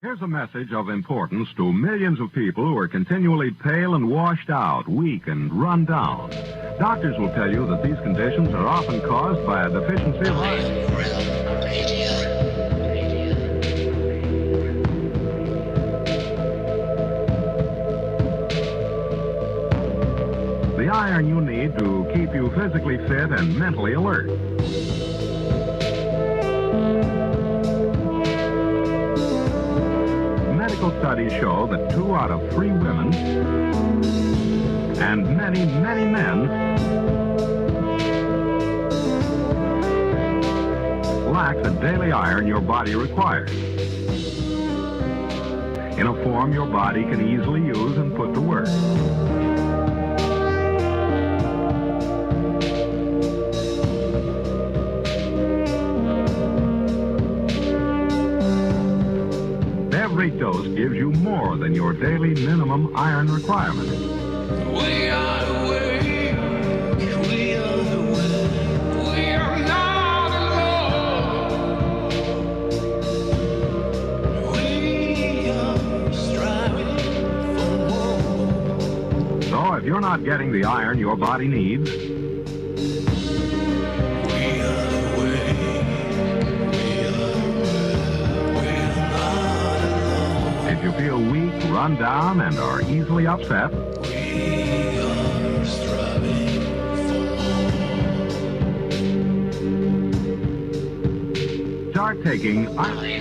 Here's a message of importance to millions of people who are continually pale and washed out, weak and run down. Doctors will tell you that these conditions are often caused by a deficiency of iron. The iron you need to keep you physically fit and mentally alert. Medical studies show that 2 out of 3 women and many, many men lack the daily iron your body requires in a form your body can easily use and put to work. Every dose gives you more than your daily minimum iron requirement. We are the way, we are the way, we are not alone. We are striving for more. So if you're not getting the iron your body needs, if you feel weak, run down, and are easily upset, We are striving for more. start taking iron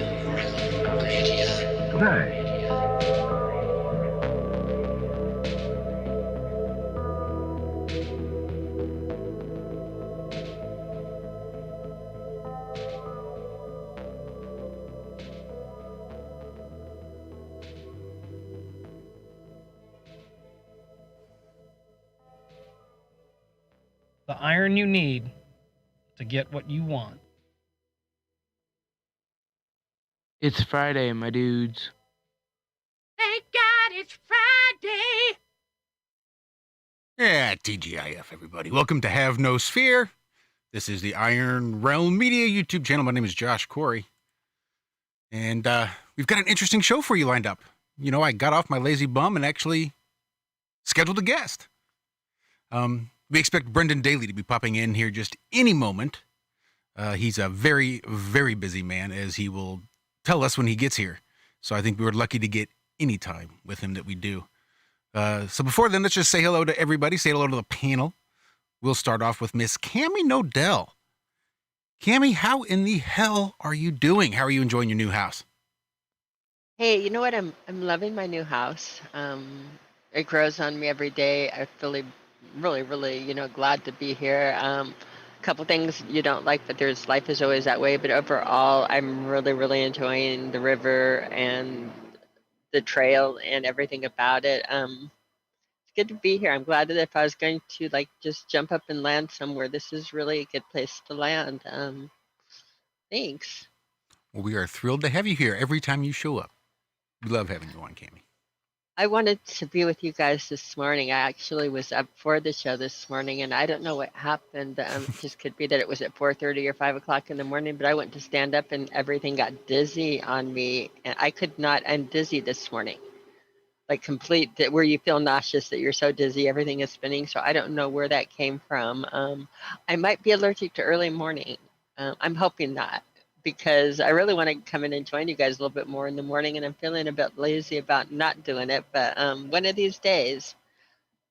today. The iron you need to get what you want. It's Friday, my dudes. Thank God it's Friday. Yeah, TGIF, everybody. Welcome to Have No Sphere. This is the Iron Realm Media YouTube channel. My name is Josh Corey. And we've got an interesting show for you lined up. You know, I got off my lazy bum and actually scheduled a guest. We expect Brendan Daly to be popping in here just any moment. He's a very, very busy man, as he will tell us when he gets here. So I think we were lucky to get any time with him that we do. So before then, let's just say hello to everybody. Say hello to the panel. We'll start off with Miss Cammie Nodell. Cammie, how in the hell are you doing? How are you enjoying your new house? Hey, you know what? I'm loving my new house. It grows on me every day. I feel really, glad to be here. A couple things you don't like, but life is always that way. But overall, I'm really enjoying the river and the trail and everything about it. It's good to be here. I'm glad that if I was going to just jump up and land somewhere, this is really a good place to land. Thanks. Well, we are thrilled to have you here every time you show up. We love having you on, Cammie. I wanted to be with you guys this morning. I actually was up for the show this morning, and I don't know what happened. It just could be that it was at 4:30 or 5 o'clock in the morning, but I went to stand up, and everything got dizzy on me, and I could not. I'm dizzy this morning, like complete, where you feel nauseous, that you're so dizzy, everything is spinning. So I don't know where that came from. I might be allergic to early morning. I'm hoping not, because I really want to come in and join you guys a little bit more in the morning, and I'm feeling a bit lazy about not doing it. But one of these days,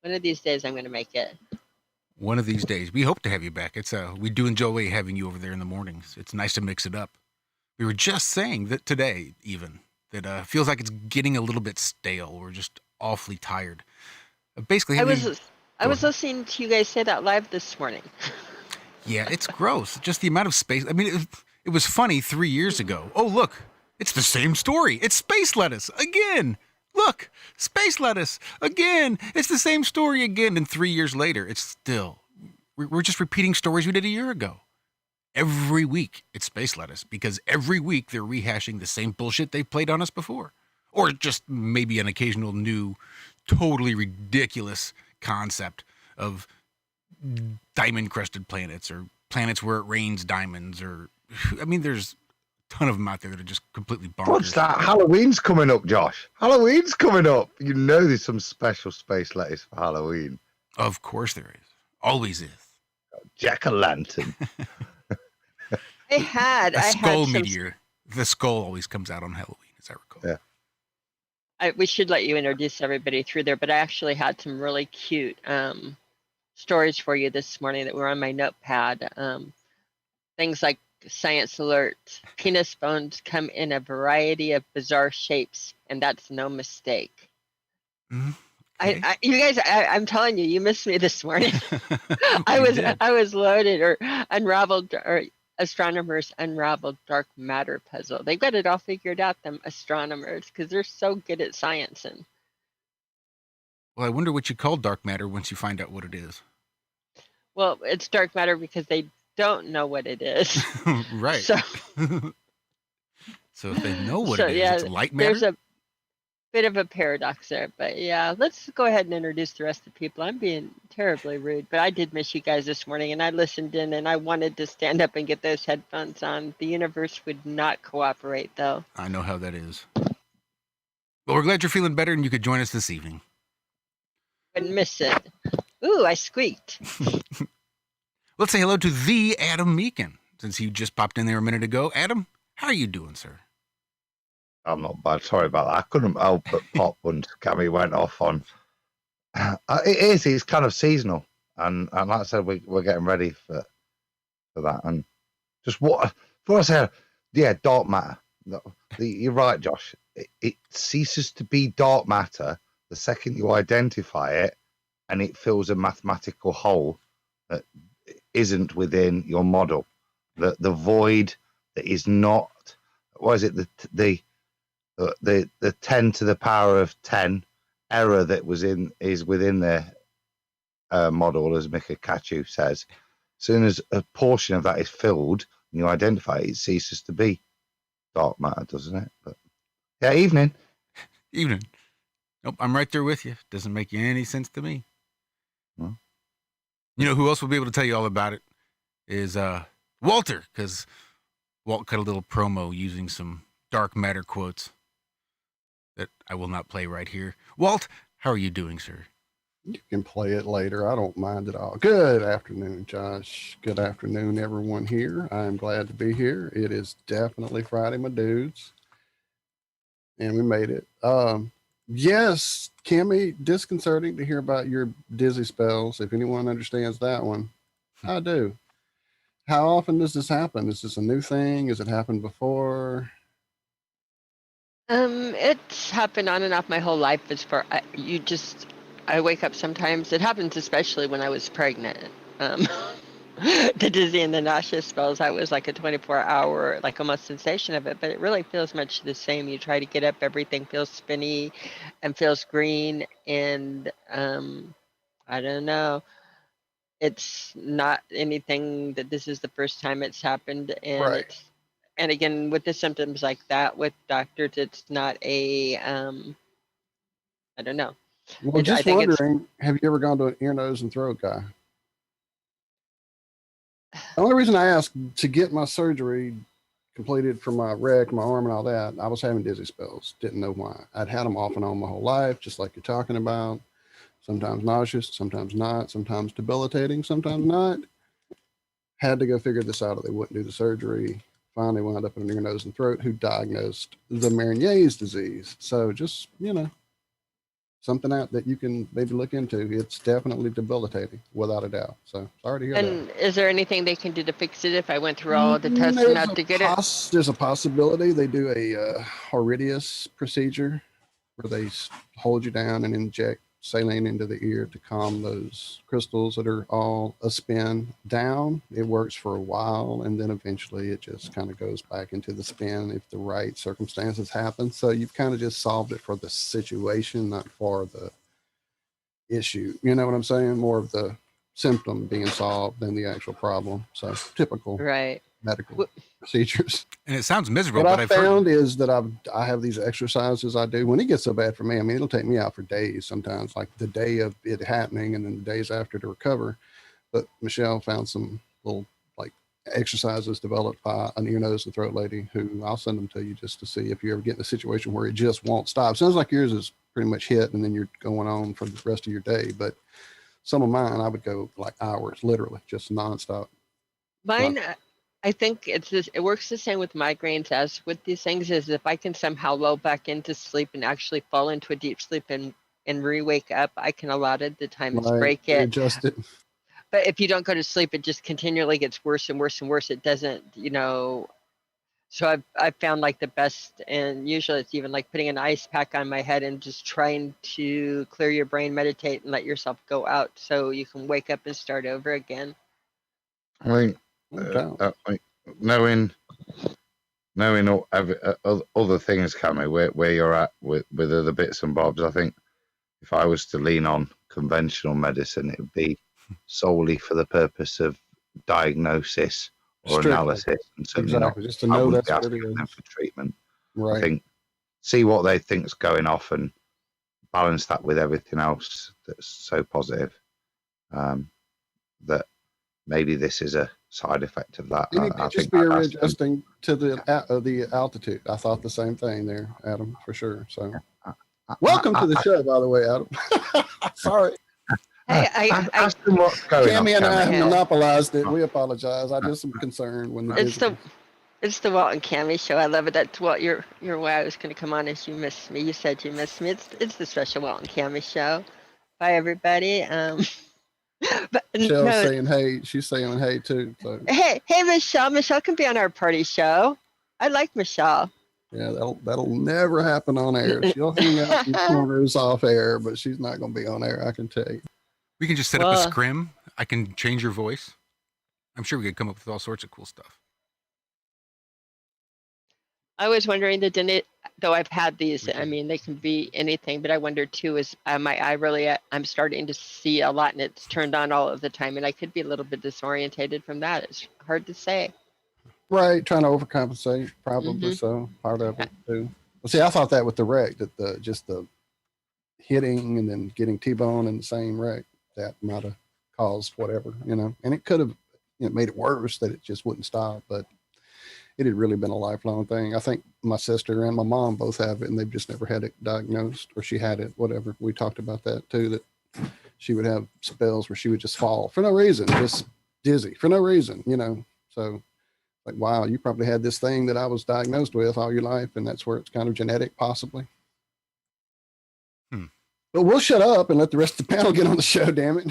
I'm going to make it. One of these days. We hope to have you back. We do enjoy having you over there in the mornings. It's nice to mix it up. We were just saying that today, even, that feels like it's getting a little bit stale. We're just awfully tired. Basically, I was listening to you guys say that live this morning. Yeah, it's gross. Just the amount of space. I mean, it was funny 3 years ago. Oh, look, it's the same story. It's space lettuce again. Look, space lettuce again. It's the same story again. And 3 years later, it's still, we're just repeating stories we did a year ago. Every week, it's space lettuce, because every week they're rehashing the same bullshit they played on us before. Or just maybe an occasional new, totally ridiculous concept of diamond-crusted planets, or planets where it rains diamonds, or, I mean, there's ton of them out there that are just completely bonkers. What's that? Halloween's coming up, Josh. Halloween's coming up. You know there's some special space lettuce for Halloween. Of course there is. Always is. Jack-o'-lantern. I had Skull some. meteor. The skull always comes out on Halloween, as I recall. Yeah. We should let you introduce everybody through there, but I actually had some really cute stories for you this morning that were on my notepad. Things like science alert: penis bones come in a variety of bizarre shapes, and that's no mistake. Okay. You guys, I'm telling you, you missed me this morning. We did. I was loaded, or unraveled, or astronomers unraveled dark matter puzzle. They've got it all figured out, them astronomers, because they're so good at science. And Well, I wonder what you call dark matter once you find out what it is. well, it's dark matter because they don't know what it is. Right. So, So if they know what so it is, yeah, it's light matter. there's a bit of a paradox there. But yeah, let's go ahead and introduce the rest of the people. I'm being terribly rude, but I did miss you guys this morning, and I listened in, and I wanted to stand up and get those headphones on. The universe would not cooperate, though. I know how that is. Well, we're glad you're feeling better and you could join us this evening. Wouldn't miss it. Ooh, I squeaked. Let's say hello to the Adam Meekin, since you just popped in there a minute ago. Adam, how are you doing, sir? I'm not bad. Sorry about that. I couldn't help but pop when Cammy went off on. It is. It's kind of seasonal, and like I said, we're getting ready for that. And just what I say, yeah, dark matter. You're right, Josh. It ceases to be dark matter the second you identify it, and it fills a mathematical hole that isn't within your model. The void that is not. What is it? The 10 to the power of 10 error that is within the model, as Mika Kachu says. As soon as a portion of that is filled and you identify it, it ceases to be dark matter, doesn't it? But yeah, evening. Evening. Nope, I'm right there with you. Doesn't make any sense to me. No. You know who else will be able to tell you all about it is Walter, because Walt cut a little promo using some dark matter quotes that I will not play right here. Walt, how are you doing, sir? You can play it later. I don't mind at all. Good afternoon, Josh. Good afternoon, everyone here. I'm glad to be here. It is definitely Friday, my dudes. And we made it. Yes, Kimmy, disconcerting to hear about your dizzy spells. If anyone understands that one, I do. How often does this happen? Is this a new thing? Has it happened before? It's happened on and off my whole life. I wake up sometimes. It happens especially when I was pregnant. The dizzy and the nauseous spells, I was like a 24-hour, like almost sensation of it, but it really feels much the same. You try to get up, everything feels spinny and feels green, and I don't know. It's not anything that this is the first time it's happened, and Right. and again, with the symptoms like that, with doctors, it's not a I don't know. Well, I just think it's wondering, have you ever gone to an ear, nose, and throat guy? The only reason I asked, to get my surgery completed for my wreck, my arm and all that, I was having dizzy spells. Didn't know why. I'd had them off and on my whole life, just like you're talking about. Sometimes nauseous, sometimes not, sometimes debilitating, sometimes not. Had to go figure this out or they wouldn't do the surgery. Finally wound up in an ear, nose, and throat who diagnosed the Meniere's disease. So just, something out that you can maybe look into. It's definitely debilitating, without a doubt. So sorry to hear that. And is there anything they can do to fix it if I went through all of the tests enough to get it? There's a possibility. They do a Horridius procedure where they hold you down and inject saline into the ear to calm those crystals that are all a spin down. It works for a while, and then eventually it just kind of goes back into the spin if the right circumstances happen. So you've kind of just solved it for the situation, not for the issue. You know what I'm saying? More of the symptom being solved than the actual problem. So typical Right. medical procedures. And it sounds miserable, What but I I've heard. found is that I have these exercises I do when it gets so bad for me. I mean, it'll take me out for days sometimes, like the day of it happening and then the days after to recover. But Michelle found some little like exercises developed by an ear, nose, and throat lady who I'll send them to you just to see if you ever get in a situation where it just won't stop. Sounds like yours is pretty much hit and then you're going on for the rest of your day. But some of mine, I would go like hours, literally, just nonstop. Mine, I think it works the same with migraines as with these things. Is if I can somehow lull back into sleep and actually fall into a deep sleep and re-wake up, I can a lot of the times break it. Adjust it. But if you don't go to sleep, it just continually gets worse and worse and worse. It doesn't, so I've found like the best, and usually it's even like putting an ice pack on my head and just trying to clear your brain, meditate, and let yourself go out so you can wake up and start over again. I mean, knowing all, other things, Cammy, where you're at with other bits and bobs, I think if I was to lean on conventional medicine, it would be solely for the purpose of diagnosis or analysis, and certainly not just to know that's what it them is. for treatment. Right. I think see what they think's going off and balance that with everything else that's so positive. That maybe this is a side effect of that. It could just be readjusting to the altitude. I thought the same thing there, Adam, for sure. So, welcome to the show, by the way, Adam. Sorry. Hey, ask them what's going on. Cammy and I Cammy. monopolized it. We apologize. I just am concerned when It's the Walt and Cammy show. I love it. That's what your way I was going to come on is you missed me. You said you missed me. It's the special Walt and Cammy show. Bye, everybody. But Michelle's saying hey. She's saying hey too. So. Hey, Michelle. Michelle can be on our party show. I like Michelle. Yeah, that'll never happen on air. She'll hang out in corners off air, but she's not going to be on air. I can tell you. We can just set up a scrim. I can change your voice. I'm sure we could come up with all sorts of cool stuff. I was wondering though I've had these, I mean, they can be anything, but I wonder too, is my eye really, I'm starting to see a lot and it's turned on all of the time. And I could be a little bit disorientated from that. It's hard to say. Right. Trying to overcompensate. Probably so. Part of it too. Well, see, I thought that with the wreck, that the hitting and then getting T-bone in the same wreck, that might have caused whatever, and it could have made it worse that it just wouldn't stop, but it had really been a lifelong thing. I think my sister and my mom both have it and they've just never had it diagnosed, or she had it, whatever. We talked about that too, that she would have spells where she would just fall for no reason, just dizzy for no reason, so like, wow, you probably had this thing that I was diagnosed with all your life, and that's where it's kind of genetic possibly. But we'll shut up and let the rest of the panel get on the show, damn it.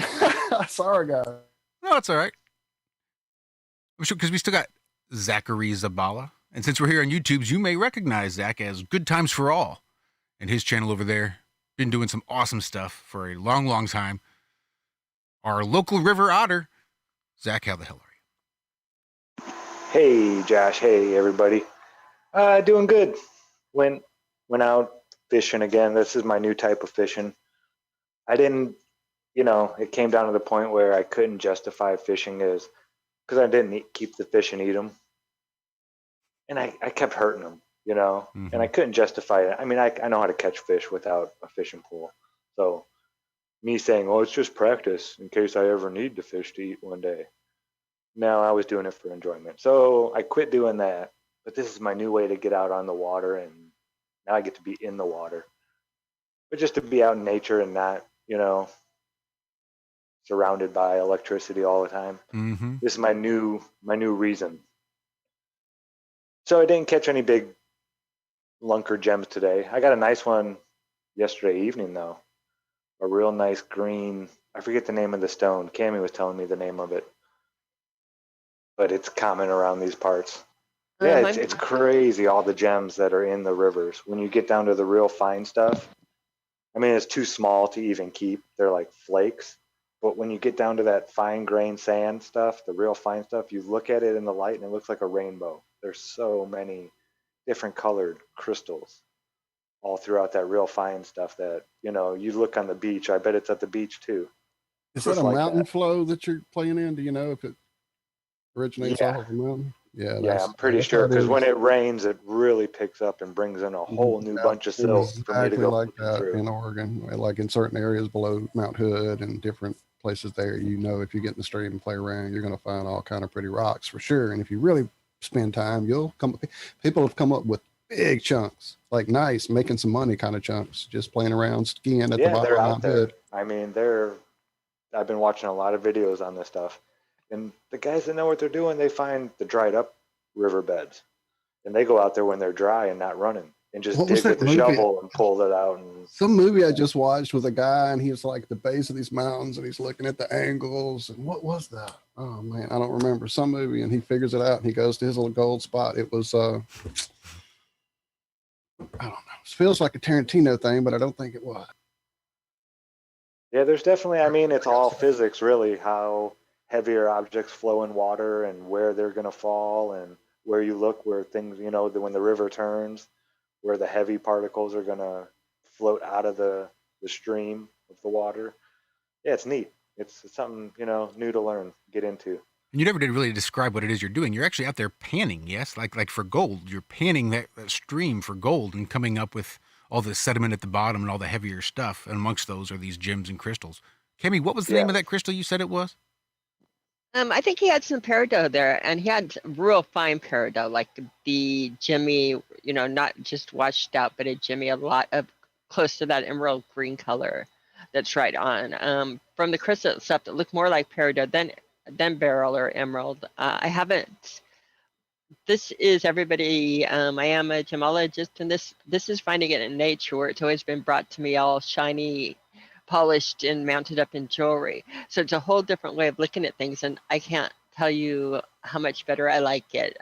Sorry, guys. No, it's all right. Because we still got Zachary Zabala. And since we're here on YouTube, you may recognize Zach as Good Times for All. And his channel over there, been doing some awesome stuff for a long, long time. Our local river otter. Zach, how the hell are you? Hey, Josh. Hey, everybody. Doing good. Went out fishing again. This is my new type of fishing. I didn't, it came down to the point where I couldn't justify fishing because I didn't keep the fish and eat them. And I kept hurting them, and I couldn't justify it. I mean, I know how to catch fish without a fishing pole. So me saying, oh, it's just practice in case I ever need the fish to eat one day. No, I was doing it for enjoyment. So I quit doing that. But this is my new way to get out on the water, and now I get to be in the water. But just to be out in nature and not, surrounded by electricity all the time. Mm-hmm. This is my new reason. So I didn't catch any big lunker gems today. I got a nice one yesterday evening, though. A real nice green, I forget the name of the stone. Cammie was telling me the name of it. But it's common around these parts. Yeah, it's crazy, all the gems that are in the rivers. When you get down to the real fine stuff, I mean, it's too small to even keep. They're like flakes. But when you get down to that fine grain sand stuff, the real fine stuff, you look at it in the light and it looks like a rainbow. There's so many different colored crystals all throughout that real fine stuff that, you look on the beach. I bet it's at the beach too. Is that a mountain flow that you're playing in? Do you know if it originates off of a mountain? Yeah, I'm pretty sure, because when it rains, it really picks up and brings in a whole new bunch of silt for me to go like that through. in Oregon, like in certain areas below Mount Hood and different places there, you know, if you get in the stream and play around, you're going to find all kind of pretty rocks for sure. And if you really spend time, people have come up with big chunks, like nice, making some money kind of chunks, just playing around, skiing at the Yeah, bottom they're of out Mount there. Hood. I mean, I've been watching a lot of videos on this stuff, and the guys that know what they're doing, they find the dried up riverbeds, and they go out there when they're dry and not running, and just What was dig with that the movie? shovel and pull it out. And Some movie I just watched with a guy, and he was like at the base of these mountains, and he's looking at the angles. And what was that? Oh man, I don't remember. Some movie, and he figures it out, and he goes to his little gold spot. It was I don't know. It feels like a Tarantino thing, but I don't think it was. yeah, there's definitely, I mean, it's all physics, really, how heavier objects flow in water and where they're going to fall, and where you look, where things, you know, when the river turns, where the heavy particles are going to float out of the stream of the water. Yeah, it's neat. It's something, you know, new to learn, get into. And you never did really describe what it is you're doing. You're actually out there panning, yes? Like for gold. You're panning that stream for gold and coming up with all the sediment at the bottom and all the heavier stuff. And amongst those are these gems and crystals. Kemi, what was the name of that crystal you said it was? I think he had some peridot there, and he had real fine peridot, like the Jimmy, you know, not just washed out, but a Jimmy, a lot of close to that emerald green color that's right on. From the crystal itself, it looked more like peridot than beryl or emerald. I haven't. This is everybody. I am a gemologist, and this is finding it in nature, where it's always been brought to me all shiny, polished, and mounted up in jewelry. So it's a whole different way of looking at things, and I can't tell you how much better I like it.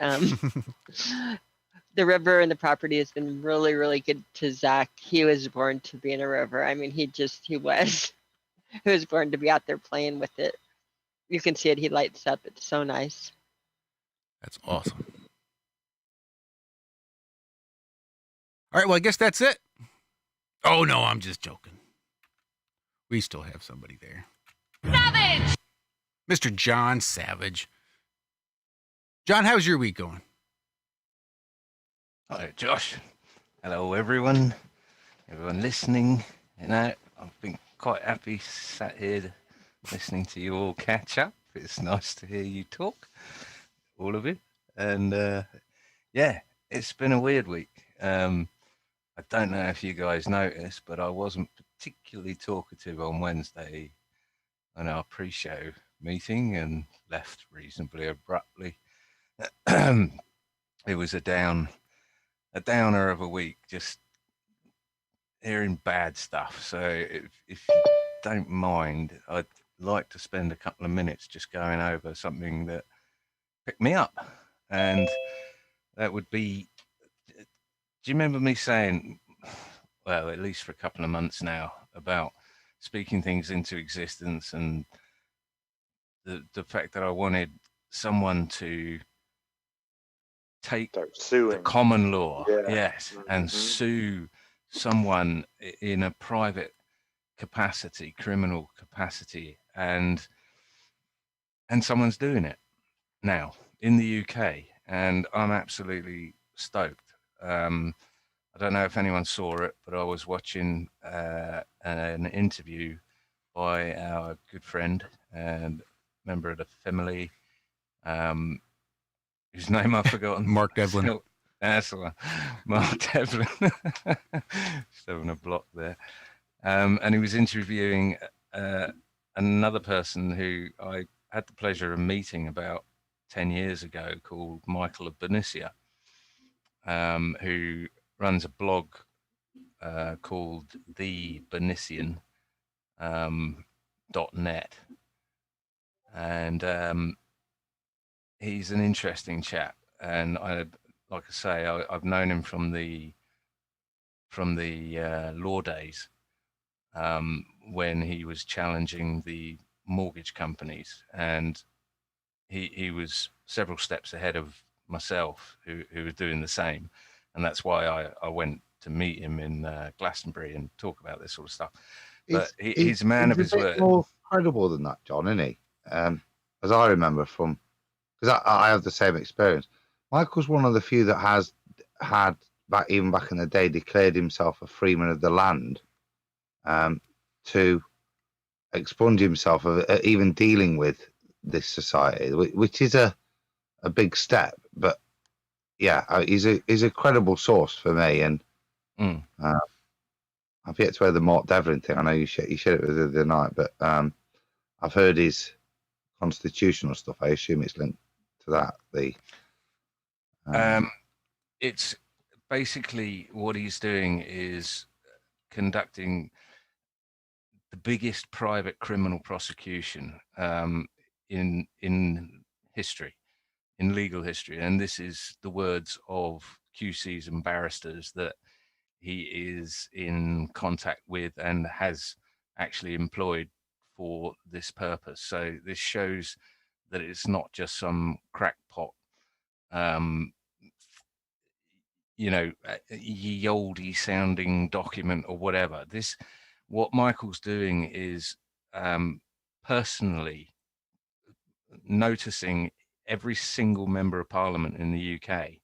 The river and the property has been really, really good to Zach. He was born to be in a river. I mean, he was born to be out there playing with it. You can see it. He lights up. It's so nice. That's awesome. All right, well, I guess that's it. Oh, no, I'm just joking. We still have somebody there. Savage! Mr. John Savage. John, how's your week going? Hi, Josh. Hello, everyone listening. You know, I've been quite happy sat here listening to you all catch up. It's nice to hear you talk, all of it. And yeah, it's been a weird week. I don't know if you guys noticed, but I wasn't particularly talkative on Wednesday on our pre-show meeting and left reasonably abruptly. It was a downer of a week, just hearing bad stuff. So if you don't mind, I'd like to spend a couple of minutes just going over something that picked me up. And that would be, do you remember me saying, well, at least for a couple of months now, about speaking things into existence and the fact that I wanted someone to take the common law, yes, and sue someone in a private capacity, criminal capacity, and someone's doing it now in the UK, and I'm absolutely stoked. I don't know if anyone saw it, but I was watching an interview by our good friend and member of the family, whose name I've forgotten. Mark Devlin. That's the one. Mark Devlin. Just having a block there. And he was interviewing another person who I had the pleasure of meeting about 10 years ago, called Michael of Benicia, who runs a blog called thebenician.net. And he's an interesting chap. And like I say, I've known him from the law days, when he was challenging the mortgage companies, and he was several steps ahead of myself, who was doing the same, and that's why I went to meet him in Glastonbury and talk about this sort of stuff. But he's a man of his word. More credible than that, John, isn't he? As I remember from, because I have the same experience. Michael's one of the few that has had, even back in the day, declared himself a freeman of the land, to expunge himself of even dealing with this society, which is a big step. But yeah, he's a credible source for me, and I've yet to hear the Mark Devlin thing. I know you shared it with the other night, but I've heard his constitutional stuff. I assume it's linked to that. It's basically what he's doing is conducting the biggest private criminal prosecution in history, in legal history, and this is the words of QCs and barristers that he is in contact with and has actually employed for this purpose. So this shows that it's not just some crackpot, ye olde sounding document or whatever. What Michael's doing is personally noticing every single member of parliament in the UK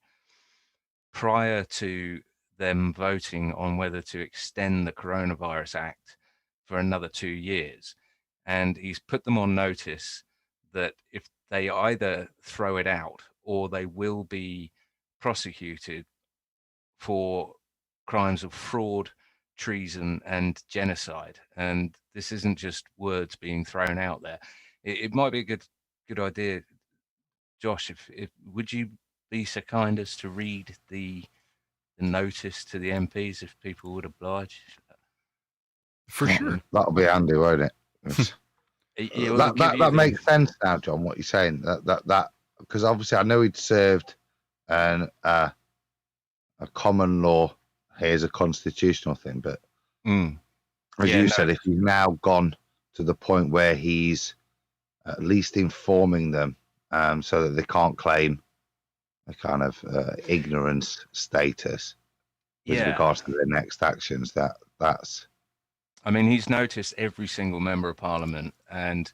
prior to them voting on whether to extend the Coronavirus Act for another 2 years. And he's put them on notice that if they either throw it out or they will be prosecuted for crimes of fraud, treason, and genocide. And this isn't just words being thrown out there. It might be a good idea, Josh, if would you be so kind as to read the notice to the MPs if people would oblige? For sure. That'll be handy, won't it? That makes sense now, John, what you're saying. That because obviously I know he'd served a common law. Here's a constitutional thing, but as you said, if he's now gone to the point where he's at least informing them so that they can't claim a kind of ignorance status with regards to their next actions, that's... I mean, he's noticed every single member of parliament, and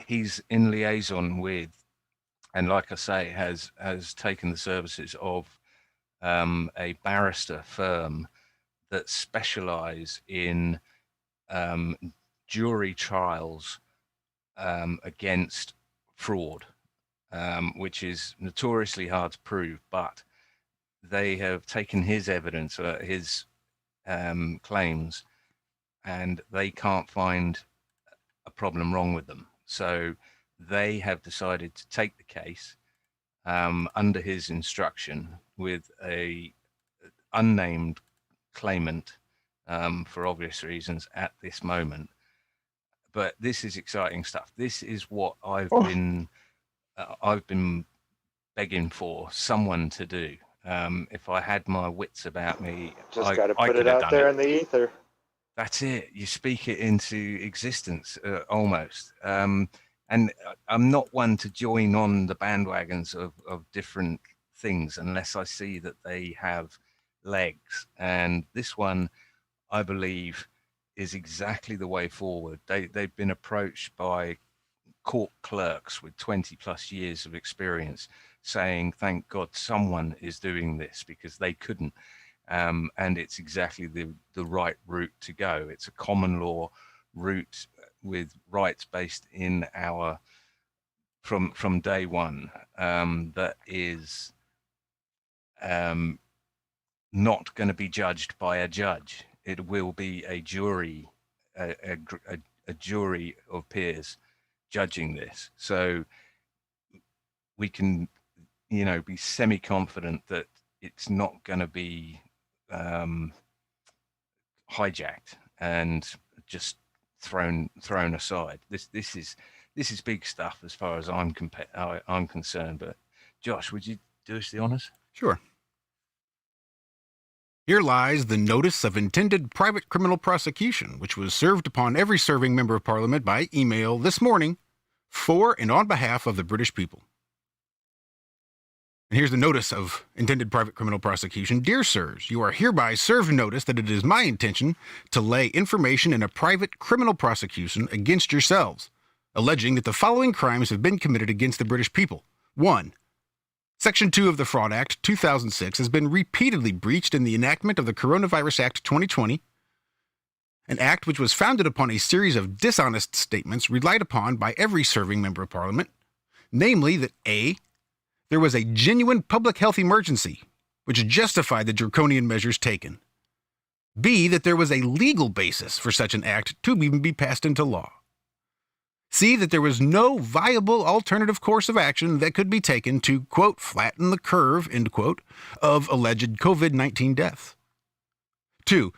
he's in liaison with, and like I say, has taken the services of a barrister firm that specialize in jury trials against fraud, which is notoriously hard to prove, but they have taken his evidence, his claims, and they can't find a problem wrong with them. So they have decided to take the case under his instruction with a unnamed claimant for obvious reasons at this moment. But this is exciting stuff. This is what I've been begging for someone to do. If I had my wits about me, just got to put it out there in the ether. That's it. You speak it into existence almost. And I'm not one to join on the bandwagons of different things unless I see that they have legs. And this one, I believe, is exactly the way forward. They've been approached by court clerks with 20 plus years of experience saying, thank God someone is doing this, because they couldn't. And it's exactly the right route to go. It's a common law route with rights based in our from day one, that is not going to be judged by a judge. It will be a jury, a jury of peers judging this. So we can, be semi-confident that it's not going to be hijacked and just thrown aside. This is big stuff as far as I'm concerned. But Josh, would you do us the honors? Sure. Here lies the notice of intended private criminal prosecution, which was served upon every serving member of Parliament by email this morning for and on behalf of the British people. And here's the notice of intended private criminal prosecution. Dear sirs, you are hereby served notice that it is my intention to lay information in a private criminal prosecution against yourselves, alleging that the following crimes have been committed against the British people. 1. Section 2 of the Fraud Act 2006 has been repeatedly breached in the enactment of the Coronavirus Act 2020. an act which was founded upon a series of dishonest statements relied upon by every serving member of Parliament, namely that A, there was a genuine public health emergency, which justified the draconian measures taken. B, that there was a legal basis for such an act to even be passed into law. C, that there was no viable alternative course of action that could be taken to, quote, flatten the curve, end quote, of alleged COVID-19 deaths. 2,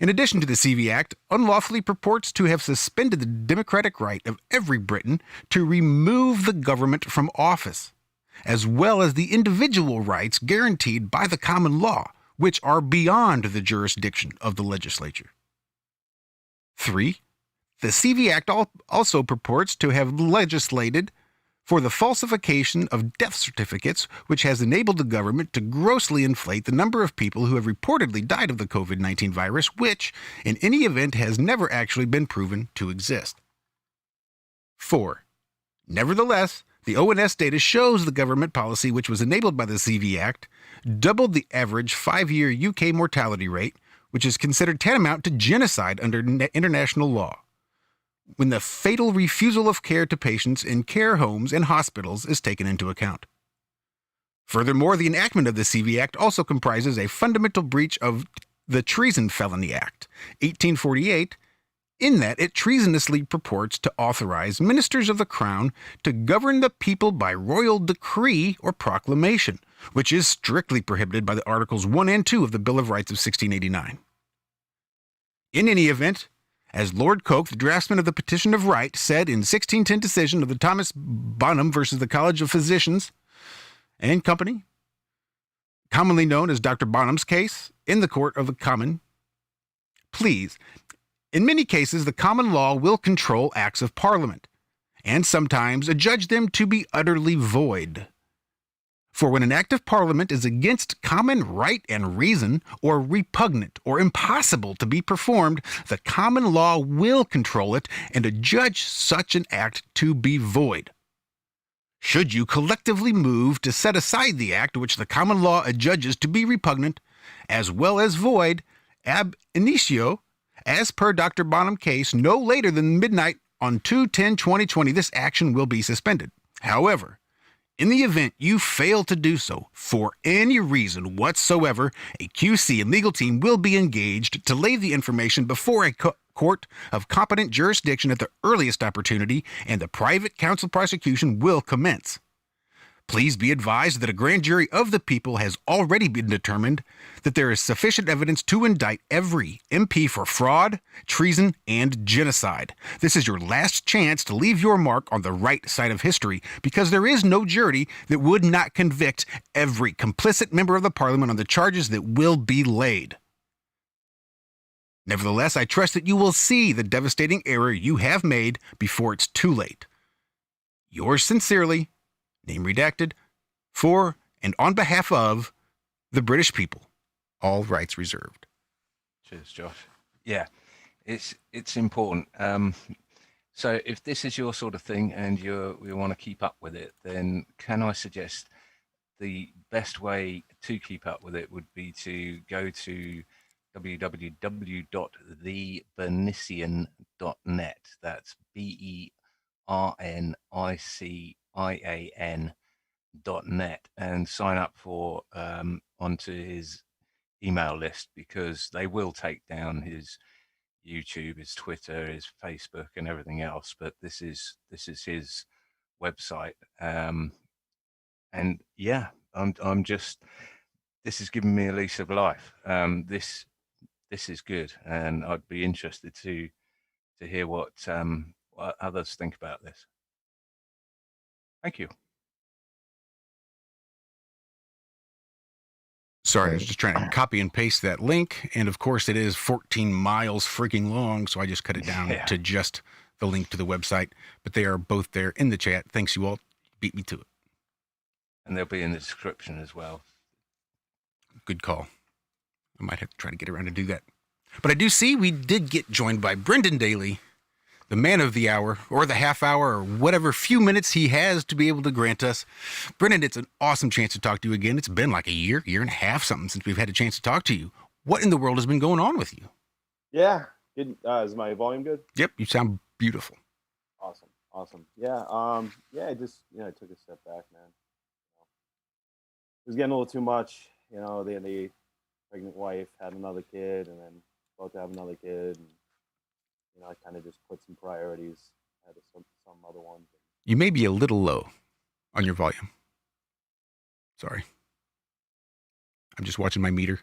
in addition to the CV Act, unlawfully purports to have suspended the democratic right of every Briton to remove the government from office, as well as the individual rights guaranteed by the common law, which are beyond the jurisdiction of the legislature. 3, the CV Act also purports to have legislated for the falsification of death certificates, which has enabled the government to grossly inflate the number of people who have reportedly died of the COVID-19 virus, which, in any event, has never actually been proven to exist. 4, nevertheless, the ONS data shows the government policy which was enabled by the CV Act doubled the average 5-year UK mortality rate, which is considered tantamount to genocide under international law, when the fatal refusal of care to patients in care homes and hospitals is taken into account. Furthermore, the enactment of the CV Act also comprises a fundamental breach of the Treason Felony Act, 1848, in that it treasonously purports to authorize ministers of the Crown to govern the people by royal decree or proclamation, which is strictly prohibited by the Articles 1 and 2 of the Bill of Rights of 1689. In any event, as Lord Coke, the draftsman of the Petition of Right, said in 1610 decision of the Thomas Bonham versus the College of Physicians and Company, commonly known as Dr. Bonham's case, in the Court of the Common, please, in many cases the common law will control acts of Parliament, and sometimes adjudge them to be utterly void. For when an act of Parliament is against common right and reason, or repugnant, or impossible to be performed, the common law will control it and adjudge such an act to be void. Should you collectively move to set aside the act which the common law adjudges to be repugnant, as well as void, ab initio, as per Dr. Bonham case, no later than midnight on 2/10/2020, this action will be suspended. However, in the event you fail to do so, for any reason whatsoever, a QC and legal team will be engaged to lay the information before a court of competent jurisdiction at the earliest opportunity, and the private counsel prosecution will commence. Please be advised that a grand jury of the people has already been determined that there is sufficient evidence to indict every MP for fraud, treason, and genocide. This is your last chance to leave your mark on the right side of history, because there is no jury that would not convict every complicit member of the Parliament on the charges that will be laid. Nevertheless, I trust that you will see the devastating error you have made before it's too late. Yours sincerely, name redacted, for and on behalf of the British people, all rights reserved. Cheers, Josh. Yeah, it's important. So if this is your sort of thing and you want to keep up with it, then can I suggest the best way to keep up with it would be to go to www.thebernician.net. That's BERNICIAN.net, and sign up for onto his email list, because they will take down his YouTube, his Twitter, his Facebook, and everything else. But this is his website, and yeah, I'm just, this has given me a lease of life. This is good, and I'd be interested to hear what others think about this. Thank you. Sorry, I was just trying to copy and paste that link, and of course it is 14 miles freaking long, so I just cut it down to just the link to the website. But they are both there in the chat. Thanks, you all. Beat me to it. And they'll be in the description as well. Good call. I might have to try to get around to do that. But I do see we did get joined by Brendan Daly, the man of the hour, or the half hour, or whatever few minutes he has to be able to grant us. Brendan, it's an awesome chance to talk to you again. It's been like a year and a half, something, since we've had a chance to talk to you. What in the world has been going on with you? Yeah, Good. Is my volume good? Yep, you sound beautiful. Awesome. Yeah. Yeah. I just I took a step back, man. It was getting a little too much. The pregnant wife had another kid, and then about to have another kid, and I kind of just put some priorities ahead of some other ones. You may be a little low on your volume. Sorry. I'm just watching my meter.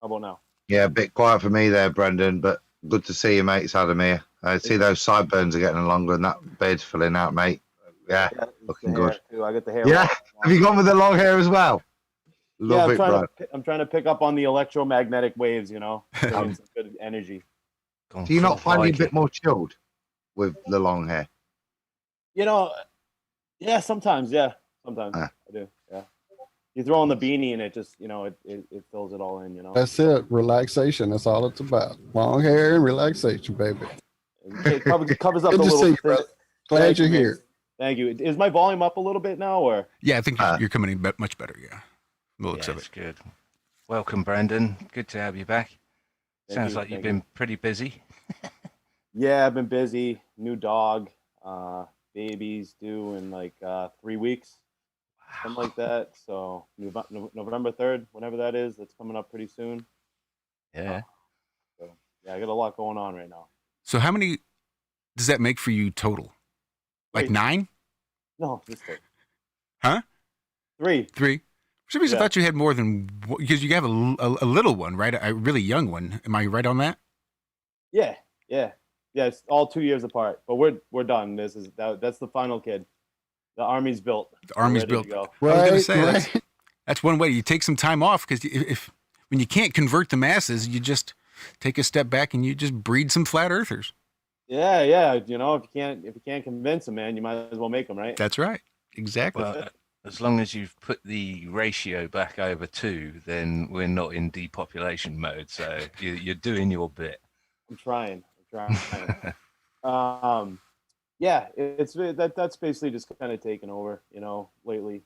How about now? Yeah, a bit quiet for me there, Brendan, but good to see you, mate. It's Adam here. I see those sideburns are getting longer and that beard's filling out, mate. Yeah, looking good. Too. I got the hair. Yeah, have you gone with the long hair as well? Love it, bro. I'm trying to pick up on the electromagnetic waves, some good energy. Do you not find you a bit more chilled with the long hair? Yeah, sometimes. Yeah, sometimes I do. Yeah. You throw on the beanie and it just, it fills it all in, That's it. Relaxation. That's all it's about. Long hair and relaxation, baby. It covers up Good the to little see you, thing. brother. Glad you're here. Thank you. Is my volume up a little bit now, or? Yeah, I think you're coming in much better. Yeah, the looks of it. Good. Welcome, Brandon. Good to have you back. Sounds like you've been pretty busy. Yeah, I've been busy. New dog. Babies due in like 3 weeks. Something like that. So November 3rd, whenever that is, that's coming up pretty soon. Yeah. So, yeah, I got a lot going on right now. So how many does that make for you total? Like 9? No, just 3. Huh? 3. For some reason, I thought you had more than, because you have a little one, right? A really young one. Am I right on that? Yeah. It's all 2 years apart, but we're done. That's the final kid. The army's built. The army's built. Go. I was going to say that's one way. You take some time off because when you can't convert the masses, you just take a step back and you just breed some flat earthers. Yeah. If you can't convince them, man, you might as well make them, right? That's right. Exactly. Well, as long as you've put the ratio back over 2, then we're not in depopulation mode. So you're doing your bit. I'm trying. Yeah, that's basically just kind of taken over, lately.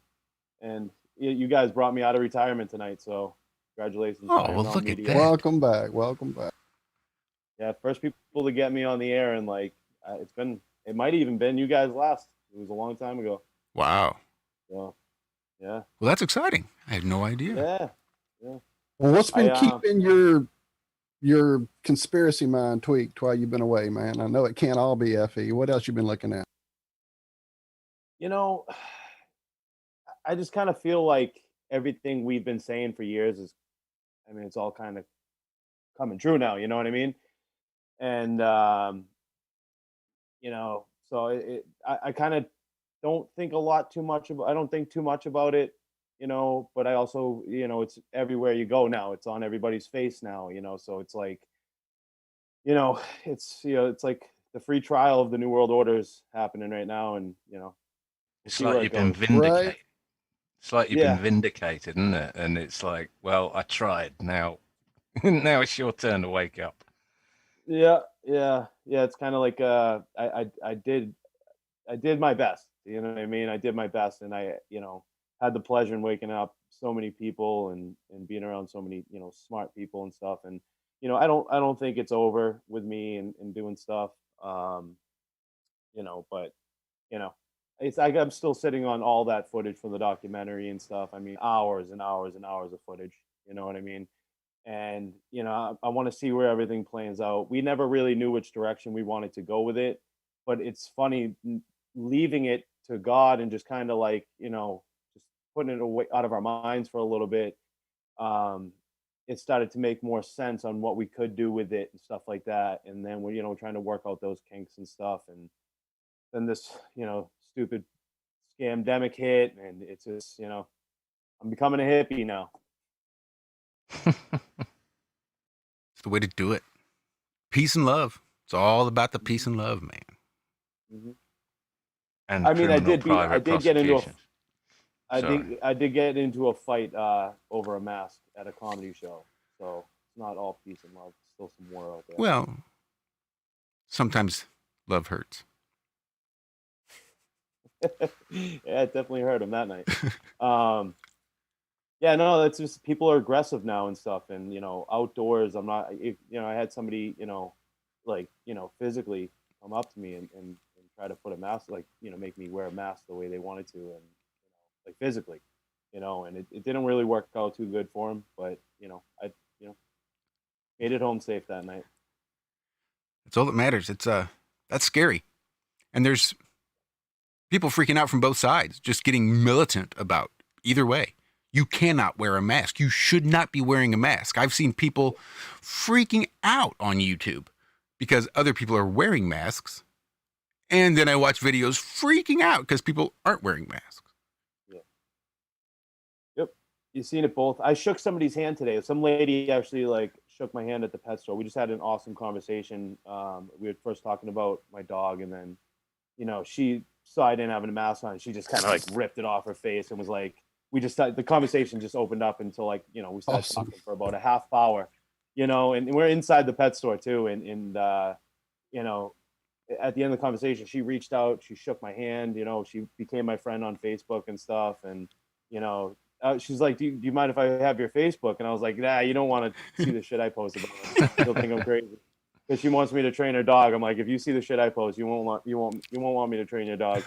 And you guys brought me out of retirement tonight, so congratulations. Oh, well, look at that. Welcome back. Yeah, first people to get me on the air, and like it might even been you guys last. It was a long time ago. Wow. So, yeah. Well, that's exciting. I had no idea. Yeah. Well, what's been keeping your conspiracy mind tweaked while you've been away, man? I know it can't all be FE. What else you been looking at? I just kind of feel like everything we've been saying for years it's all kind of coming true now. You know what I mean? And so I kind of don't think too much about it. But I also, it's everywhere you go now. It's on everybody's face now, so it's like, it's like the free trial of the New World Order is happening right now. And, it's like you've been vindicated. Right? It's like you've been vindicated, isn't it? And it's like, well, I tried. Now it's your turn to wake up. Yeah. It's kind of like, I did my best, you know what I mean? I did my best, and I, had the pleasure in waking up so many people and being around so many, smart people and stuff. And, I don't think it's over with me and doing stuff. But, it's like I'm still sitting on all that footage from the documentary and stuff. I mean, hours and hours and hours of footage, you know what I mean? And, I want to see where everything plans out. We never really knew which direction we wanted to go with it, but it's funny leaving it to God and just kind of like, just putting it away out of our minds for a little bit. It started to make more sense on what we could do with it and stuff like that. And then we're trying to work out those kinks and stuff. And then this, stupid scamdemic hit, and it's just, I'm becoming a hippie now. It's the way to do it. Peace and love. It's all about the peace and love, man. Mm-hmm. And I mean, I did get into a fight over a mask at a comedy show. So it's not all peace and love. There's still some war out there. Well, sometimes love hurts. Yeah, it definitely hurt him that night. Yeah, no, that's just people are aggressive now and stuff, and outdoors. I'm not. I had somebody, physically come up to me and try to put a mask, make me wear a mask the way they wanted to, and like physically, and it didn't really work out too good for him, but I made it home safe that night. That's all that matters. That's scary, and there's people freaking out from both sides, just getting militant about either way. You cannot wear a mask. You should not be wearing a mask. I've seen people freaking out on YouTube because other people are wearing masks. And then I watch videos freaking out because people aren't wearing masks. Yeah. Yep. You've seen it both. I shook somebody's hand today. Some lady actually shook my hand at the pet store. We just had an awesome conversation. We were first talking about my dog, and then, she saw I didn't have a mask on. She just kind of ripped it off her face and was like, the conversation just opened up until we started talking for about a half hour, and we're inside the pet store too. And at the end of the conversation, she reached out, she shook my hand, she became my friend on Facebook and stuff. And, she's like, do you mind if I have your Facebook? And I was like, nah, you don't want to see the shit I post about it. You'll think I'm crazy. Because she wants me to train her dog. I'm like, if you see the shit I post, you won't want me to train your dog.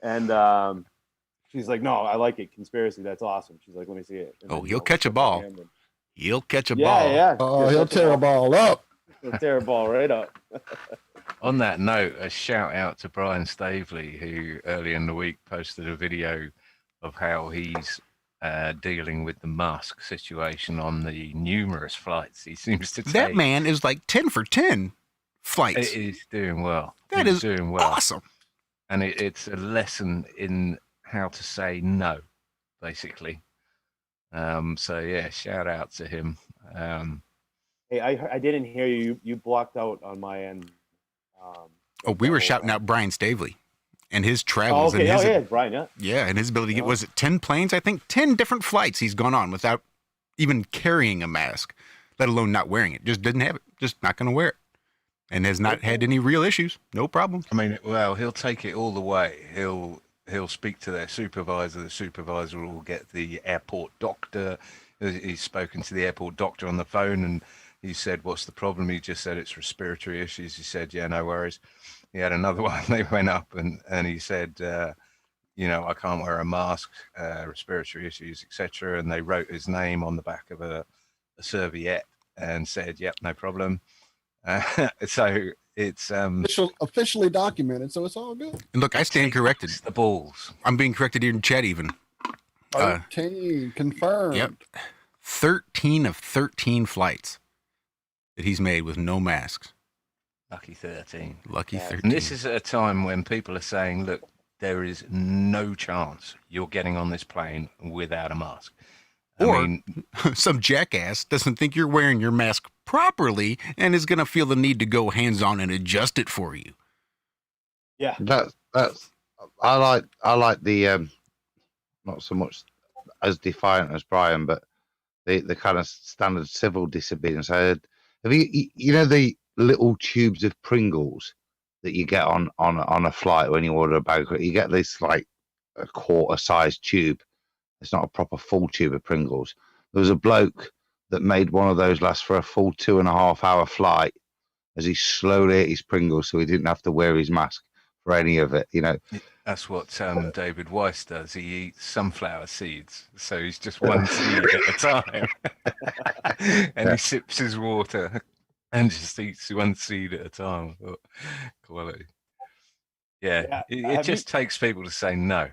And, she's like, no, I like it. Conspiracy. That's awesome. She's like, let me see it. And he'll catch a ball. He'll catch a ball. Yeah. Oh, he'll tear a ball up. He'll tear a ball right up. On that note, a shout out to Brian Staveley, who earlier in the week posted a video of how he's dealing with the mask situation on the numerous flights he seems to take. That man is like 10 for 10 flights. He's doing well. He's doing well. Awesome. And it's a lesson in how to say no, basically. So yeah, shout out to him. Hey, I didn't hear you. You blocked out on my end. We were shouting out Brian Staveley and his travels. Oh, okay. And his, Brian, yeah. Yeah, and his ability to get, was it 10 planes? I think 10 different flights he's gone on without even carrying a mask, let alone not wearing it. Just didn't have it. Just not going to wear it. And has not had any real issues. No problem. I mean, well, he'll take it all the way. He'll speak to their supervisor. The supervisor will get the airport doctor. He's spoken to the airport doctor on the phone, and he said, what's the problem? He just said it's respiratory issues. He said, yeah, no worries. He had another one. They went up and he said, I can't wear a mask, respiratory issues, etc. And they wrote his name on the back of a serviette and said, yep, no problem. So it's officially documented, so it's all good. And look, I stand corrected. The balls. I'm being corrected here in chat even. 13 confirmed. Yep. 13 of 13 flights that he's made with no masks. Lucky 13. Lucky 13. And this is at a time when people are saying, look, there is no chance you're getting on this plane without a mask. Some jackass doesn't think you're wearing your mask properly and is going to feel the need to go hands-on and adjust it for you. Yeah. That's I like the not so much as defiant as Brian, but the kind of standard civil disobedience. Have you the little tubes of Pringles that you get on a flight when you order a bag? You get this like a quarter-sized tube. It's not a proper full tube of Pringles. There was a bloke that made one of those last for a full 2.5 hour flight as he slowly ate his Pringles so he didn't have to wear his mask for any of it, That's what David Weiss does. He eats sunflower seeds. So he's just one seed at a time. And he sips his water and just eats one seed at a time. Quality. Yeah. It just takes people to say no.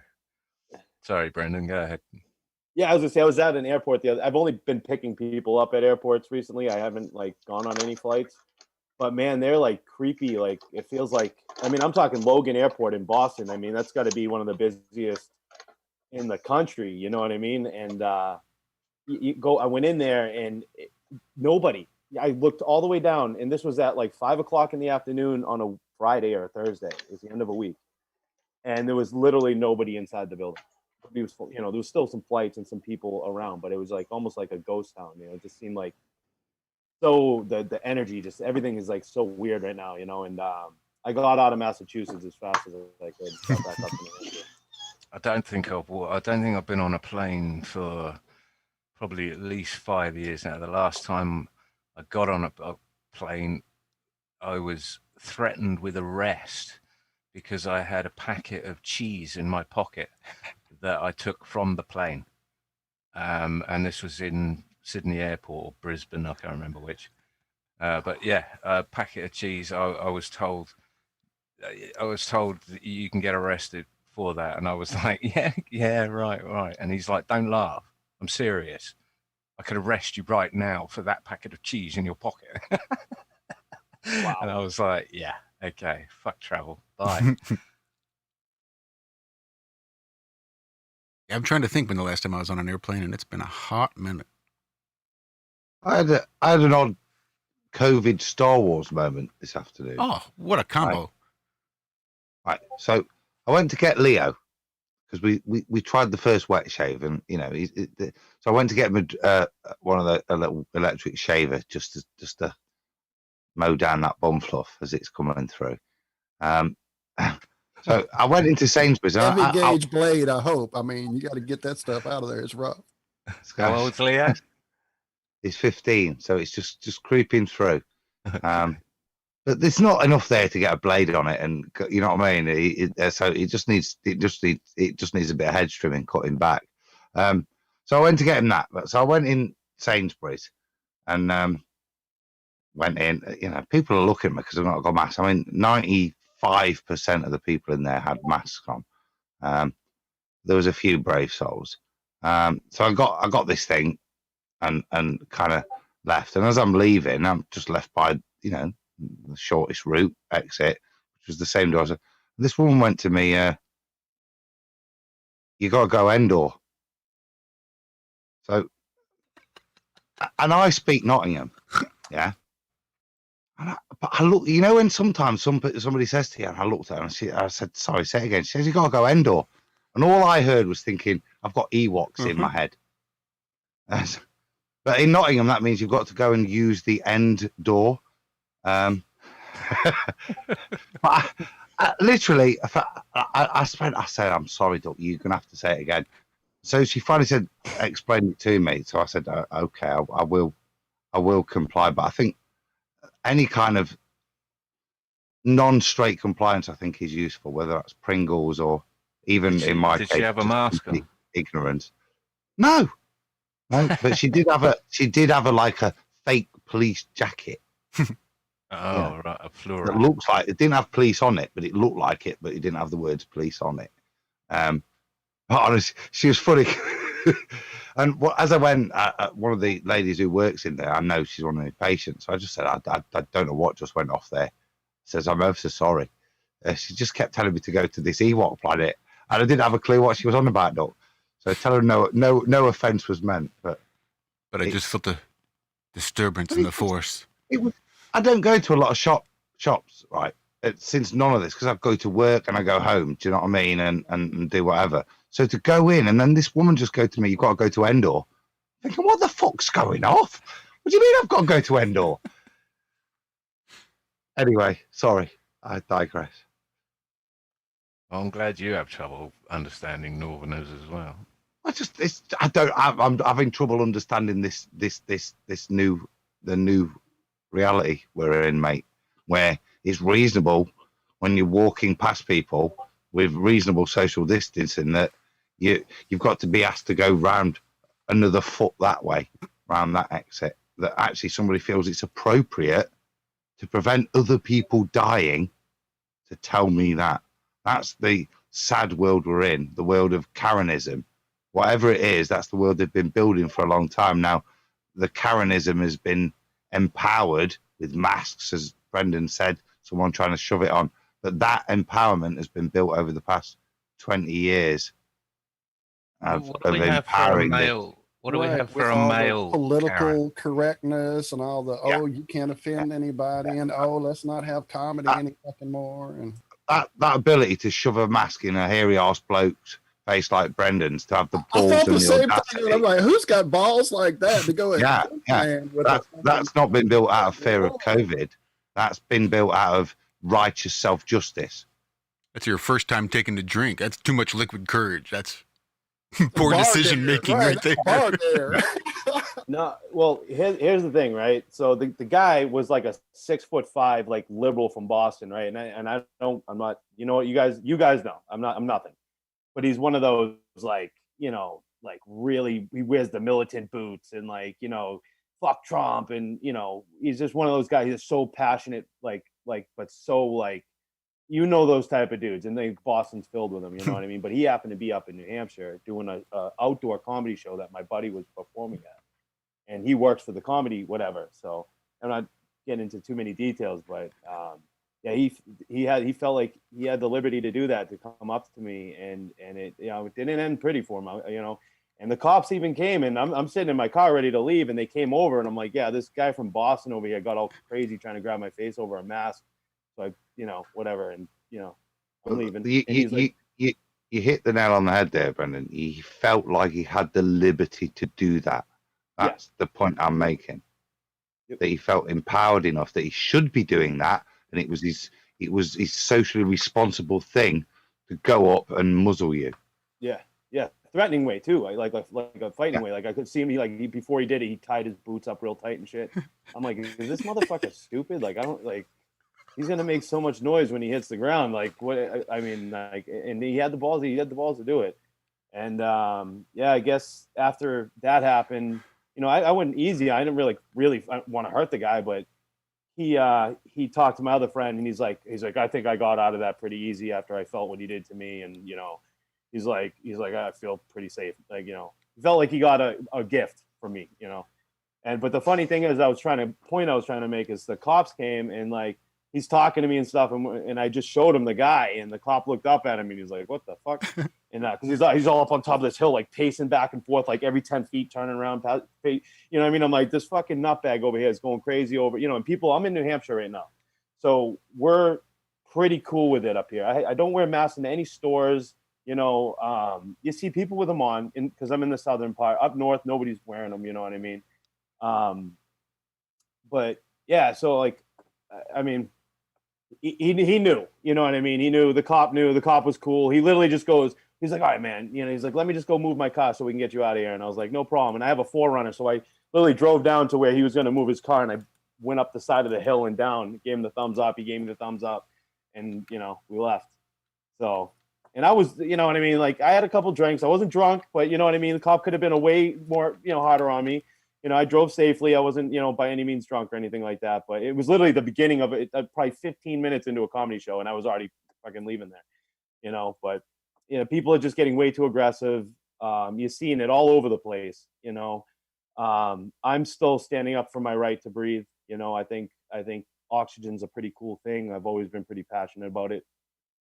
Sorry, Brendan, go ahead. Yeah, I was gonna say I was at an airport I've only been picking people up at airports recently. I haven't gone on any flights, but man, they're creepy. It feels like, I'm talking Logan Airport in Boston. That's got to be one of the busiest in the country. You know what I mean? And I went in there and nobody. I looked all the way down, and this was at 5 o'clock in the afternoon on a Friday or a Thursday. It was the end of a week, and there was literally nobody inside the building. It was, there was still some flights and some people around, but it was almost like a ghost town. It just seemed like so the energy, just everything is so weird right now. And I got out of Massachusetts as fast as I could. Got back up in the I don't think I've been on a plane for probably at least 5 years now. The last time I got on a plane, I was threatened with arrest because I had a packet of cheese in my pocket that I took from the plane. And this was in Sydney Airport or Brisbane, I can't remember which. But yeah, a packet of cheese. I was told that you can get arrested for that, and I was like, yeah, right. And he's like, don't laugh, I'm serious. I could arrest you right now for that packet of cheese in your pocket. Wow. And I was like, yeah, okay, fuck travel, bye. I'm trying to think when the last time I was on an airplane, and it's been a hot minute. I had an odd COVID Star Wars moment this afternoon. Oh, what a combo! Right. So I went to get Leo because we tried the first wet shave, and so I went to get him one of a little electric shaver just to mow down that bum fluff as it's coming through. So I went into Sainsbury's. Heavy gauge blade, I hope. I mean, you got to get that stuff out of there. It's rough. How old's Leo? He's 15, so it's just creeping through. But there's not enough there to get a blade on it, and you know what I mean. So it just needs a bit of hedge trimming, cutting back. So I went to get him that. So I went in Sainsbury's, and went in. You know, people are looking at me because I've not got masks. I mean, 95% of the people in there had masks on. There was a few brave souls. So I got this thing, and kind of left. And as I'm leaving, I'm just left by the shortest route exit, which was the same door. So this woman went to me, you got to go Endor. So, and I speak Nottingham, yeah. But I look, when sometimes somebody says to you, and I looked at her and I said, sorry, say it again. She says, you got to go Endor. And all I heard was thinking, I've got Ewoks in my head. But in Nottingham, that means you've got to go and use the end door. But literally, I said, I'm sorry, Doc, you're going to have to say it again. So she finally said, explain it to me. So I said, okay, I will comply. But I think any kind of non-straight compliance, I think, is useful, whether that's Pringles or even in my case. Did she have a mask on? Ignorance. No, but she did have a fake police jacket. Oh, right, a floral. It looks like it didn't have police on it, but it looked like it, but it didn't have the words police on it. But honestly, she was funny. And as I went, one of the ladies who works in there, I know she's one of my patients. So I just said, I don't know what just went off there. Says, I'm ever so sorry. She just kept telling me to go to this Ewok planet, and I didn't have a clue what she was on about, Doc. So I tell her no offense was meant, but I just felt the disturbance in the force. I don't go to a lot of shops, right? Since none of this, because I go to work and I go home. Do you know what I mean? And do whatever. So to go in and then this woman just go to me, you've got to go to Endor. Thinking, what the fuck's going off? What do you mean I've got to go to Endor? Anyway, sorry, I digress. I'm glad you have trouble understanding Northerners as well. I'm having trouble understanding the new reality we're in, mate, where it's reasonable when you're walking past people with reasonable social distancing that you've got to be asked to go round another foot that way, round that exit, that actually somebody feels it's appropriate to prevent other people dying to tell me that. That's the sad world we're in, the world of Karenism. Whatever it is, that's the world they've been building for a long time. Now, the Karenism has been empowered with masks, as Brendan said, someone trying to shove it on. But that empowerment has been built over the past 20 years of empowering. What do we have for a all male? The political Karen? correctness and all the you can't offend anybody, and let's not have comedy any fucking more. And that ability to shove a mask in a hairy ass bloke's face like Brendan's, to have the balls I thought and the the same audacity. thing. I'm like, who's got balls like that to go ahead? That's not been built out of fear of COVID. That's been built out of righteous self-justice. That's your first time taking a drink. That's too much liquid courage. That's Poor Bar decision there, making right there. Bar there. No, well, here's the thing, right? So the guy was like a 6'5" like liberal from Boston, right? And I'm not, you know what, you guys know, I'm nothing, but he's one of those like, you know, like really, he wears the militant boots and like, you know, fuck Trump, and you know, he's just one of those guys. He's so passionate, like, but so like, you know, those type of dudes, and then Boston's filled with them. You know what I mean? But he happened to be up in New Hampshire doing a outdoor comedy show that my buddy was performing at, and he works for the comedy whatever. So I'm not getting into too many details, but yeah, he felt like he had the liberty to do that, to come up to me, and it, you know, it didn't end pretty for him, you know. And the cops even came, and I'm sitting in my car ready to leave, and they came over, and I'm like, yeah, this guy from Boston over here got all crazy trying to grab my face over a mask. So I, you know, whatever, and you know, I'm leaving. You hit the nail on the head there, Brendan. He felt like he had the liberty to do that. That's the point I'm making. That he felt empowered enough that he should be doing that, and it was his socially responsible thing to go up and muzzle you. Yeah, threatening way too. Like a fighting way. Like I could see him. Before he did it, he tied his boots up real tight and shit. I'm like, is this motherfucker stupid? Like I don't like. He's gonna make so much noise when he hits the ground. Like what? I mean, like, and he had the balls. He had the balls to do it. And yeah, I guess after that happened, you know, I went easy. I didn't really want to hurt the guy, but he talked to my other friend, and he's like, I think I got out of that pretty easy after I felt what he did to me, and you know, he's like, I feel pretty safe. Like, you know, he felt like he got a gift from me, you know. But the funny thing is, I was trying to make is the cops came, and like, he's talking to me and stuff, and I just showed him the guy, and the cop looked up at him, and he's like, "What the fuck?" And because he's all up on top of this hill, like pacing back and forth, like every 10 feet, turning around. You know what I mean? I'm like, this fucking nutbag over here is going crazy over, you know. And people, I'm in New Hampshire right now, so we're pretty cool with it up here. I don't wear masks in any stores. You know, you see people with them on, because I'm in the southern part. Up north, nobody's wearing them. You know what I mean? But yeah, so like, I mean. He knew, you know what I mean? He knew, the cop was cool. He literally just goes, he's like, all right, man. You know, he's like, let me just go move my car so we can get you out of here. And I was like, no problem. And I have a 4Runner. So I literally drove down to where he was going to move his car. And I went up the side of the hill and down, gave him the thumbs up. He gave me the thumbs up, and, you know, we left. So, and I was, you know what I mean? Like, I had a couple drinks. I wasn't drunk, but you know what I mean? The cop could have been a way more, you know, harder on me. You know, I drove safely. I wasn't, you know, by any means drunk or anything like that. But it was literally the beginning of it, probably 15 minutes into a comedy show, and I was already fucking leaving there. You know, but you know, people are just getting way too aggressive. You're seeing it all over the place. You know, I'm still standing up for my right to breathe. You know, I think oxygen's a pretty cool thing. I've always been pretty passionate about it.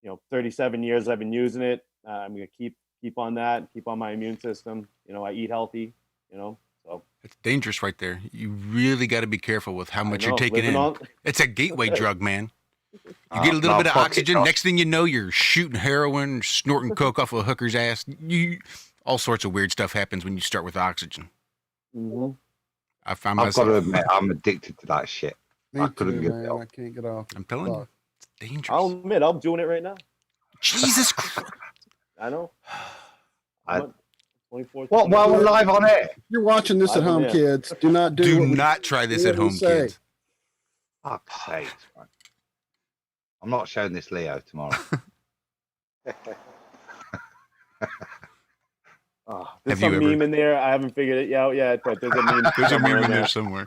You know, 37 years I've been using it. I'm gonna keep on that. Keep on my immune system. You know, I eat healthy. You know. So it's dangerous right there. You really got to be careful with how much you're taking in. It's a gateway drug, man. You get a little bit of oxygen. Next thing you know, you're shooting heroin, snorting coke off a hooker's ass. All sorts of weird stuff happens when you start with oxygen. Mm-hmm. I've got to admit, I'm addicted to that shit. I couldn't get it. I can't get off. I'm telling you, it's dangerous. I'll admit, I'm doing it right now. Jesus Christ. I know. What? While we're live on it? You're watching this at home, kids. Do not try this at home, kids. Fuck's sake, man. I'm not showing this Leo tomorrow. There's some meme in there. I haven't figured it out yet, but there's a meme. There's a meme in there somewhere.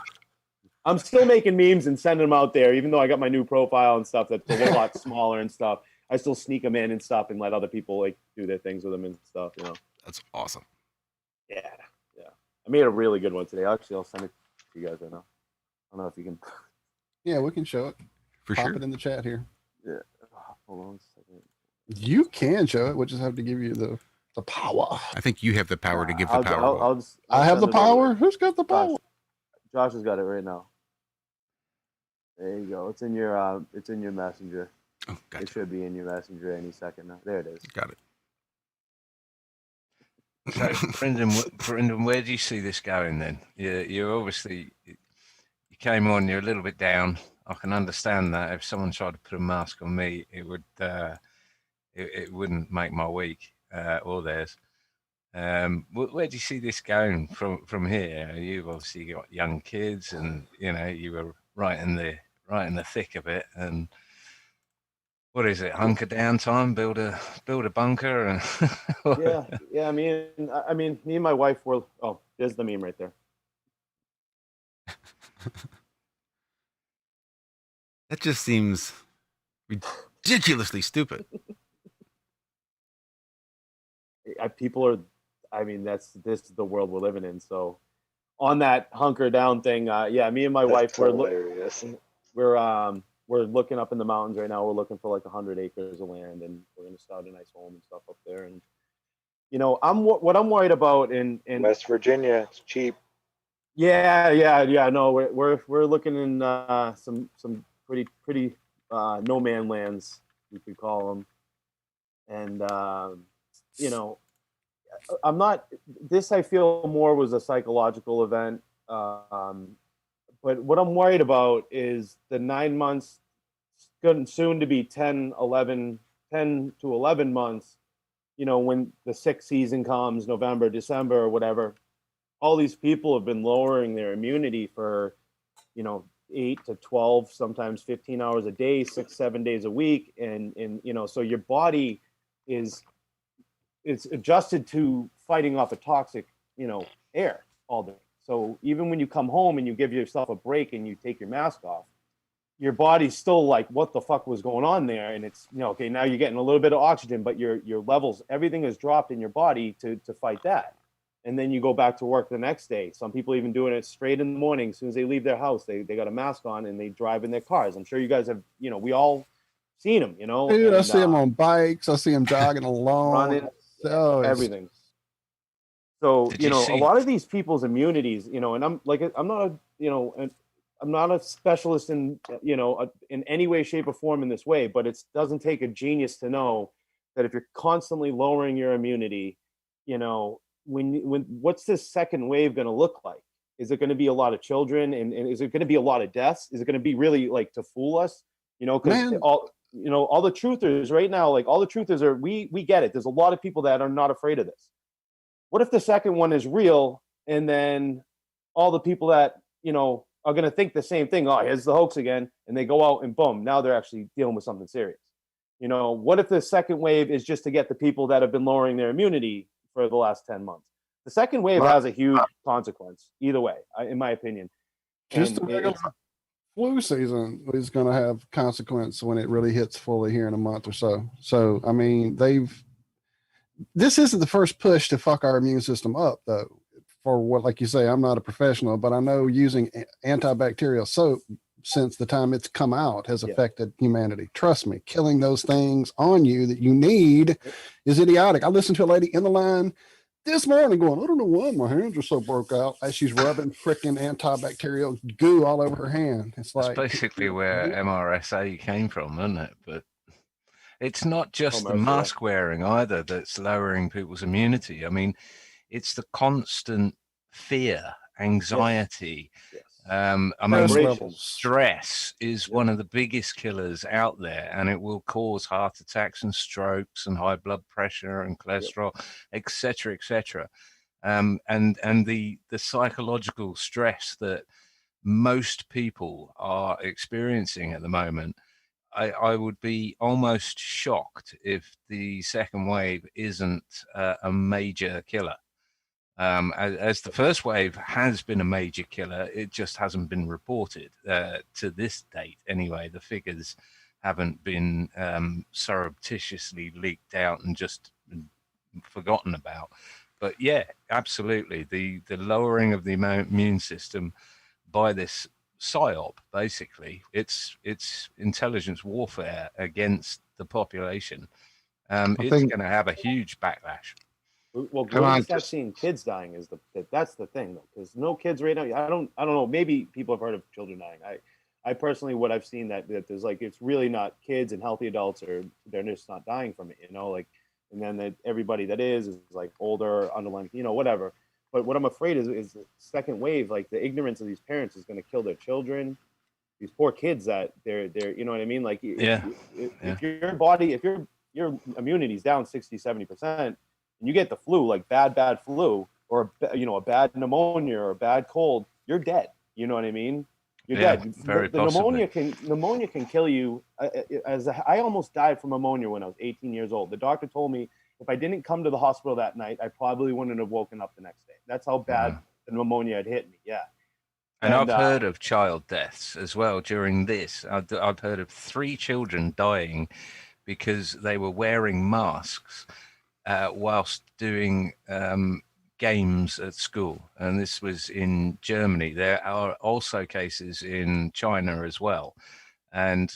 I'm still making memes and sending them out there, even though I got my new profile and stuff that's a lot smaller and stuff. I still sneak them in and stuff and let other people like do their things with them and stuff. You know. That's awesome. Yeah. I made a really good one today. Actually, I'll send it to you guys right now. I don't know if you can. Yeah, we can show it. For Pop sure. it in the chat here. Yeah. Hold on a second. You can show it. We'll just have to give you the power. I think you have the power to give the power. I'll I have the power. Who's got the power? Josh has got it right now. There you go. It's in your messenger. Oh, gotcha. It should be in your messenger any second now. There it is. Got it. So, Brendan, where do you see this going then? You're obviously, you came on, you're a little bit down. I can understand that. If someone tried to put a mask on me, it would, it wouldn't make my week or theirs. Where do you see this going from here? You've obviously got young kids, and you were right in the thick of it. And what is it? Hunker down time? Build a bunker? And yeah. I mean, me and my wife were. Oh, there's the meme right there. That just seems ridiculously stupid. People are. I mean, this is the world we're living in. So, on that hunker down thing, yeah, me and my wife we're looking up in the mountains right now. We're looking for like 100 acres of land, and we're going to start a nice home and stuff up there. And what I'm worried about in West Virginia, it's cheap. Yeah. No, we're looking in some pretty no man lands, you could call them, and I'm not. This I feel more was a psychological event, but what I'm worried about is the 9 months, soon to be 10 to 11 months. When the sixth season comes, November, December, or whatever. All these people have been lowering their immunity for, 8 to 12, sometimes 15 hours a day, 6-7 days a week. And so your body it's adjusted to fighting off a toxic, air all day. So even when you come home and you give yourself a break and you take your mask off, your body's still like, what the fuck was going on there? And it's, okay, now you're getting a little bit of oxygen, but your levels, everything is dropped in your body to fight that. And then you go back to work the next day. Some people even doing it straight in the morning. As soon as they leave their house, they got a mask on and they drive in their cars. I'm sure you guys have, we all seen them, Dude, I see them on bikes. I see them jogging along. Running, everything. So, a lot of these people's immunities, and I'm not a specialist in, in any way, shape or form in this way, but it doesn't take a genius to know that if you're constantly lowering your immunity, when what's this second wave going to look like? Is it going to be a lot of children, and is it going to be a lot of deaths? Is it going to be really like to fool us? Because all the truthers right now, like all the truthers are, we get it. There's a lot of people that are not afraid of this. What if the second one is real, and then all the people that are going to think the same thing? Oh, here's the hoax again, and they go out and boom, now they're actually dealing with something serious. What if the second wave is just to get the people that have been lowering their immunity for the last 10 months? The second wave has a huge consequence either way, in my opinion. Just the regular flu season is going to have consequence when it really hits fully here in a month or so. So, I mean, this isn't the first push to fuck our immune system up, though. For what, like you say, I'm not a professional, but I know using antibacterial soap since the time it's come out has affected humanity. Trust me, killing those things on you that you need is idiotic. I listened to a lady in the line this morning going, I don't know why my hands are so broke out, as she's rubbing freaking antibacterial goo all over her hand. It's like, that's basically where MRSA came from, isn't it? But it's not just the mask wearing either that's lowering people's immunity. I mean, it's the constant fear, anxiety. Stress is one of the biggest killers out there, and it will cause heart attacks and strokes and high blood pressure and cholesterol, etc., etc. And the psychological stress that most people are experiencing at the moment, I would be almost shocked if the second wave isn't a major killer. As the first wave has been a major killer, it just hasn't been reported to this date. Anyway, the figures haven't been surreptitiously leaked out and just forgotten about. But yeah, absolutely, the lowering of the immune system by this psyop, basically, it's intelligence warfare against the population. It's going to have a huge backlash. Well, we're going to start seeing kids dying. That's the thing, though, because no kids right now. I don't know. Maybe people have heard of children dying. I personally, what I've seen that there's like, it's really not kids and healthy adults, or they're just not dying from it. Like, and then that everybody that is like older, underlying, whatever. But what I'm afraid is the second wave, like the ignorance of these parents is going to kill their children. These poor kids that they're you know what I mean? Like, if your body, if your immunity is down 60-70%. and you get the flu, like bad flu, or a bad pneumonia or a bad cold, you're dead. You know what I mean? You're dead. Very The possibly. pneumonia can kill you. I almost died from pneumonia when I was 18 years old. The doctor told me if I didn't come to the hospital that night, I probably wouldn't have woken up the next day. That's how bad the pneumonia had hit me. Yeah. And I've heard of child deaths as well during this. I've heard of 3 children dying because they were wearing masks whilst doing games at school. And this was in Germany. There are also cases in China as well. And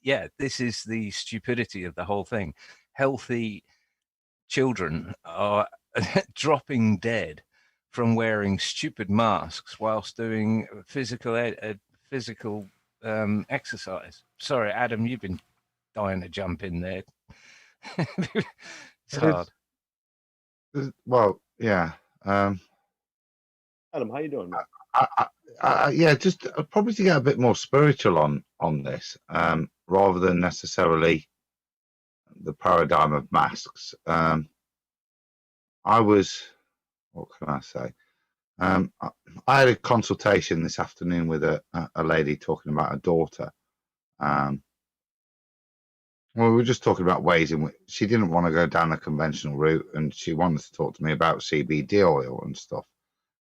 yeah, this is the stupidity of the whole thing. Healthy children are dropping dead from wearing stupid masks whilst doing physical exercise. Sorry, Adam, you've been dying to jump in there. It's hard. Well, yeah. Adam, how you doing, man? Yeah, just probably to get a bit more spiritual on this, rather than necessarily the paradigm of masks. What can I say? I had a consultation this afternoon with a lady talking about a daughter. Well, we were just talking about ways in which she didn't want to go down the conventional route, and she wanted to talk to me about CBD oil and stuff.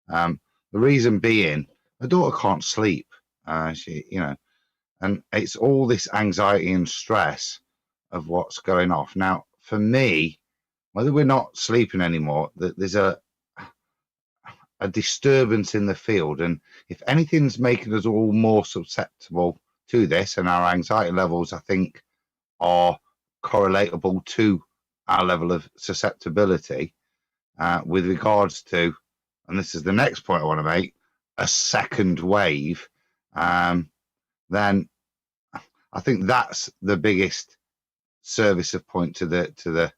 The reason being, her daughter can't sleep. And it's all this anxiety and stress of what's going off. Now, for me, whether we're not sleeping anymore, there's a disturbance in the field, and if anything's making us all more susceptible to this, and our anxiety levels, I think, are correlatable to our level of susceptibility with regards to, and this is the next point I want to make, a second wave, then I think that's the biggest service of point to the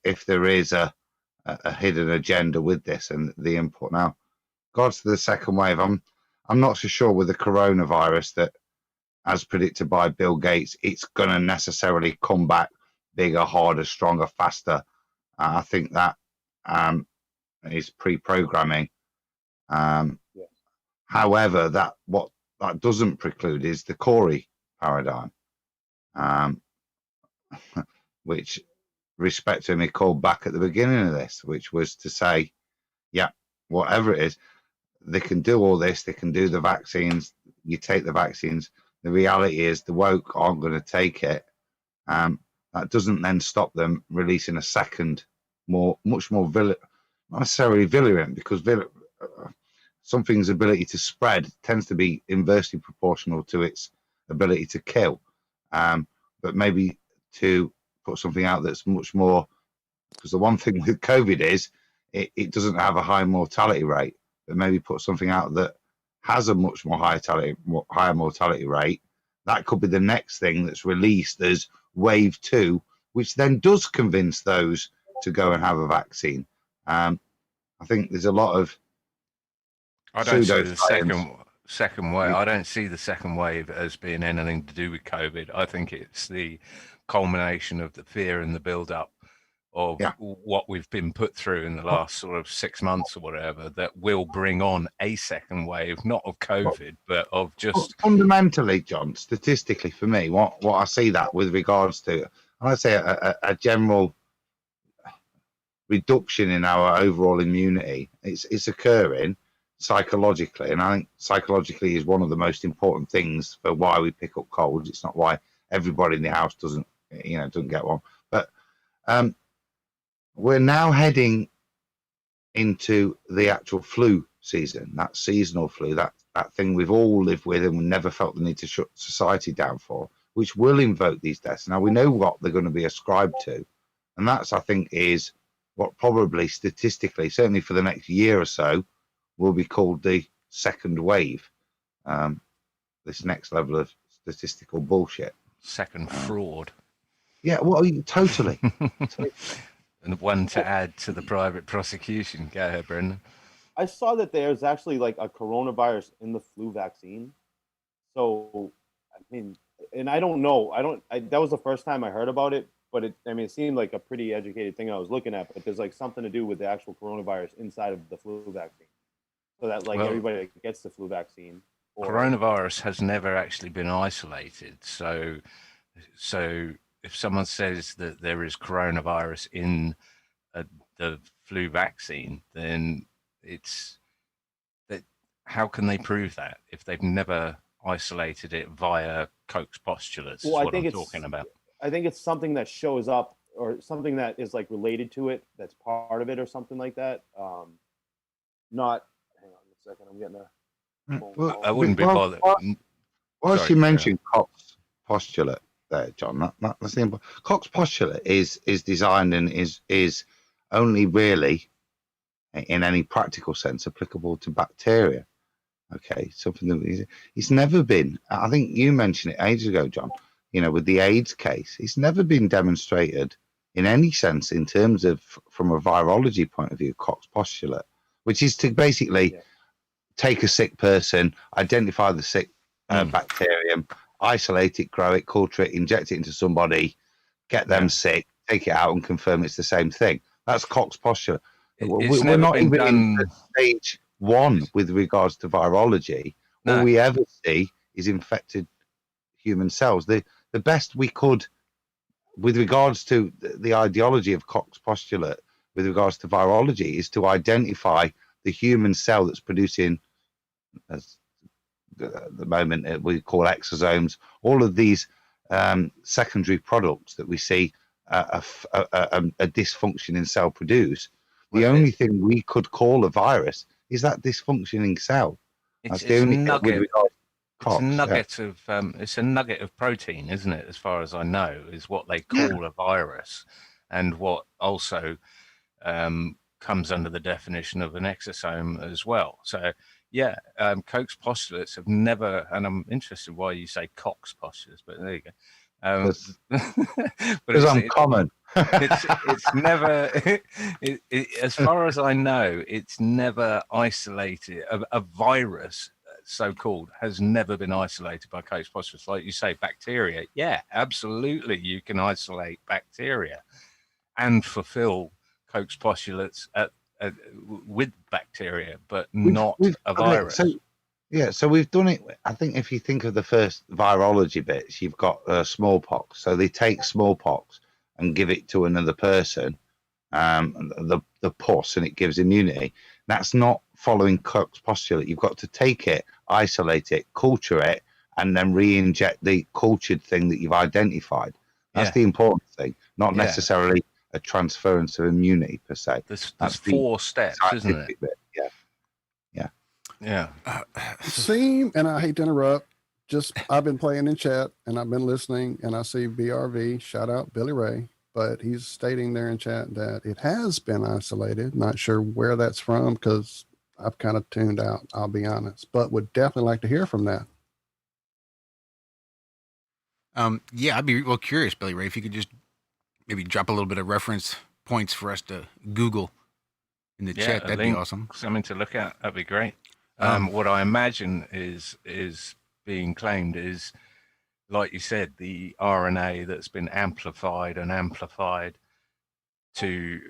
if there is a hidden agenda with this and the input. Now, regards to the second wave, I'm not so sure with the coronavirus that, as predicted by Bill Gates, it's going to necessarily come back bigger, harder, stronger, faster. I think that is pre-programming. However, what that doesn't preclude is the Corey paradigm, which, respect to him, he called back at the beginning of this, which was to say, yeah, whatever it is, they can do all this, they can do the vaccines, you take the vaccines. The reality is the woke aren't going to take it. That doesn't then stop them releasing a second, much more not necessarily virulent, because something's ability to spread tends to be inversely proportional to its ability to kill. But maybe to put something out that's much more, because the one thing with COVID is it doesn't have a high mortality rate, but maybe put something out that has a much more higher mortality rate. That could be the next thing that's released as wave 2, which then does convince those to go and have a vaccine. I think there's a lot of I don't see the second wave. I don't see the second wave as being anything to do with COVID. I think it's the culmination of the fear and the build-up of what we've been put through in the last sort of 6 months or whatever that will bring on a second wave, not of COVID, but of just fundamentally, John. Statistically, for me, what I see that with regards to, I'd say a general reduction in our overall immunity. It's occurring psychologically, and I think psychologically is one of the most important things for why we pick up colds. It's not why everybody in the house doesn't get one, but we're now heading into the actual flu season, that seasonal flu, that thing we've all lived with and we never felt the need to shut society down for, which will invoke these deaths. Now we know what they're going to be ascribed to, and that's, I think, is what probably statistically, certainly for the next year or so, will be called the second wave. This next level of statistical bullshit. Second fraud. Yeah, well, totally. And one to add to the private prosecution. Go ahead, Brendan. I saw that there's actually like a coronavirus in the flu vaccine. So, I mean, and I don't know. That was the first time I heard about it. but it seemed like a pretty educated thing I was looking at, but there's like something to do with the actual coronavirus inside of the flu vaccine. So that like Well, everybody that gets the flu vaccine coronavirus has never actually been isolated. So if someone says that there is coronavirus in the flu vaccine, then it's that. How can they prove that if they've never isolated it via Koch's postulates? Well, is what I'm talking about. I think it's something that shows up or something that is like related to it, that's part of it or something like that. Not, hang on a second, I'm getting a. Well, I wouldn't be bothered. Whilst you mentioned Koch's postulate there, John, that's the important. Koch's postulate is designed and is only really, in any practical sense, applicable to bacteria. Okay, something that it's never been. I think you mentioned it ages ago, John. With the AIDS case, it's never been demonstrated in any sense in terms of from a virology point of view. Koch's postulate, which is to basically take a sick person, identify the sick bacterium, isolate it, grow it, culture it, inject it into somebody, get them sick, take it out, and confirm it's the same thing. That's Koch's postulate. We're not even in stage one with regards to virology. No. All we ever see is infected human cells. The best we could, with regards to the ideology of Koch's postulate, with regards to virology, is to identify the human cell that's producing, as the moment we call exosomes, all of these secondary products that we see a dysfunction in cell produce. The only thing we could call a virus is that dysfunctioning cell. That's the only thing with regards to Koch's, it's a nugget of protein, isn't it? As far as I know, is what they call a virus, and what also comes under the definition of an exosome as well. So, Koch's postulates have never, and I'm interested why you say Koch's postulates, but there you go. Because I'm common. It's never, as far as I know, it's never isolated. A virus, so-called, has never been isolated by Koch's postulates. Like you say, bacteria. Yeah, absolutely, you can isolate bacteria and fulfill Koch's postulates with bacteria, but not a virus. So we've done it. I think if you think of the first virology bits, you've got smallpox. So they take smallpox and give it to another person, the pus, and it gives immunity. That's not following Koch's postulate. You've got to take it, isolate it, culture it, and then re-inject the cultured thing that you've identified. That's the important thing, not necessarily a transference of immunity per se. There's 4 steps, isn't it? Bit. Yeah. And I hate to interrupt, I've been playing in chat and I've been listening, and I see BRV, shout out Billy Ray, but he's stating there in chat that it has been isolated. Not sure where that's from because I've kind of tuned out, I'll be honest, but would definitely like to hear from that. I'd be real curious, Billy Ray, if you could just maybe drop a little bit of reference points for us to Google in the chat. That'd be awesome. Something to look at. That'd be great. What I imagine is being claimed is, like you said, the RNA that's been amplified to,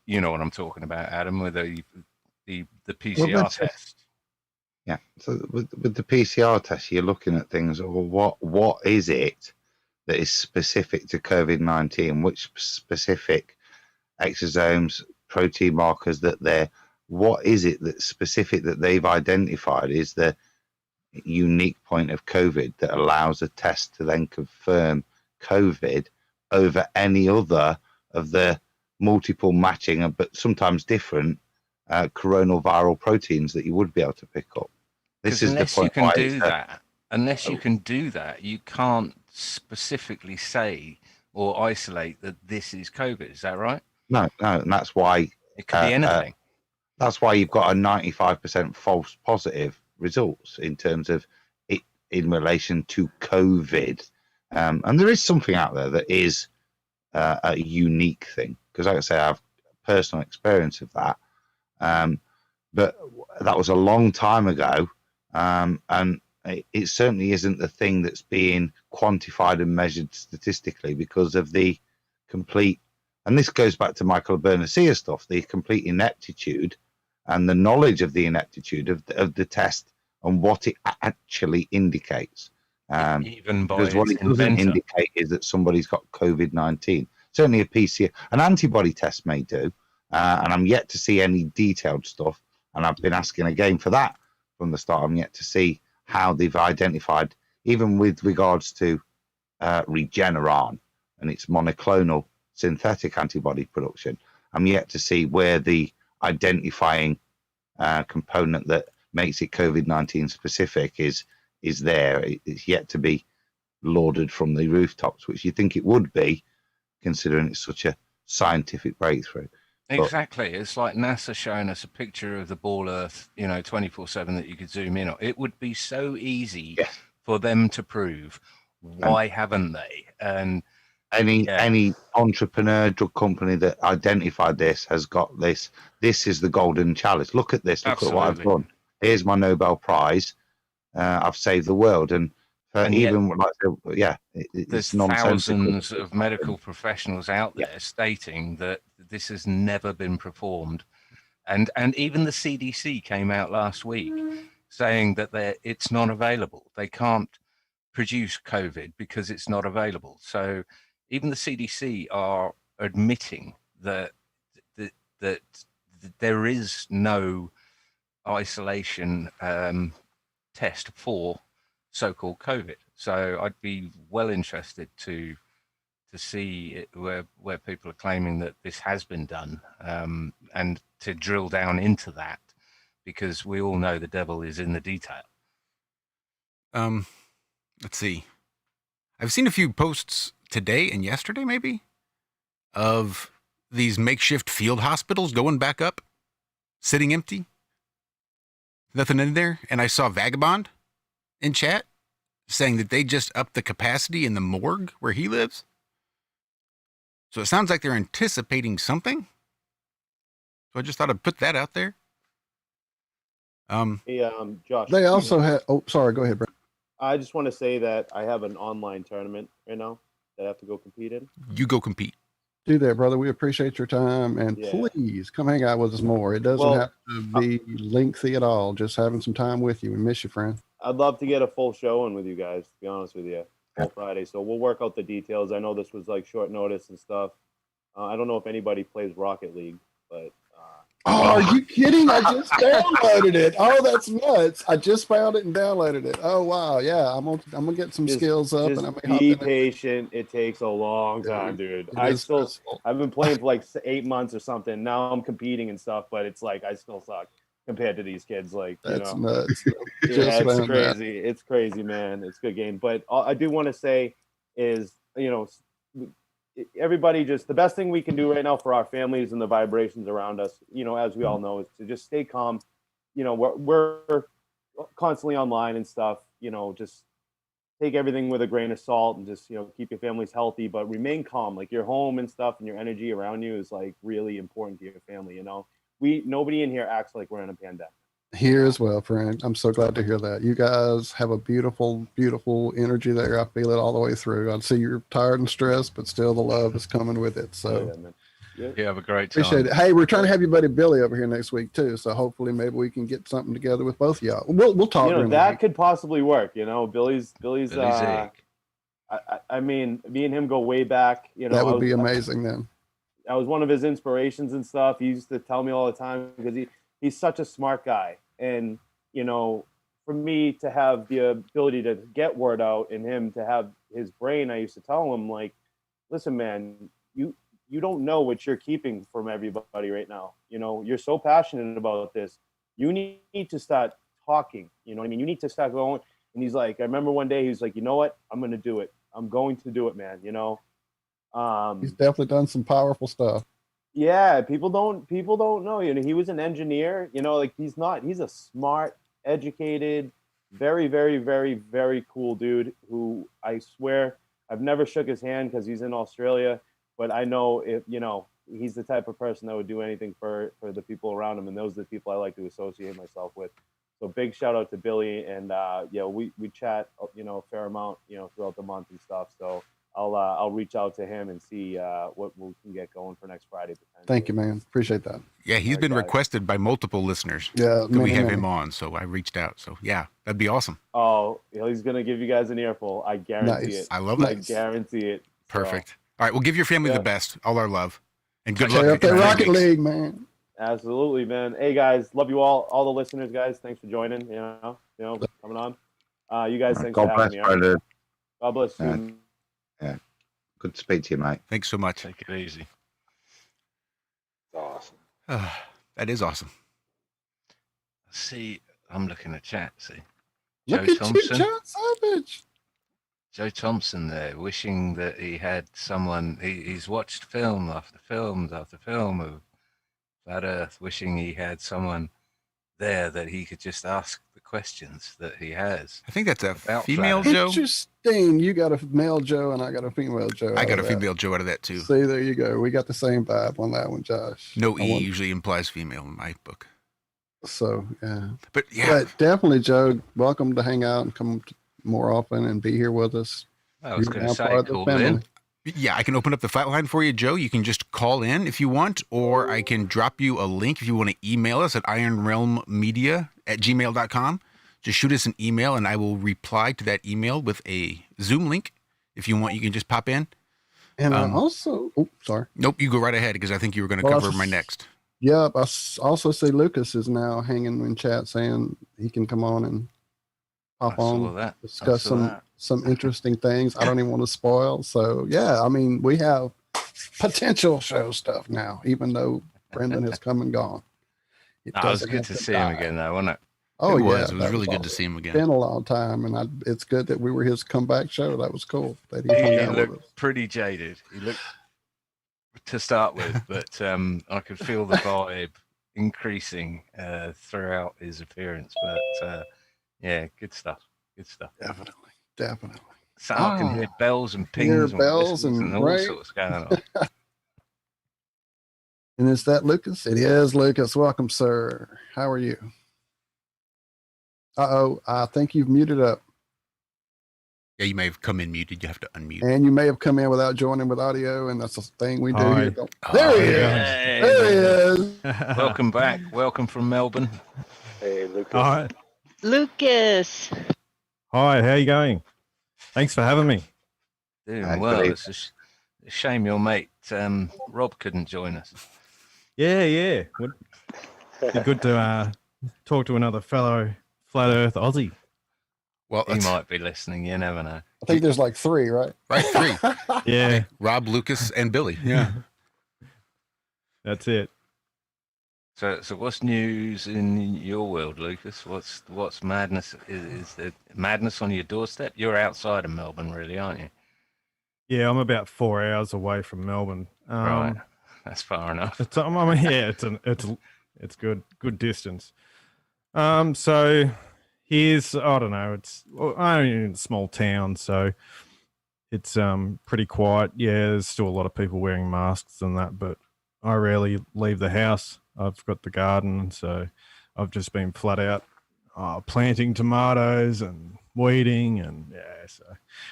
you know what I'm talking about, Adam, with the PCR test. Yeah. So with the PCR test, you're looking at things. Well, what is it that is specific to COVID-19? Which specific exosomes, protein markers what is it that's specific that they've identified is the unique point of COVID that allows a test to then confirm COVID over any other of the multiple matching, but sometimes different coronal viral proteins that you would be able to pick up. This is the point. Unless you can do that, you can't specifically say or isolate that this is COVID. Is that right? No, and that's why it could be anything. That's why you've got a 95% false positive results in terms of it in relation to COVID. And there is something out there that is a unique thing, because like I say, I have personal experience of that. But that was a long time ago. And it certainly isn't the thing that's being quantified and measured statistically because of the complete, and this goes back to Michael Bernacea stuff, the complete ineptitude and the knowledge of the ineptitude of the test and what it actually indicates. Even by Because what its it doesn't inventor. indicate is that somebody's got COVID-19. Certainly a PCR, an antibody test may do, and I'm yet to see any detailed stuff. And I've been asking again for that from the start. I'm yet to see how they've identified, even with regards to Regeneron and its monoclonal synthetic antibody production. I'm yet to see where the identifying component that makes it COVID-19 specific is there. It's yet to be lauded from the rooftops, which you think it would be, considering it's such a scientific breakthrough. Exactly. It's like NASA showing us a picture of the ball Earth, 24/7 that you could zoom in on. It would be so easy for them to prove. Why haven't they? And any entrepreneur, drug company that identified this has got this. This is the golden chalice. Look at this. Look at what I've done. Here's my Nobel Prize. I've saved the world. And even yet, there's thousands of medical professionals out there stating that this has never been performed, and even the CDC came out last week saying that it's not available. They can't produce COVID because it's not available. So even the CDC are admitting that there is no isolation test for so-called COVID. So I'd be well interested to see where people are claiming that this has been done, and to drill down into that, because we all know the devil is in the detail. Let's see. I've seen a few posts today and yesterday, maybe, of these makeshift field hospitals going back up, sitting empty. Nothing in there. And I saw Vagabond in chat saying that they just upped the capacity in the morgue where he lives. So it sounds like they're anticipating something. So I just thought I'd put that out there. Hey, Josh. They also had. Oh, sorry. Go ahead, Brad. I just want to say that I have an online tournament right now that I have to go compete in. You go compete. Do that, brother. We appreciate your time, and please come hang out with us more. It doesn't have to be lengthy at all. Just having some time with you. We miss you, friend. I'd love to get a full show in with you guys, to be honest with you, full Friday. So we'll work out the details. I know this was like short notice and stuff. I don't know if anybody plays Rocket League, but. Are you kidding? I just downloaded it. Oh, that's nuts! I just found it and downloaded it. Oh wow, yeah. I'm gonna get some skills up, and I'm gonna be patient. It takes a long time, dude. I've been playing for like 8 months or something. Now I'm competing and stuff, but it's like I still suck compared to these kids. Like that's nuts. Yeah, it's crazy. It's crazy, man. It's a good game. But I do want to say is, everybody, just the best thing we can do right now for our families and the vibrations around us, as we all know, is to just stay calm. We're constantly online and stuff, just take everything with a grain of salt and just, keep your families healthy, but remain calm. Like your home and stuff and your energy around you is like really important to your family. Nobody in here acts like we're in a pandemic. Here as well, friend. I'm so glad to hear that. You guys have a beautiful, beautiful energy there. I feel it all the way through. I see you're tired and stressed, but still the love is coming with it. So you have a great time. Appreciate it. Hey, we're trying to have your buddy Billy over here next week too. So hopefully maybe we can get something together with both of y'all. We'll talk. That could possibly work. Billy's I mean, me and him go way back. That would be amazing then. I was one of his inspirations and stuff. He used to tell me all the time because he's such a smart guy. And, for me to have the ability to get word out and him to have his brain, I used to tell him, like, listen, man, you don't know what you're keeping from everybody right now. You're so passionate about this. You need to start talking. You know what I mean? You need to start going. And he's like, I remember one day he was like, you know what? I'm going to do it. I'm going to do it, man. He's definitely done some powerful stuff. Yeah, people don't know. He was an engineer. He's a smart, educated, very, very, very, very cool dude who I swear I've never shook his hand because he's in Australia, but I know he's the type of person that would do anything for the people around him, and those are the people I like to associate myself with. So big shout out to Billy, and we chat a fair amount throughout the month and stuff. So I'll reach out to him and see what we can get going for next Friday. Thank you, man. Appreciate that. Yeah, he's been requested by multiple listeners. Yeah, that we have him on, so I reached out. So yeah, that'd be awesome. Oh, he's gonna give you guys an earful. I guarantee it. I love it. I guarantee it. Perfect. All right, we'll give your family the best. All our love, and good Stay luck. up that Rocket League, man. Absolutely, man. Hey guys, love you all the listeners, guys. Thanks for joining. You know, coming on. You guys, thanks for having me. All right? God bless you. Yeah. Good to speak to you, mate. Thanks so much. Take it easy. Awesome. That is awesome. See, I'm looking at chat. See, Look Joe at Thompson. you, John Savage. Joe Thompson there, wishing that he had someone. He's watched film after film after film of Flat Earth, wishing he had someone there that he could just ask the questions that he has. I think that's a about female Flat Earth. Joe. Interesting. You got a male Joe and I got a female Joe. I got a female Joe out of that too. See, there you go. We got the same vibe on that one, Josh. No E usually implies female in my book. So yeah, but yeah, but definitely, Joe. Welcome to hang out and come more often and be here with us. I was going to say, call family. in. Yeah, I can open up the flatline for you, Joe. You can just call in if you want, or I can drop you a link if you want to email us at ironrealmmedia@gmail.com. Just shoot us an email, and I will reply to that email with a Zoom link. If you want, you can just pop in. And I also, sorry. Nope, you go right ahead because I think you were going to cover my next. Yep, I also see Lucas is now hanging in chat saying he can come on and pop on, discuss some interesting things. I don't even want to spoil. So yeah, I mean, we have potential show stuff now, even though Brendan has come and gone. It was good to see him again, though, wasn't it? Oh, it yeah. was really good to see him again. It's been a long time, and it's good that we were his comeback show. That was cool. That he He hung out with us. looked pretty jaded. He looked to start with, but I could feel the vibe increasing throughout his appearance. But yeah, good stuff. Good stuff. Definitely. So I can hear bells and pings and all right. sorts going on. And is that Lucas? It is Lucas. Welcome, sir. How are you? I think you've muted up. Yeah, you may have come in muted. You have to unmute. And you may have come in without joining with audio, and that's a thing we do Hi. here. There he is. Hey, There he is. Welcome back. Welcome from Melbourne. Hey, Lucas. All right. Lucas. Hi, how you going? Thanks for having me. Doing well. It's a shame your mate Rob couldn't join us. Yeah. Would be good to talk to another fellow Flat Earth Aussie. Well, he might be listening. You never know. I think there's like 3, right? Right, 3. Yeah. Rob, Lucas, and Billy. Yeah. That's it. So what's news in your world, Lucas? What's madness? Is there madness on your doorstep? You're outside of Melbourne, really, aren't you? Yeah, I'm about 4 hours away from Melbourne. Right, that's far enough. It's good distance. So here's, I don't know, it's only in a small town, so it's pretty quiet. Yeah, there's still a lot of people wearing masks and that, but I rarely leave the house. I've got the garden, so I've just been flat out planting tomatoes and weeding, and yeah, so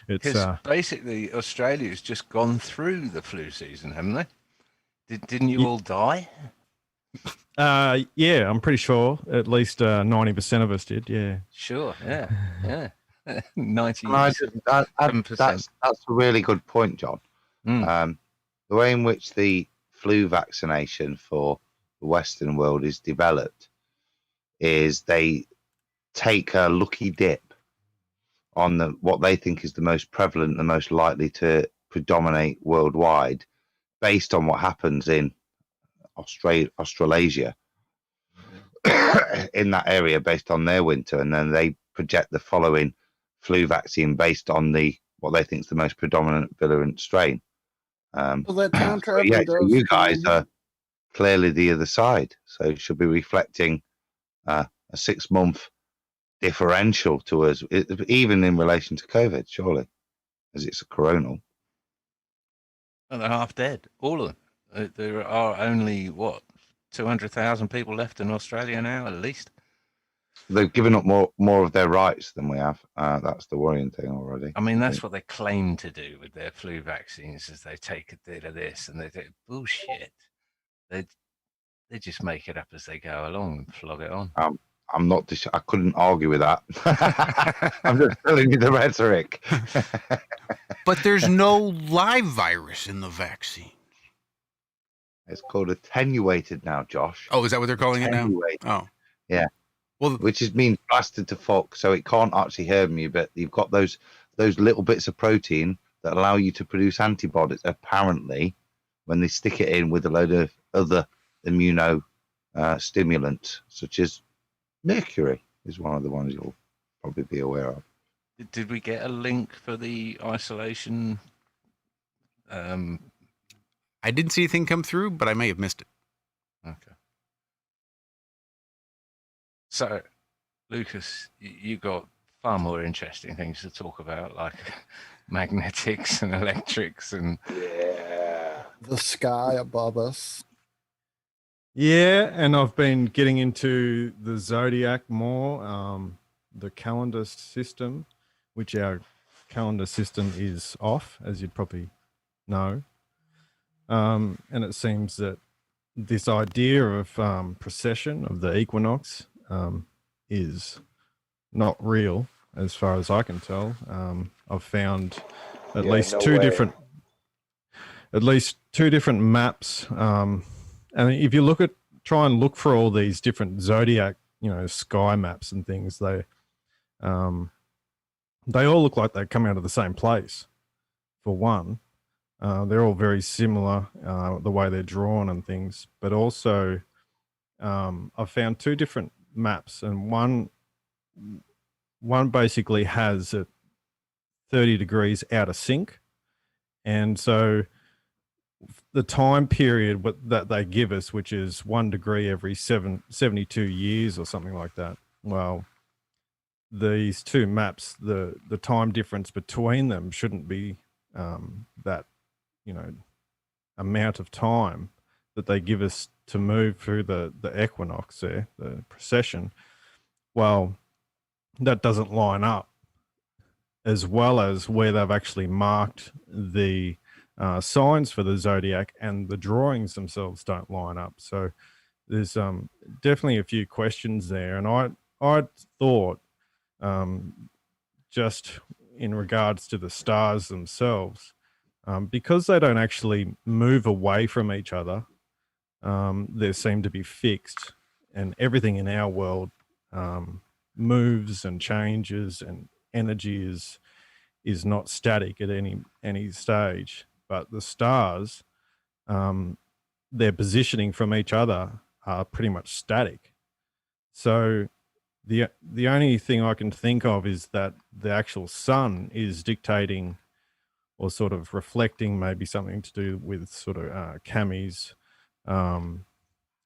it's because basically Australia's just gone through the flu season, haven't they? Didn't you all die? Yeah, I'm pretty sure at least 90% of us did. Yeah, sure. Yeah. 90. That's a really good point, John. The way in which the flu vaccination for the Western world is developed is they take a lucky dip on what they think is the most prevalent, the most likely to predominate worldwide, based on what happens in Australasia in that area, based on their winter, and then they project the following flu vaccine based on what they think is the most predominant virulent strain. Well, that time travel So does you guys are clearly the other side, so it should be reflecting a 6-month differential to us, even in relation to COVID, surely, as it's a coronal. And they're half dead, all of them. There are only 200,000 people left in Australia now, at least. They've given up more of their rights than we have. That's the worrying thing already. I mean, that's what they claim to do with their flu vaccines, is they take a bit of this and they do bullshit. They just make it up as they go along and flog it on. I'm not. I couldn't argue with that. I'm just telling you the rhetoric. But there's no live virus in the vaccine. It's called attenuated now, Josh. Oh, is that what they're calling it now? Oh, yeah. Well, which is means blasted to fuck, so it can't actually harm you, but you've got those little bits of protein that allow you to produce antibodies. Apparently, when they stick it in with a load of other immuno stimulants, such as mercury, is one of the ones you'll probably be aware of. Did we get a link for the isolation? I didn't see anything come through, but I may have missed it. Okay. So, Lucas, you got far more interesting things to talk about, like magnetics and electrics and the sky above us. Yeah, and I've been getting into the zodiac more, the calendar system, which our calendar system is off, as you'd probably know. And it seems that this idea of precession of the equinox is not real, as far as I can tell. I've found at least two different maps. And if you try and look for all these different zodiac, sky maps and things, they all look like they come out of the same place. For one, they're all very similar, the way they're drawn and things. But also, I've found two different maps, and one basically has it 30 degrees out of sync, and so the time period that they give us, which is 1 degree every 72 years or something like that. Well, these two maps, the time difference between them shouldn't be that amount of time that they give us to move through the equinox there, the precession. Well, that doesn't line up, as well as where they've actually marked the signs for the zodiac, and the drawings themselves don't line up. So there's definitely a few questions there. And I thought, just in regards to the stars themselves, because they don't actually move away from each other, they seem to be fixed, and everything in our world moves and changes, and energy is not static at any stage. But the stars, their positioning from each other are pretty much static. So the only thing I can think of is that the actual sun is dictating, or sort of reflecting, maybe something to do with sort of Kami's,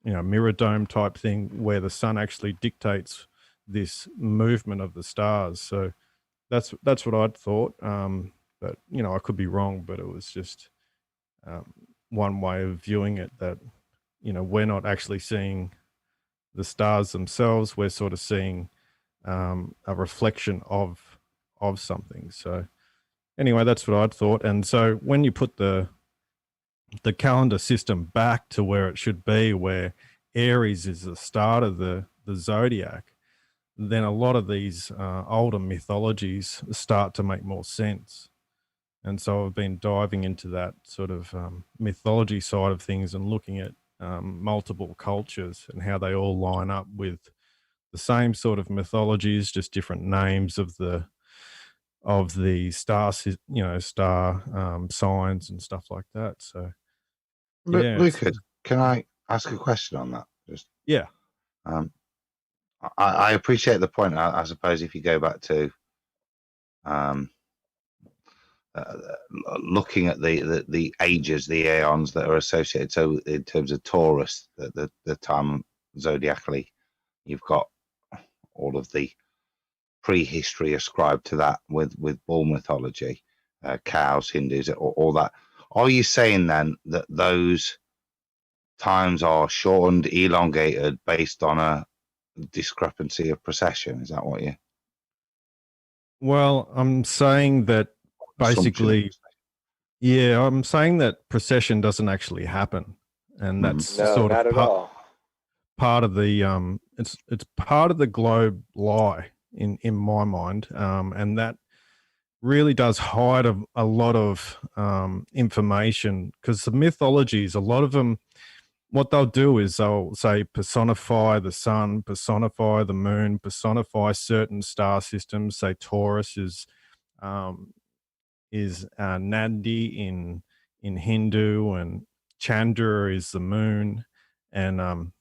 mirror dome type thing, where the sun actually dictates this movement of the stars. So that's what I'd thought. But I could be wrong. But it was just one way of viewing it, that we're not actually seeing the stars themselves. We're sort of seeing a reflection of something. So anyway, that's what I'd thought. And so when you put the calendar system back to where it should be, where Aries is the start of the zodiac, then a lot of these older mythologies start to make more sense. And so I've been diving into that sort of mythology side of things, and looking at multiple cultures and how they all line up with the same sort of mythologies, just different names of the star signs and stuff like that. So, yeah, Lucas, can I ask a question on that? Yeah. I appreciate the point. I suppose if you go back to looking at the ages, the aeons that are associated, so in terms of Taurus, the time zodiacally, you've got all of the prehistory ascribed to that with bull mythology, cows, Hindus, all that. Are you saying then that those times are shortened, elongated based on discrepancy of precession. Is that what you? Well, I'm saying that basically, I'm saying that precession doesn't actually happen, and that's No, sort not of at all. part of the it's part of the globe lie in my mind, and that really does hide a lot of information, because the mythologies, a lot of them, what they'll do is they'll say personify the sun, personify the moon, personify certain star systems. Say Taurus um, is Nandi in Hindu, and Chandra is the moon, and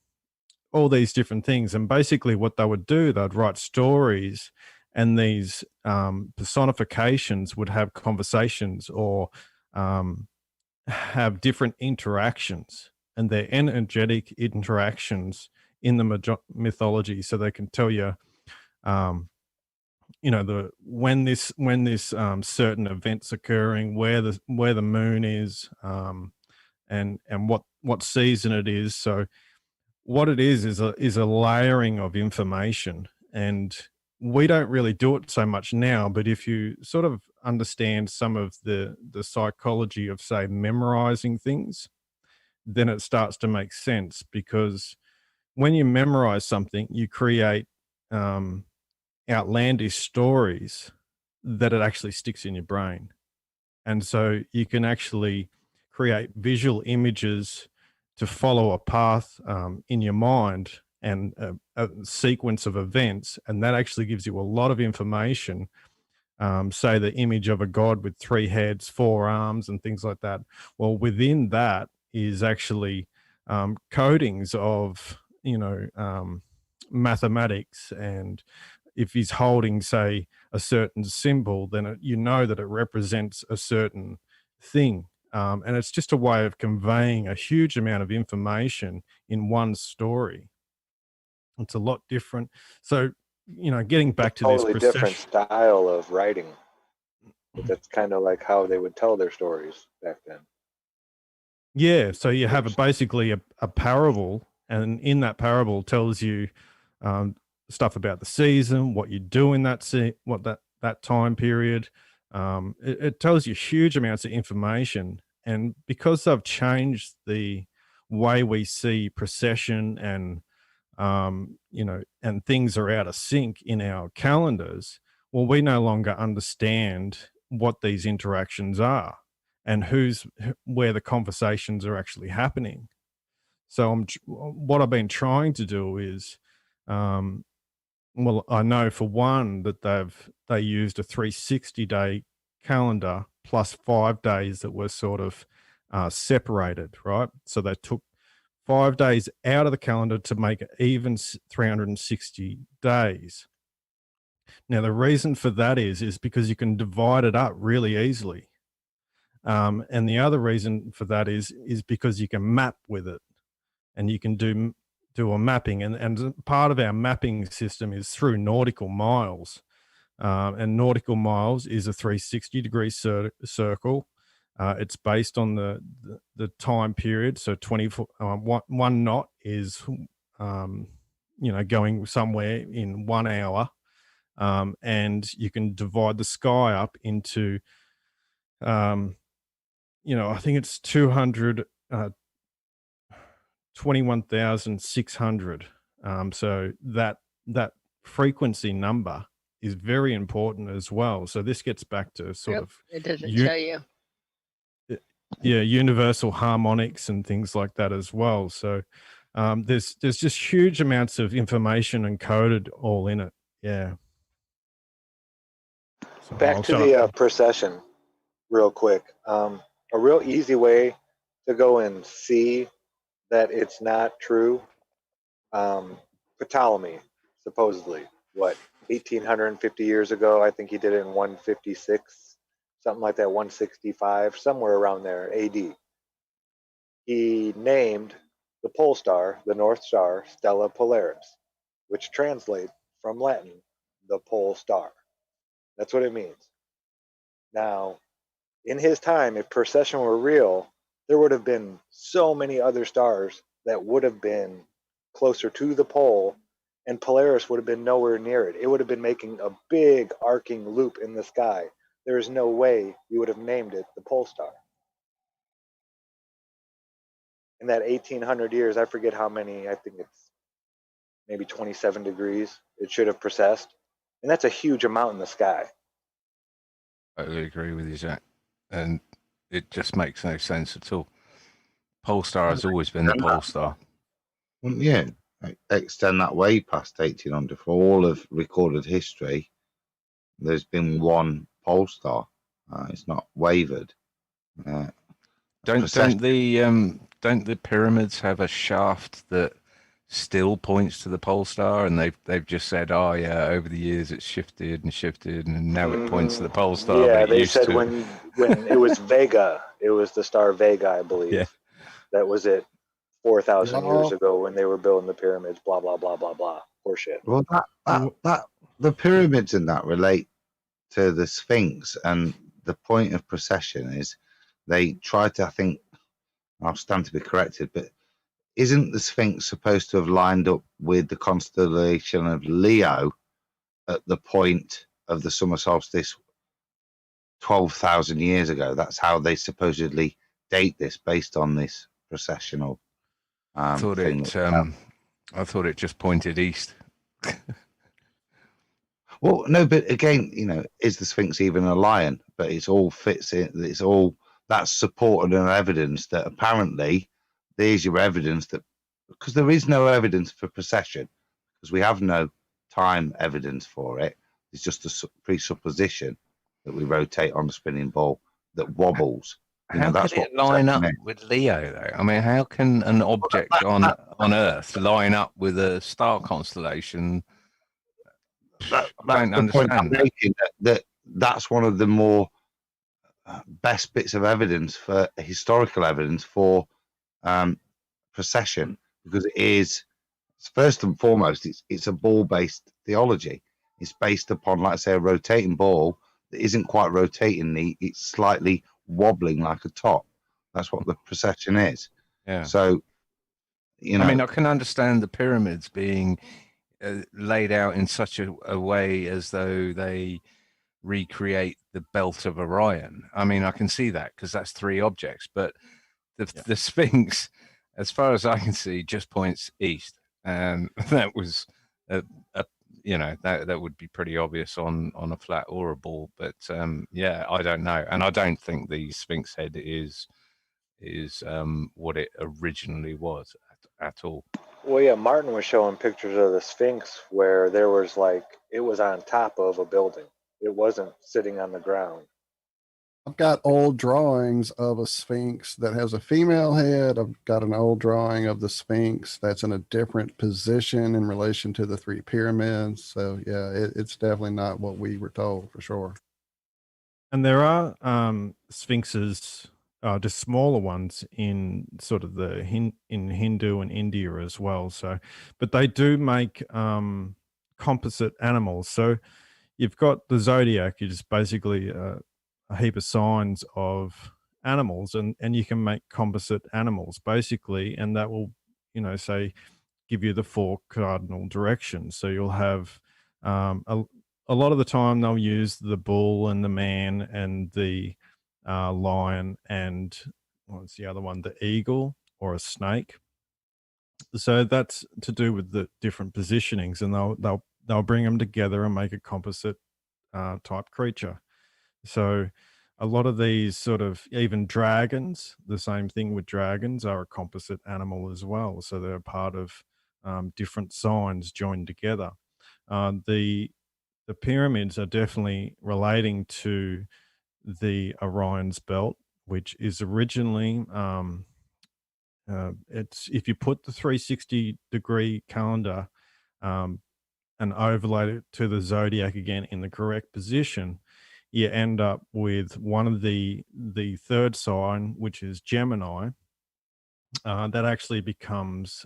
all these different things. And basically, what they would do, they'd write stories, and these personifications would have conversations or have different interactions, and they're energetic interactions in the mythology, so they can tell you um, the when this certain events occurring, where the moon is, and what season it is. So what it is a layering of information, and we don't really do it so much now. But if you sort of understand some of the psychology of, say, memorizing things, then it starts to make sense, because when you memorize something, you create um, outlandish stories that it actually sticks in your brain. And so you can actually create visual images to follow a path in your mind, and a sequence of events. And that actually gives you a lot of information. Say the image of a god with 3 heads, 4 arms, and things like that. Well, within that is actually codings of, mathematics. And if he's holding, say, a certain symbol, then you know that it represents a certain thing. And it's just a way of conveying a huge amount of information in one story. It's a lot different. So, getting back to this Totally different procession. style of writing. But that's kind of like how they would tell their stories back then. Yeah, so you have basically a parable, and in that parable tells you stuff about the season, what you do in that time period. It tells you huge amounts of information, and because they've changed the way we see procession, and and things are out of sync in our calendars, well, we no longer understand what these interactions are, and where the conversations are actually happening. So what I've been trying to do is, well, I know for one that they used a 360-day calendar plus 5 days that were sort of separated, right? So they took 5 days out of the calendar to make it even 360 days. Now, the reason for that is because you can divide it up really easily. And the other reason for that is because you can map with it, and you can do a mapping. And part of our mapping system is through nautical miles. And nautical miles is a 360-degree circle. It's based on the time period. So 24 one knot is going somewhere in 1 hour. And you can divide the sky up into I think it's 21,600. So that frequency number is very important as well. So this gets back to sort of It doesn't tell you. universal harmonics and things like that as well. So there's just huge amounts of information encoded all in it. Yeah. So Back to the procession, real quick. A real easy way to go and see that it's not true. Ptolemy, supposedly, 1,850 years ago? I think he did it in 156, something like that, 165, somewhere around there, AD. He named the pole star, the North Star, Stella Polaris, which translates from Latin, the pole star. That's what it means. Now, in his time, if precession were real, there would have been so many other stars that would have been closer to the pole and Polaris would have been nowhere near it. It would have been making a big arcing loop in the sky. There is no way you would have named it the pole star. In that 1800 years, I forget how many, I think it's maybe 27 degrees it should have precessed. And that's a huge amount in the sky. I totally agree with you, Jack. And it just makes no sense at all. Pole star has always been the pole star. Yeah, extend that way past 1800 for all of recorded history. There's been one pole star. It's not wavered. Don't the pyramids have a shaft that still points to the pole star, and they've just said, oh yeah, over the years it's shifted and now it points to the pole star. Yeah, but they said when it was Vega, it was the star Vega, I believe. Yeah. That was it 4,000 years Yeah. ago when they were building the pyramids, blah, blah, blah, blah, blah. Horseshit. Well, that the pyramids and that relate to the Sphinx, and the point of procession is they try to, I think, I'll stand to be corrected, but isn't the Sphinx supposed to have lined up with the constellation of Leo at the point of the summer solstice 12,000 years ago? That's how they supposedly date this, based on this processional thing. I thought it just pointed east. Well, no, but again, is the Sphinx even a lion? But it's all fits in. It's all that's supported and evidence that apparently there's your evidence that, because there is no evidence for precession, because we have no time evidence for it. It's just a presupposition that we rotate on the spinning ball that wobbles. How could it line up with Leo, though? I mean, how can an object on Earth line up with a star constellation? That's the point I'm making, that's one of the more best bits of evidence, for historical evidence for precession, because it is, first and foremost, it's a ball-based theology. It's based upon, like I say, a rotating ball that isn't quite rotating, it's slightly wobbling like a top. That's what the precession is. Yeah. So, I mean, I can understand the pyramids being laid out in such a way as though they recreate the belt of Orion. I mean, I can see that because that's three objects, but the Sphinx, as far as I can see, just points east, and that was that would be pretty obvious on a flat or a ball. But yeah, I don't know, and I don't think the Sphinx head is what it originally was at all. Well, yeah, Martin was showing pictures of the Sphinx where there was it was on top of a building. It wasn't sitting on the ground. I've got old drawings of a Sphinx that has a female head. I've got an old drawing of the Sphinx that's in a different position in relation to the three pyramids. So yeah, it's definitely not what we were told, for sure. And there are sphinxes, just smaller ones in sort of in Hindu and India as well. So, but they do make composite animals. So you've got the zodiac, which is basically a heap of signs of animals, and you can make composite animals basically, and that will, say, give you the four cardinal directions. So you'll have a lot of the time they'll use the bull and the man and the lion and what's the other one, the eagle or a snake. So that's to do with the different positionings, and they'll bring them together and make a composite type creature. So a lot of these sort of, even dragons, the same thing with dragons, are a composite animal as well. So they're part of different signs joined together. The pyramids are definitely relating to the Orion's belt, which is originally it's, if you put the 360-degree calendar and overlay it to the zodiac again in the correct position, you end up with one of the third sign, which is Gemini, that actually becomes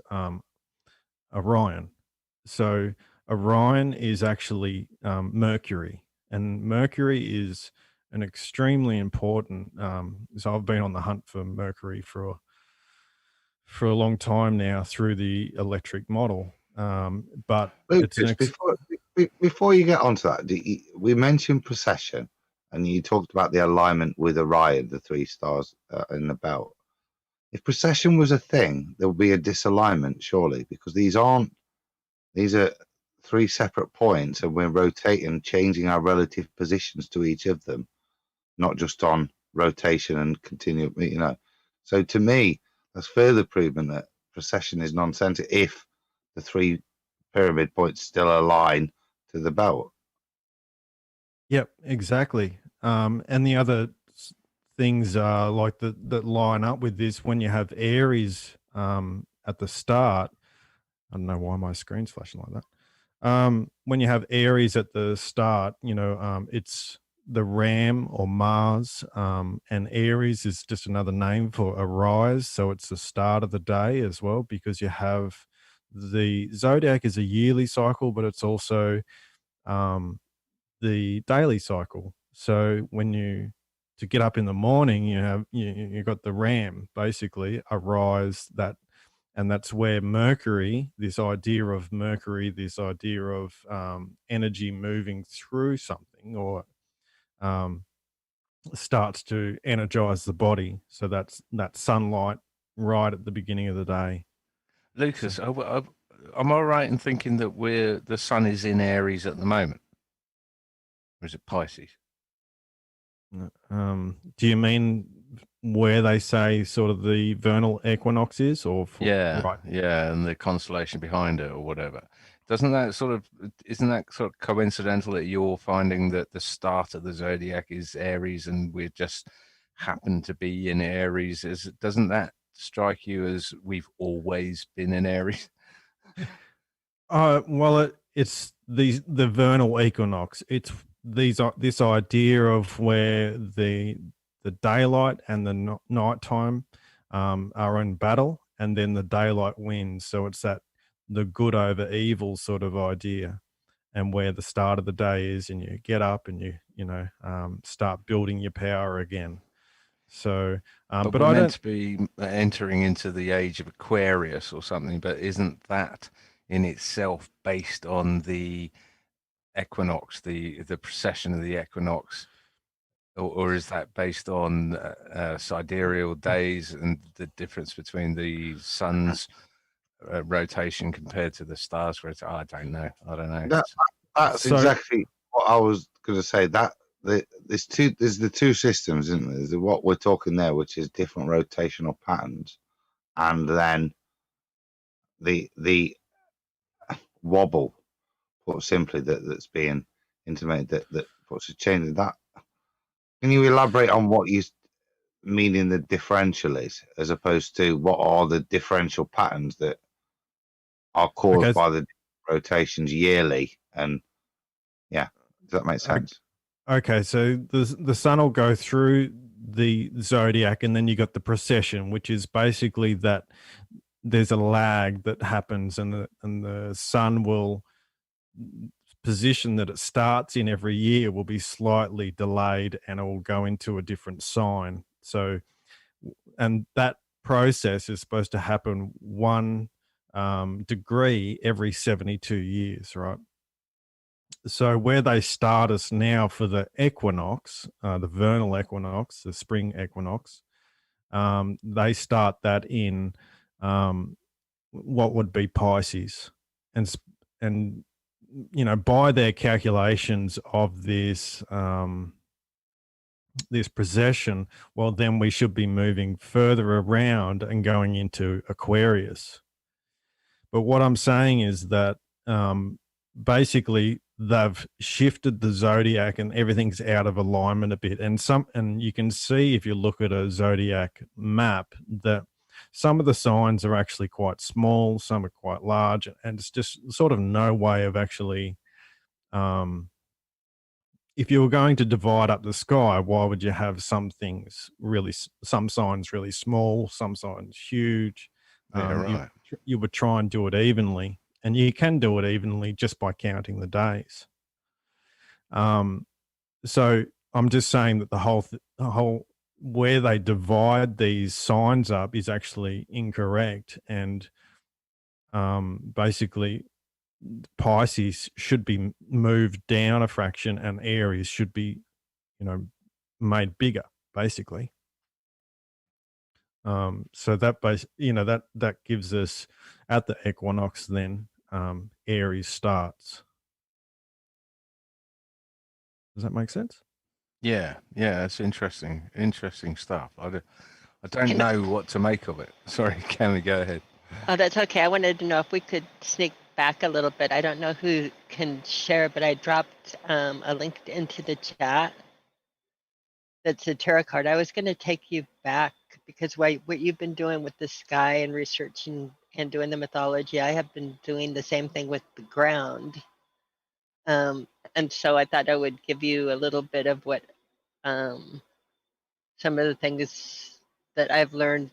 Orion. So Orion is actually Mercury, and Mercury is an extremely important. So I've been on the hunt for Mercury for a long time now through the electric model, But it's Lucas, before you get onto that, we mentioned procession, and you talked about the alignment with Orion, the 3 stars in the belt. If procession was a thing, there would be a disalignment, surely, because these are 3 separate points, and we're rotating, changing our relative positions to each of them, not just on rotation and continue, So to me, that's further proven that procession is nonsense if the 3 pyramid points still align to the belt. Yep, exactly. And the other things are like that line up with this when you have Aries at the start. I don't know why my screen's flashing like that. When you have Aries at the start, it's the ram or Mars, and Aries is just another name for arise. So it's the start of the day as well, because you have the zodiac is a yearly cycle, but it's also the daily cycle. So to get up in the morning, you got the ram, basically arise, and that's where Mercury, this idea of energy moving through something, or starts to energize the body. So that's that sunlight right at the beginning of the day. Lucas, am I right in thinking that the sun is in Aries at the moment? Or is it Pisces? Do you mean where they say sort of the vernal equinox is, or right? Yeah, and the constellation behind it, or whatever. Isn't that sort of coincidental that you're finding that the start of the zodiac is Aries, and we just happen to be in Aries? Doesn't that strike you as we've always been in Aries? Well, it's the vernal equinox. It's this idea of where the daylight and the nighttime are in battle, and then the daylight wins. So it's the good over evil sort of idea, and where the start of the day is, and you get up and you start building your power again. So, but we're meant to be entering into the age of Aquarius or something, but isn't that in itself based on the equinox, the precession of the equinox, or is that based on sidereal days and the difference between the sun's rotation compared to the stars' rotation? I don't know. That's exactly what I was going to say. That there's the 2 systems, isn't there? There's what we're talking there, which is different rotational patterns, and then the wobble, put simply, that's being intimated, that puts a change in that. Can you elaborate on what you mean in the differential is, as opposed to what are the differential patterns that are caused by the rotations yearly? And does that make sense? Okay, so the sun will go through the zodiac, and then you got the precession, which is basically that there's a lag that happens, and the sun will position that it starts in every year will be slightly delayed, and it will go into a different sign. So, and that process is supposed to happen 1 degree every 72 years, right? So where they start us now for the equinox, the vernal equinox, the spring equinox, they start that in what would be Pisces, and by their calculations of this this precession, well, then we should be moving further around and going into Aquarius. But what I'm saying is that basically they've shifted the zodiac, and everything's out of alignment a bit. And you can see, if you look at a zodiac map, that some of the signs are actually quite small, some are quite large, and it's just sort of no way of actually, if you were going to divide up the sky, why would you have some signs really small, some signs huge? Right. You would try and do it evenly, and you can do it evenly just by counting the days. So I'm just saying that the whole where they divide these signs up is actually incorrect, and basically Pisces should be moved down a fraction, and Aries should be, made bigger, basically. So that that gives us at the equinox, then Aries starts. Does that make sense? Yeah, it's interesting stuff. I don't Can know what to make of it. Sorry, Cammy, go ahead. Oh, that's okay. I wanted to know if we could sneak back a little bit. I don't know who can share, but I dropped a link into the chat. That's a tarot card. I was going to take you back because what you've been doing with the sky and researching and doing the mythology, I have been doing the same thing with the ground. And so I thought I would give you a little bit of what some of the things that I've learned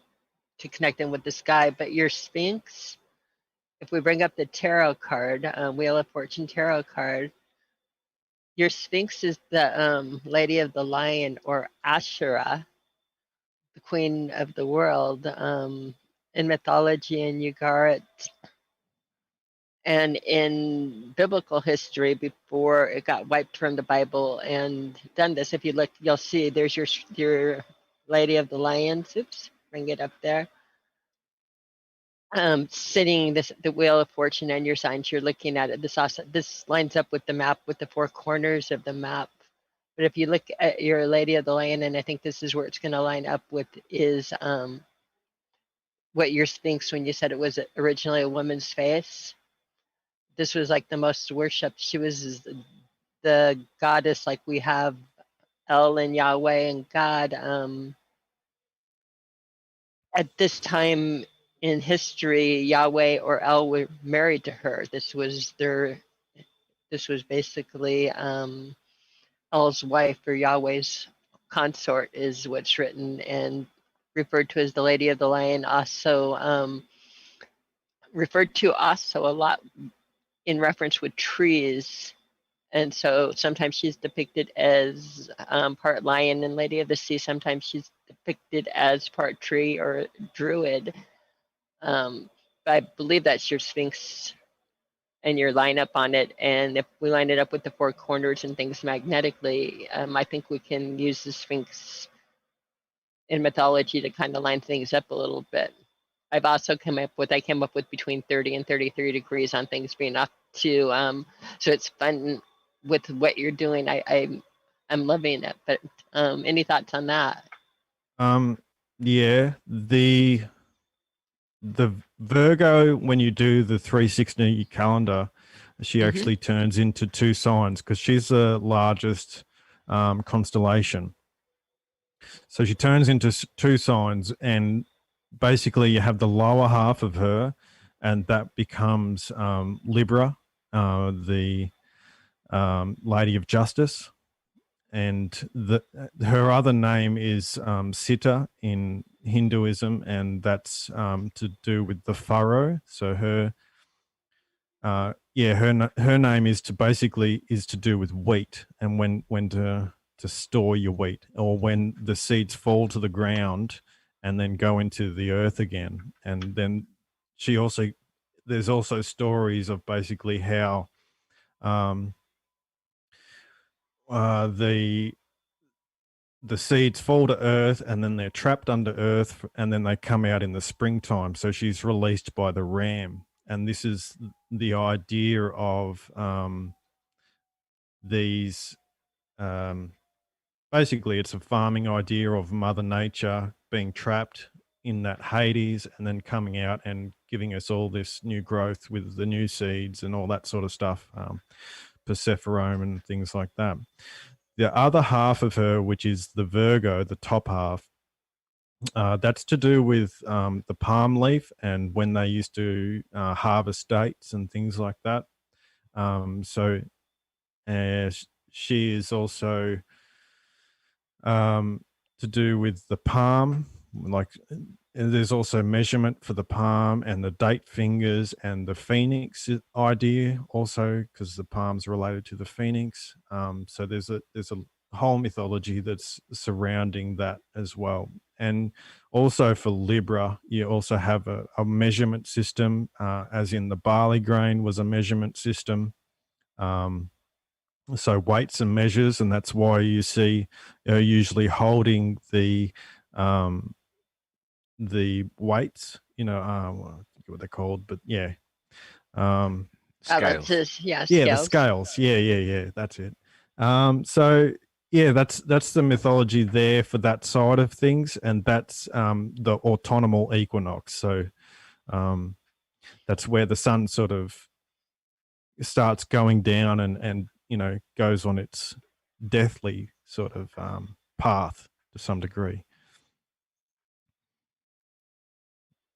to connect in with the sky. But your Sphinx, if we bring up the tarot card, Wheel of Fortune tarot card, your Sphinx is the Lady of the Lion, or Ashura, the Queen of the World, in mythology and Ugarit. And in biblical history, before it got wiped from the Bible and done this, if you look, you'll see there's your Lady of the Lions. Oops, bring it up there. Sitting the Wheel of Fortune and your signs, you're looking at it. This lines up with the map, with the four corners of the map. But if you look at your Lady of the Lion, and I think this is where it's going to line up with, is what your Sphinx, when you said it was originally a woman's face. This was like the most worshipped. She was the goddess, like we have El and Yahweh and God. At this time in history, Yahweh or El were married to her. This was basically El's wife, or Yahweh's consort, is what's written, and referred to as the Lady of the Lion. Also referred to also a lot in reference with trees. And so sometimes she's depicted as part lion and Lady of the Sea. Sometimes she's depicted as part tree or druid. I believe that's your Sphinx and your lineup on it. And if we line it up with the four corners and things magnetically, I think we can use the Sphinx in mythology to kind of line things up a little bit. I've also came up with between 30 and 33 degrees on things being up to, so it's fun with what you're doing. I'm loving it. But any thoughts on that? Yeah, the Virgo, when you do the 360 calendar, she actually turns into two signs because she's the largest constellation. So she turns into two signs, and basically you have the lower half of her, and that becomes Libra, the Lady of Justice. And her other name is Sita in Hinduism, and that's to do with the furrow. So her name is to do with wheat, and when to store your wheat, or when the seeds fall to the ground and then go into the earth again. And then there's also stories of basically how the seeds fall to earth, and then they're trapped under earth, and then they come out in the springtime. So she's released by the ram. And this is the idea of these, basically it's a farming idea of Mother Nature being trapped in that Hades and then coming out and giving us all this new growth with the new seeds and all that sort of stuff, Persephone and things like that. The other half of her, which is the Virgo, the top half, that's to do with the palm leaf and when they used to harvest dates and things like that. She is also to do with the palm, like there's also measurement for the palm and the date fingers and the phoenix idea also, because the palm's related to the phoenix. So there's a whole mythology that's surrounding that as well. And also for Libra, you also have a measurement system, as in the barley grain was a measurement system. So weights and measures, and that's why you see usually holding the weights, I forget what they're called, but yeah. Scales. Yeah, The scales. scales. Yeah. That's it. So yeah, that's the mythology there for that side of things, and that's the autumnal equinox. So that's where the sun sort of starts going down and goes on its deathly sort of path to some degree.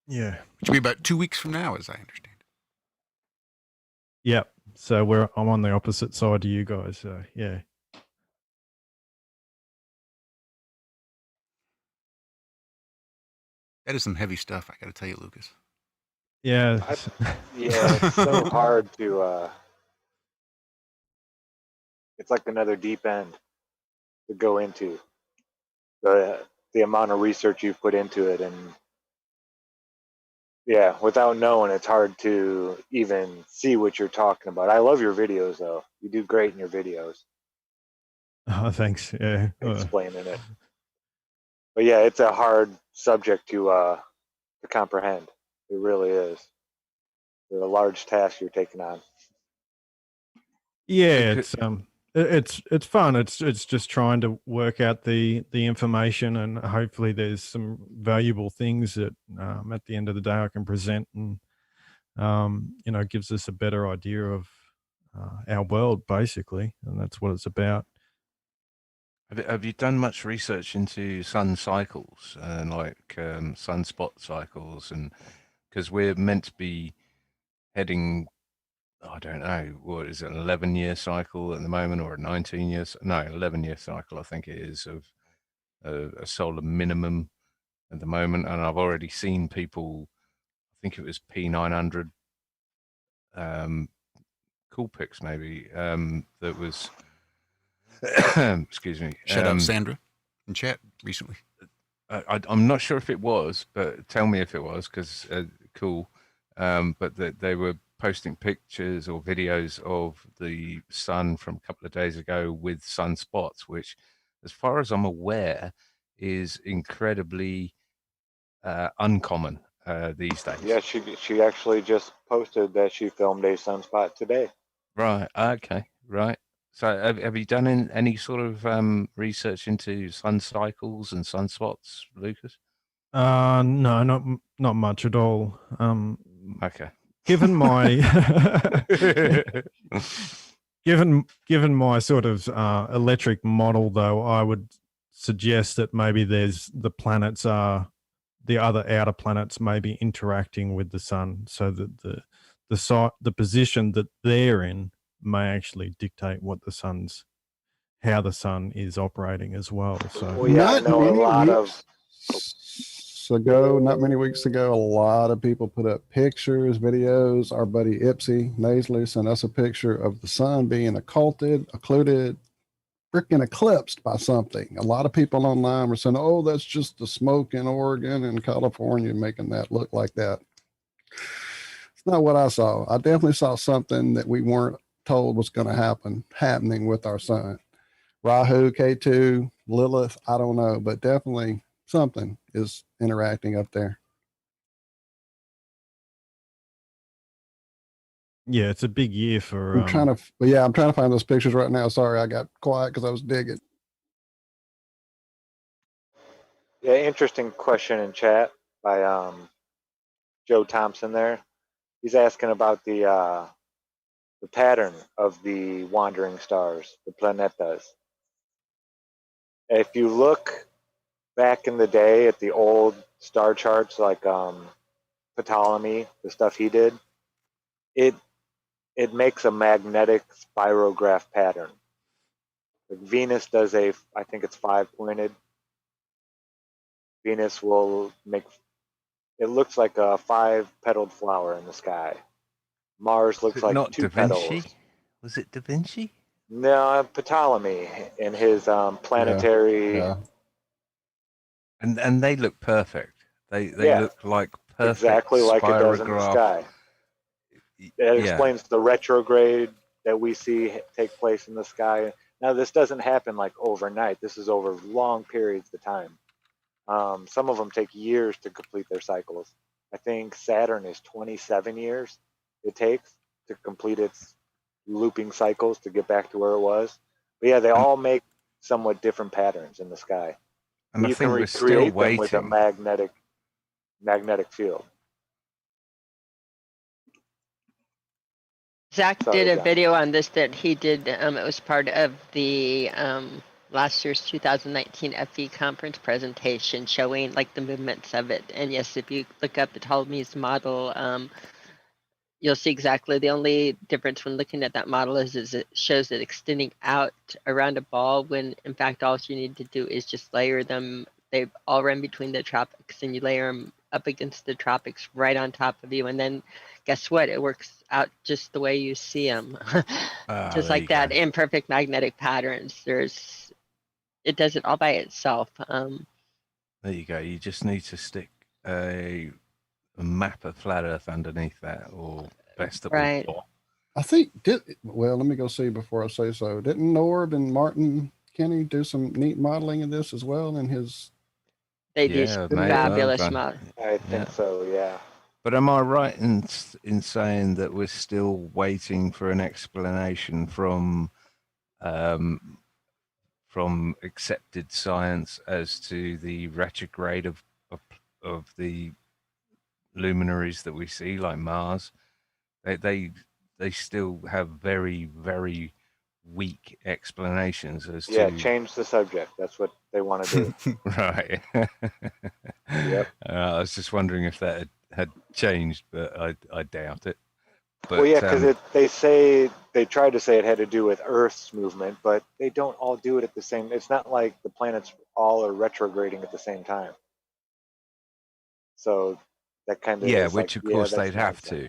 Yeah. Which will be about 2 weeks from now, as I understand. Yep. So I'm on the opposite side to you guys. So yeah. That is some heavy stuff, I got to tell you, Lucas. Yeah. Yeah, it's so hard to. It's like another deep end to go into. The amount of research you've put into it, and yeah, without knowing, it's hard to even see what you're talking about. I love your videos, though. You do great in your videos. Oh, thanks. Yeah. Explaining it. But yeah, it's a hard subject to comprehend. It really is. It's a large task you're taking on. Yeah, it's fun. It's just trying to work out the information, and hopefully there's some valuable things that at the end of the day I can present, and gives us a better idea of our world, basically, and that's what it's about. Have you done much research into sun cycles and sunspot cycles? And because we're meant to be heading, I don't know, what is it, an 11-year cycle at the moment, or a 11-year cycle, I think it is, of a solar minimum at the moment. And I've already seen people, I think it was P900, cool pics maybe, that was, excuse me. Shout out Sandra in chat recently. I'm not sure if it was, but tell me if it was, because cool. But they were posting pictures or videos of the sun from a couple of days ago with sunspots, which, as far as I'm aware, is incredibly uncommon these days. Yeah, she actually just posted that she filmed a sunspot today. Right. Okay. Right. So have you done any sort of research into sun cycles and sunspots, Lucas? No, not much at all. Okay. Given my given my sort of electric model, though, I would suggest that maybe there's the other outer planets may be interacting with the sun, so that the position that they're in may actually dictate how the sun is operating as well. So I know a lot of. Not many weeks ago, a lot of people put up pictures, videos. Our buddy Ipsy Nasely sent us a picture of the sun being occluded, freaking eclipsed by something. A lot of people online were saying, "Oh, that's just the smoke in Oregon and California making that look like that." It's not what I saw. I definitely saw something that we weren't told was going to happening with our sun. Rahu, K2, Lilith, I don't know, but definitely something is interacting up there. Yeah, it's a big year for. I'm trying to find those pictures right now. Sorry, I got quiet because I was digging. Yeah, interesting question in chat by Joe Thompson there. He's asking about the pattern of the wandering stars, the planetas. If you look back in the day at the old star charts, like Ptolemy, the stuff he did, it makes a magnetic spirograph pattern. Like Venus does I think it's 5-pointed. Venus will make, it looks like a 5-petaled flower in the sky. Mars looks like not 2 Da Vinci? petals. Was it Da Vinci? No, Ptolemy in his planetary And they look perfect. They Yeah. look like perfect Exactly like it does in the spirograph. sky. It Yeah, explains the retrograde that we see take place in the sky. Now, this doesn't happen like overnight. This is over long periods of time. Some of them take years to complete their cycles. I think Saturn is 27 years it takes to complete its looping cycles to get back to where it was. But yeah, they all make somewhat different patterns in the sky. and I You can think we're still recreate them with a waiting. magnetic field. Zach Sorry, did a John. video on this that he did. It was part of the last year's 2019 FE conference presentation showing like the movements of it. And yes, if you look up the Ptolemy's model, you'll see exactly the only difference when looking at that model is it shows it extending out around a ball when in fact all you need to do is just layer them. They all run between the tropics and you layer them up against the tropics right on top of you. And then guess what? It works out just the way you see them. Just There like you that, go. imperfect magnetic patterns. It does it all by itself. There you go. You just need to stick a map of flat Earth underneath that, or best that Right. we've got. I think well, let me go see before I say so. Didn't Norb and Martin Kenny do some neat modeling of this as well in his? They do Yeah, mate. fabulous model. I think so, yeah. But am I right in saying that we're still waiting for an explanation from accepted science as to the retrograde of the luminaries that we see, like Mars? They still have very, very weak explanations as Yeah, to change the subject. That's what they want to do. right. Yep. I was just wondering if that had changed, but I doubt it. But Well, yeah, because they tried to say it had to do with Earth's movement, but they don't all do it at the same. It's not like the planets all are retrograding at the same time. So that kind of yeah, is which like, of course that's they'd have nonsense. to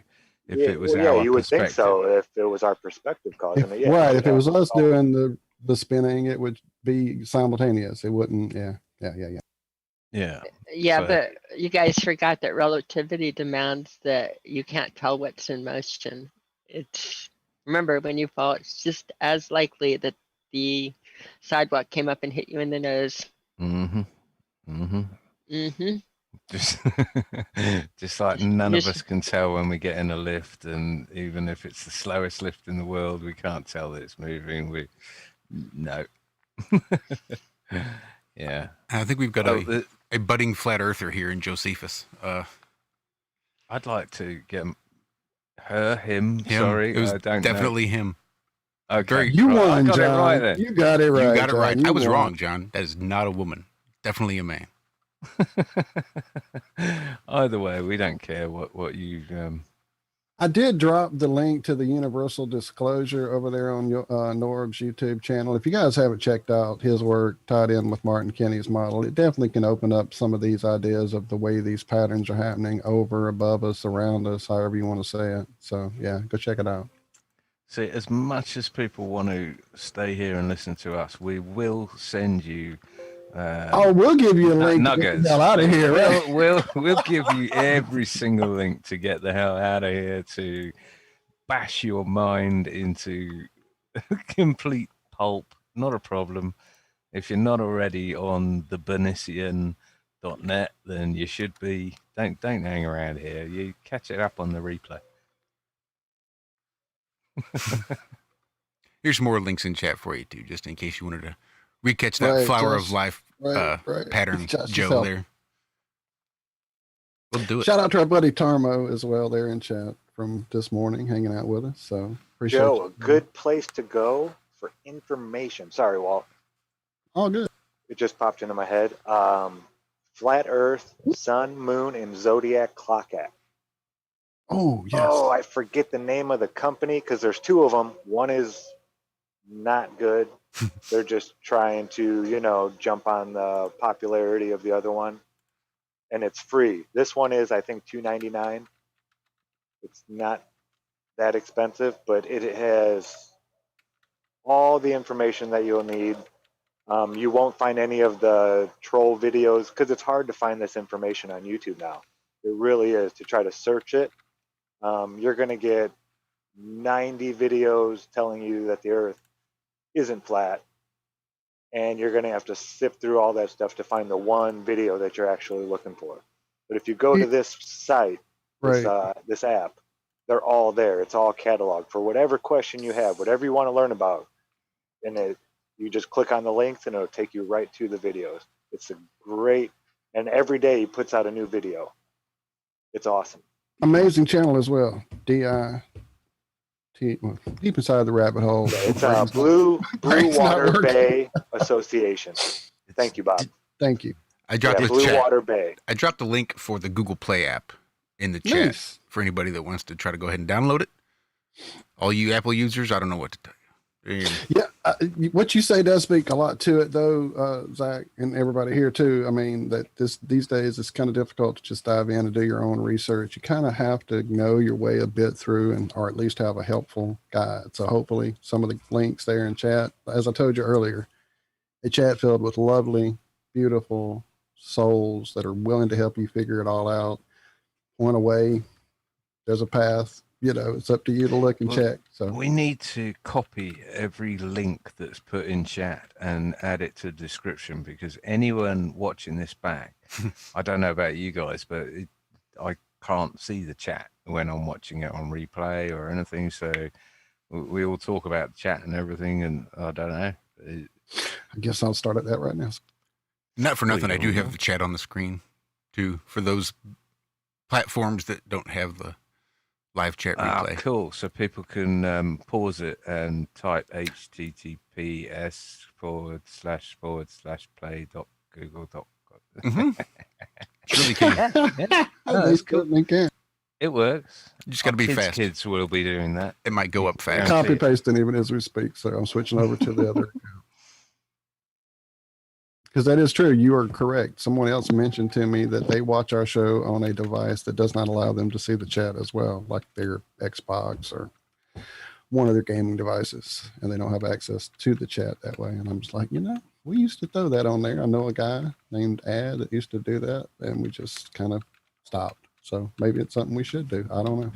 if Yeah, it was well, yeah, our you would think perspective. so if it was our perspective causing it. Yeah, Right. they If it would was have us all- doing the spinning, it would be simultaneous. It wouldn't. Yeah. Yeah. Yeah, So- but you guys forgot that relativity demands that you can't tell what's in motion. It's remember when you fall, it's just as likely that the sidewalk came up and hit you in the nose. Mm-hmm. Mm-hmm. Mm-hmm. Just like none of Just- us can tell when we get in a lift, and even if it's the slowest lift in the world, we can't tell that it's moving. No. Yeah. I think we've got a budding flat earther here in Josephus. I'd like to get him. Sorry, it was I don't definitely know. him. Okay, You right. I won, got John. it right then. You got it right. You got it John. right. You I was won. wrong, John. That is not a woman. Definitely a man. Either way, we don't care what you. I did drop the link to the Universal Disclosure over there on Norb's YouTube channel. If you guys haven't checked out his work tied in with Martin Kenny's model, it definitely can open up some of these ideas of the way these patterns are happening over, above us, around us, however you want to say it. So yeah, go check it out. See, as much as people want to stay here and listen to us, we will send you. We'll give you a link to get nuggets. the hell out of here. Right? We'll give you every single link to get the hell out of here, to bash your mind into complete pulp. Not a problem. If you're not already on the Bernician.net, then you should be. Don't hang around here. You catch it up on the replay. Here's more links in chat for you too, just in case you wanted to recatch that Right, flower Josh. of life Right. pattern, Josh, Joe. yourself. There, we'll do it. Shout out to our buddy Tarmo as well there in chat from this morning, hanging out with us. So appreciate Joe, you. a good place to go for information. Sorry, Walt. All good. It just popped into my head. Flat Earth, Sun, Moon, and Zodiac Clock app. Oh yes. Oh, I forget the name of the company because there's two of them. One is not good. They're just trying to, jump on the popularity of the other one, and it's free. This one is, I think, $2.99. It's not that expensive, but it has all the information that you'll need You won't find any of the troll videos because it's hard to find this information on YouTube now. It really is. To try to search it, you're going to get 90 videos telling you that the Earth isn't flat, and you're going to have to sift through all that stuff to find the one video that you're actually looking for. But if you go to this site, this app, they're all there. It's all cataloged for whatever question you have, whatever you want to learn about, and you just click on the links and it'll take you right to the videos. It's a great, and every day he puts out a new video. It's awesome. Amazing channel as well. Deep inside the rabbit hole. It's Blue Water Bay Association. Thank you, Bob. Thank you. I dropped the Blue chat. Water Bay. I dropped the link for the Google Play app in the chat for anybody that wants to try to go ahead and download it. All you Apple users, I don't know what to tell you. Yeah, what you say does speak a lot to it, though, Zach, and everybody here too. I mean, that these days it's kind of difficult to just dive in and do your own research. You kind of have to know your way a bit through, or at least have a helpful guide. So hopefully, some of the links there in chat, as I told you earlier, a chat filled with lovely, beautiful souls that are willing to help you figure it all out. Point away, there's a path. It's up to you to look and check. So we need to copy every link that's put in chat and add it to the description, because anyone watching this back, I don't know about you guys, but I can't see the chat when I'm watching it on replay or anything. So we all talk about chat and everything, and I don't know. I guess I'll start at that right now. Not for nothing, I do have the chat on the screen too for those platforms that don't have the live chat replay. Cool. So people can pause it and type https://play.google.com. Mm-hmm. It's really cool. That's cool. Can. It works. You just got to be fast. Kids will be doing that. It might go up fast. Copy pasting even as we speak. So I'm switching over to the other. Because that is true. You are correct. Someone else mentioned to me that they watch our show on a device that does not allow them to see the chat as well, like their Xbox or one of their gaming devices, and they don't have access to the chat that way. And I'm just like, we used to throw that on there. I know a guy named Ad that used to do that, and we just kind of stopped. So maybe it's something we should do. I don't know.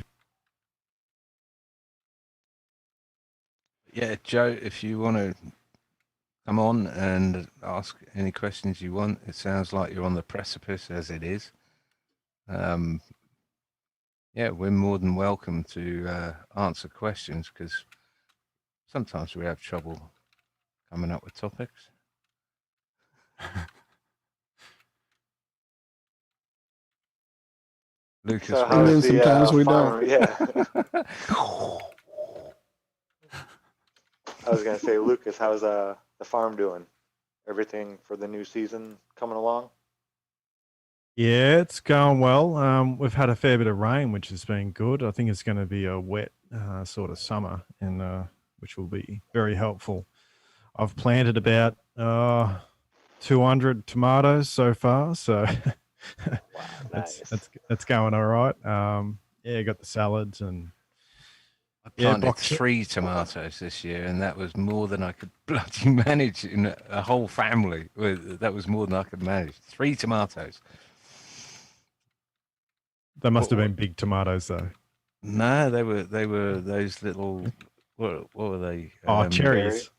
Yeah, Joe, if you want to come on and ask any questions you want. It sounds like you're on the precipice as it is. Yeah, we're more than welcome to answer questions, because sometimes we have trouble coming up with topics. Lucas, and then sometimes we don't. Yeah. I was going to say, Lucas, how's the farm doing? Everything for the new season coming along? Yeah, it's going well. We've had a fair bit of rain, which has been good. I think it's going to be a wet sort of summer, and which will be very helpful. I've planted about 200 tomatoes so far, so wow, nice. that's going all right. Yeah, got the salads, and I planted 3 tomatoes this year, and that was more than I could bloody manage in a whole family. That was more than I could manage. 3 tomatoes. They must have been big tomatoes, though. No, they were those little. What were they? Oh, cherries.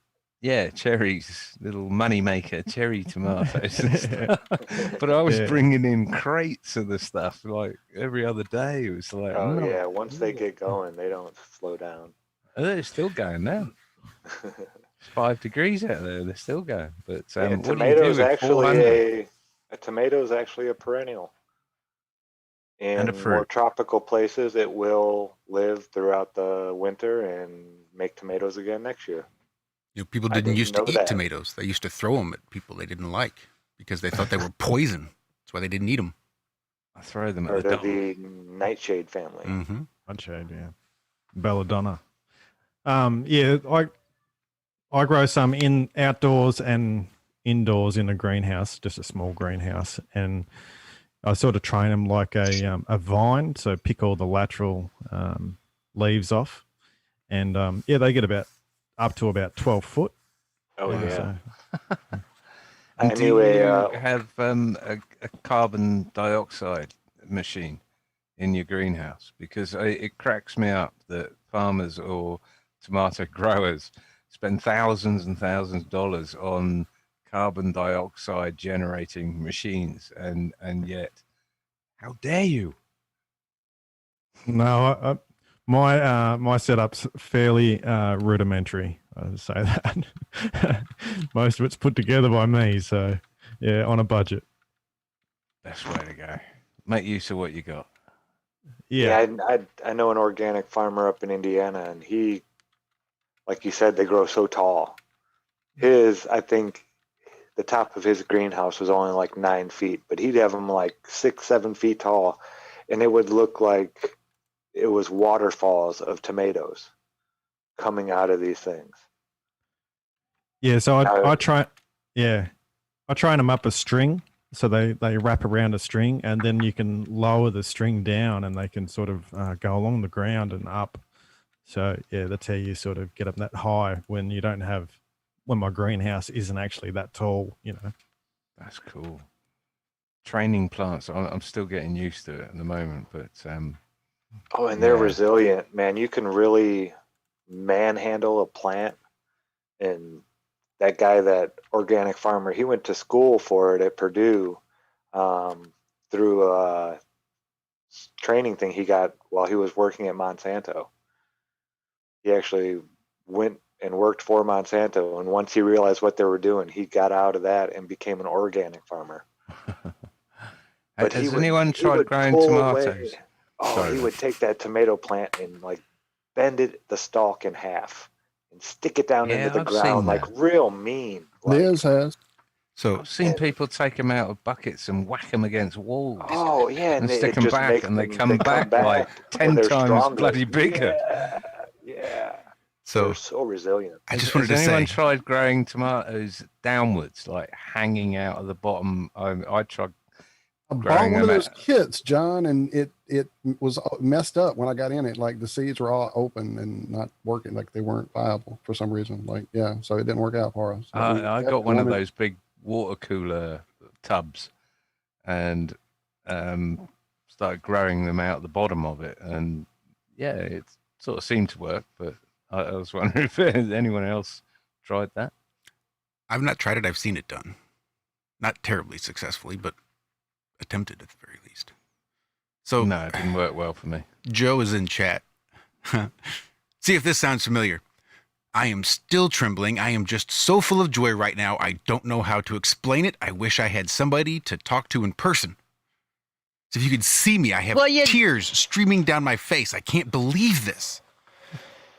Yeah, cherries, little moneymaker cherry tomatoes. But I was bringing in crates of the stuff like every other day. It was like, yeah, once they get going, they don't slow down. They're still going now. It's 5 degrees out there. They're still going. But tomatoes a tomato is actually a perennial. In more tropical places, it will live throughout the winter and make tomatoes again next year. People didn't used to eat tomatoes. They used to throw them at people they didn't like because they thought they were poison. That's why they didn't eat them. I throw them at the nightshade family. Mm-hmm. Nightshade, yeah. Belladonna. Yeah, I grow some outdoors and indoors in a greenhouse, just a small greenhouse, and I sort of train them like a vine, so pick all the lateral leaves off, and they get up to about 12 foot. Oh, yeah. So And I do knew you a have a carbon dioxide machine in your greenhouse? Because it cracks me up that farmers or tomato growers spend thousands and thousands of dollars on carbon dioxide generating machines, and yet, how dare you? No, my setup's fairly rudimentary. I'd say that. Most of it's put together by me, so yeah, on a budget. Best way to go. Make use of what you got. Yeah. I know an organic farmer up in Indiana, and he, like you said, they grow so tall. I think the top of his greenhouse was only like 9 feet, but he'd have them like 6, 7 feet tall, and it would look like it was waterfalls of tomatoes coming out of these things. Yeah, so I try, yeah, I train them up a string, so they wrap around a string, and then you can lower the string down, and they can sort of go along the ground and up. So yeah, that's how you sort of get them that high when you don't have, when my greenhouse isn't actually that tall, you know. That's cool. Training plants, I'm still getting used to it at the moment, but oh, and they're resilient, man. You can really manhandle a plant. And that guy, that organic farmer, he went to school for it at Purdue through a training thing he got while he was working at Monsanto. He actually went and worked for Monsanto, and once he realized what they were doing, he got out of that and became an organic farmer. But has anyone tried growing tomatoes? He would take that tomato plant and like bend the stalk in half and stick it down into the I've ground seen like that. real mean. Like, Liz has. So I've seen people take them out of buckets and whack them against walls. oh yeah, and it stick them just back, makes and they them- come back like when 10 they're times stronger. bloody bigger. Yeah. So They're so resilient. I just wanted Has to anyone say, tried growing tomatoes downwards, like hanging out of the bottom? I tried I bought growing one of them those kits, John, and it was messed up when I got in it. Like the seeds were all open and not working, like they weren't viable for some reason. Like, yeah, so it didn't work out for us. I got one of those big water cooler tubs and started growing them out the bottom of it. And yeah, it sort of seemed to work, but I was wondering if anyone else tried that. I've not tried it. I've seen it done. Not terribly successfully, but attempted at the very least. So no, it didn't work well for me. Joe is in chat. See if this sounds familiar. I am still trembling. I am just so full of joy right now. I don't know how to explain it. I wish I had somebody to talk to in person. So if you could see me, I have tears streaming down my face. I can't believe this.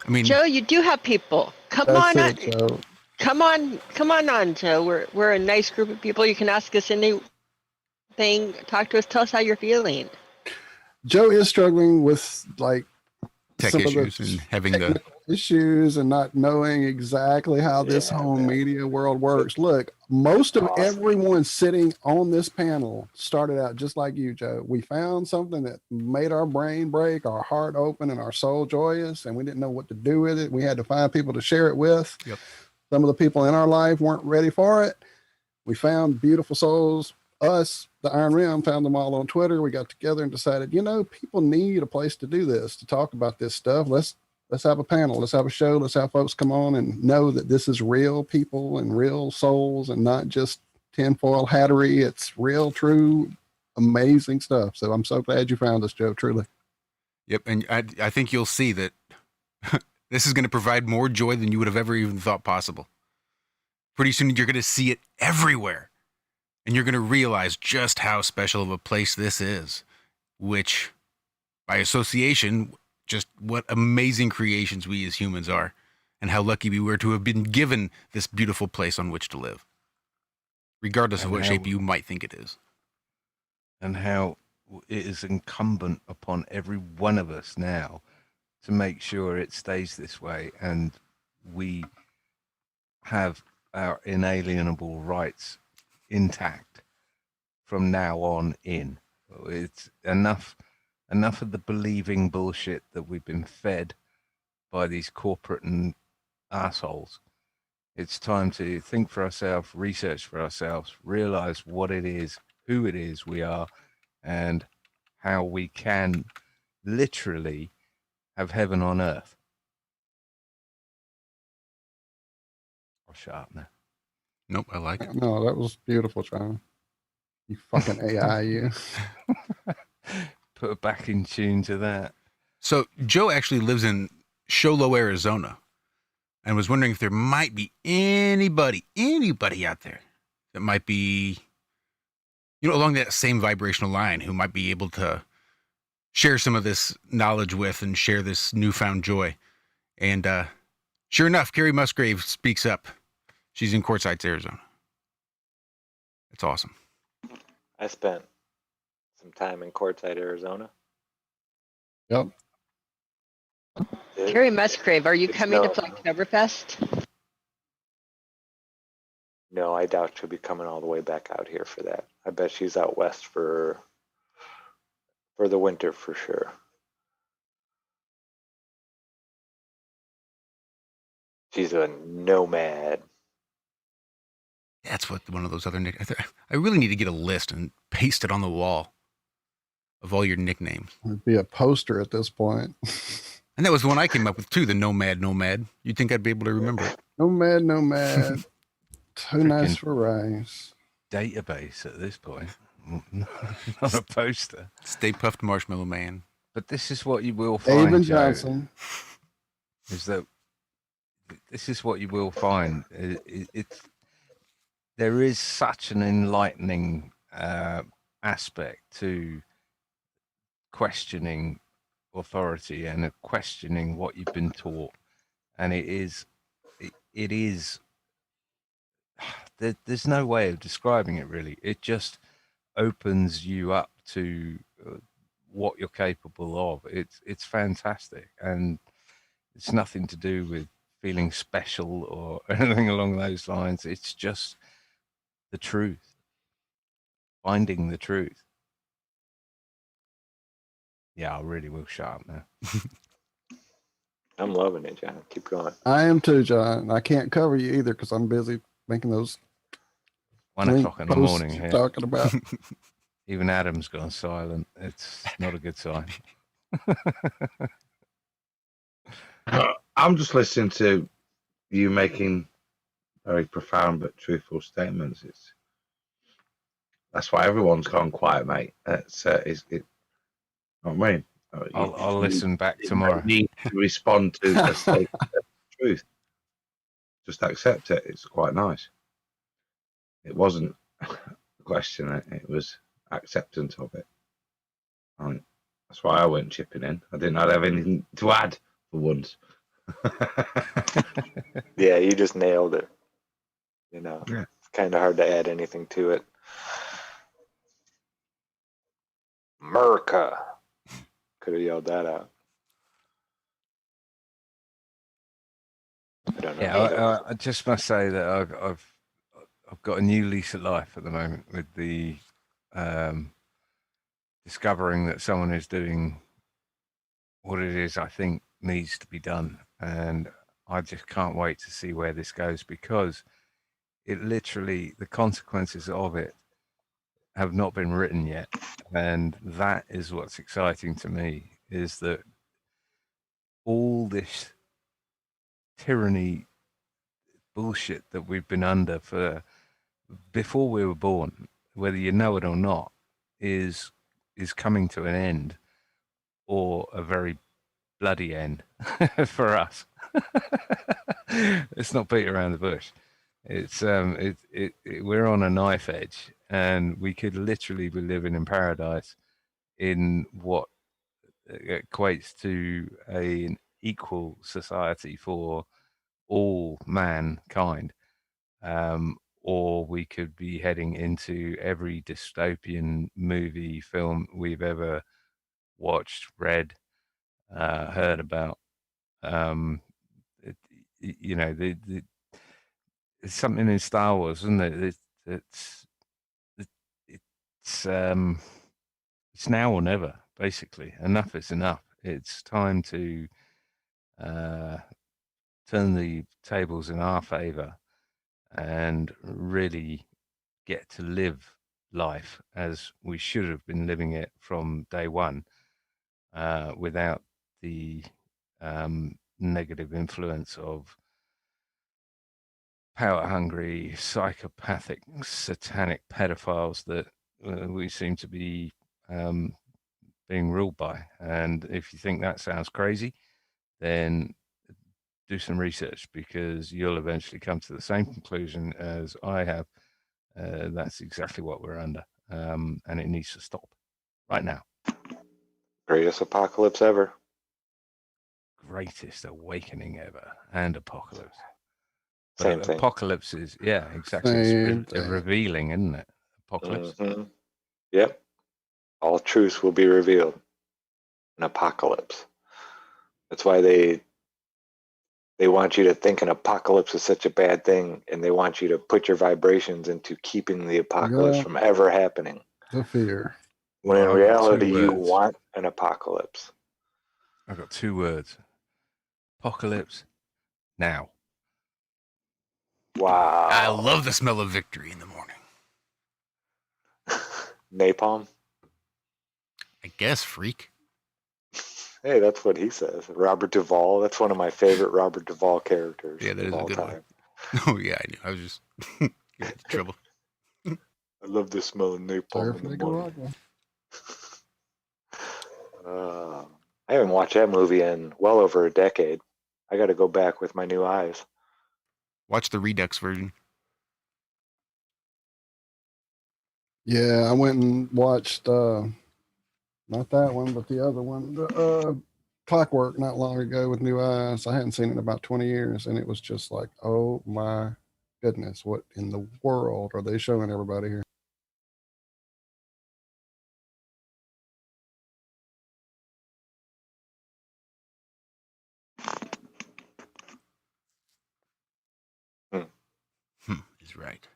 I mean, Joe, you do have people. Come on on. Joe. Come on, Joe. We're a nice group of people. You can ask us anything. Talk to us. Tell us how you're feeling. Joe is struggling with like tech some issues of the and having technical issues and not knowing exactly how this whole media world works. Look, most of everyone sitting on this panel started out just like you, Joe. We found something that made our brain break, our heart open, and our soul joyous, and we didn't know what to do with it. We had to find people to share it with. Yep. Some of the people in our life weren't ready for it. We found beautiful souls. Us, the Iron Rim, found them all on Twitter. We got together and decided, people need a place to do this, to talk about this stuff. Let's have a panel. Let's have a show. Let's have folks come on and know that this is real people and real souls and not just tinfoil hattery. It's real, true, amazing stuff. So I'm so glad you found us, Joe, truly. Yep, and I think you'll see that this is going to provide more joy than you would have ever even thought possible. Pretty soon you're going to see it everywhere. And you're going to realize just how special of a place this is, which, by association, just what amazing creations we as humans are, and how lucky we were to have been given this beautiful place on which to live, regardless of what shape you might think it is. And how it is incumbent upon every one of us now to make sure it stays this way, and we have our inalienable rights intact from now on in. It's enough of the believing bullshit that we've been fed by these corporate and assholes. It's time to think for ourselves, research for ourselves, realize what it is, who it is we are, and how we can literally have heaven on earth. I'll shut up now. Nope, I like it. No, that was beautiful, John. You fucking AI, you. Put a back in tune to that. So Joe actually lives in Show Low, Arizona, and was wondering if there might be anybody out there that might be, along that same vibrational line, who might be able to share some of this knowledge with and share this newfound joy. And sure enough, Carrie Musgrave speaks up. She's in Quartzites, Arizona. That's awesome. I spent some time in Quartzsite, Arizona. Yep. Carrie Musgrave, are you It's coming to no- play Oktoberfest? No, I doubt she'll be coming all the way back out here for that. I bet she's out west for the winter for sure. She's a nomad. That's what one of those other I really need to get a list and paste it on the wall of all your nicknames. It'd be a poster at this point. And that was the one I came up with too, the Nomad. You'd think I'd be able to remember it. Nomad. Too nice Freaking for rice. Database at this point. Not a poster. Stay Puffed Marshmallow Man. But this is what you will find, David Joe, Johnson. is that this is what you will find. There is such an enlightening aspect to questioning authority and questioning what you've been taught, and it is there's no way of describing it really. It just opens you up to what you're capable of. It's fantastic, and it's nothing to do with feeling special or anything along those lines. It's just the truth, finding the truth. Yeah, I really will shut up now. I'm loving it, John. Keep going. I am too, John. I can't cover you either because I'm busy making those 1 o'clock in the posts morning you're here. talking about. Even Adam's gone silent. It's not a good sign. I'm just listening to you making very profound but truthful statements. That's why everyone's gone quiet, mate. It's what I mean. I'll listen back tomorrow. You need to respond to a statement of truth. Just accept it. It's quite nice. It wasn't a question. It was acceptance of it. And that's why I went chipping in. I didn't have anything to add for once. Yeah, you just nailed it. Yeah. It's kind of hard to add anything to it. America. Could have yelled that out. I don't know. Yeah, I just must say that I've got a new lease of life at the moment with the discovering that someone is doing what it is I think needs to be done, and I just can't wait to see where this goes, because it literally, the consequences of it have not been written yet, and that is what's exciting to me, is that all this tyranny bullshit that we've been under for before we were born, whether you know it or not, is coming to an end, or a very bloody end for us. Let's not beat around the bush. It's we're on a knife edge, and we could literally be living in paradise in what equates to an equal society for all mankind, or we could be heading into every dystopian movie, film we've ever watched, read, heard about. It's something in Star Wars, isn't it? It's now or never. Basically, enough is enough. It's time to turn the tables in our favor and really get to live life as we should have been living it from day one, without the negative influence of power-hungry, psychopathic, satanic pedophiles that we seem to be being ruled by. And if you think that sounds crazy, then do some research, because you'll eventually come to the same conclusion as I have. That's exactly what we're under, and it needs to stop right now. Greatest apocalypse ever. Greatest awakening ever, and apocalypse. But Same thing. apocalypse is, yeah, exactly. Same It's revealing, isn't it? Apocalypse. Mhm. Yep. All truths will be revealed in apocalypse. That's why they want you to think an apocalypse is such a bad thing, and they want you to put your vibrations into keeping the apocalypse Yeah. from ever happening. The fear. When in Well, I've got two reality, you words. want an apocalypse. I've got 2 words. Apocalypse now. Wow. I love the smell of victory in the morning. Napalm? I guess, freak. Hey, that's what he says. Robert Duvall. That's one of my favorite Robert Duvall characters Yeah, that of is a all good time. one. Oh, yeah, I knew. I was just getting into trouble. I love the smell of napalm Sorry in for the the morning. I haven't watched that movie in well over a decade. I got to go back with my new eyes. Watch the Redux version. Yeah, I went and watched not that one, but the other one, the Clockwork, not long ago with new eyes. I hadn't seen it in about 20 years, and it was just like, oh my goodness, what in the world are they showing everybody here? Is right.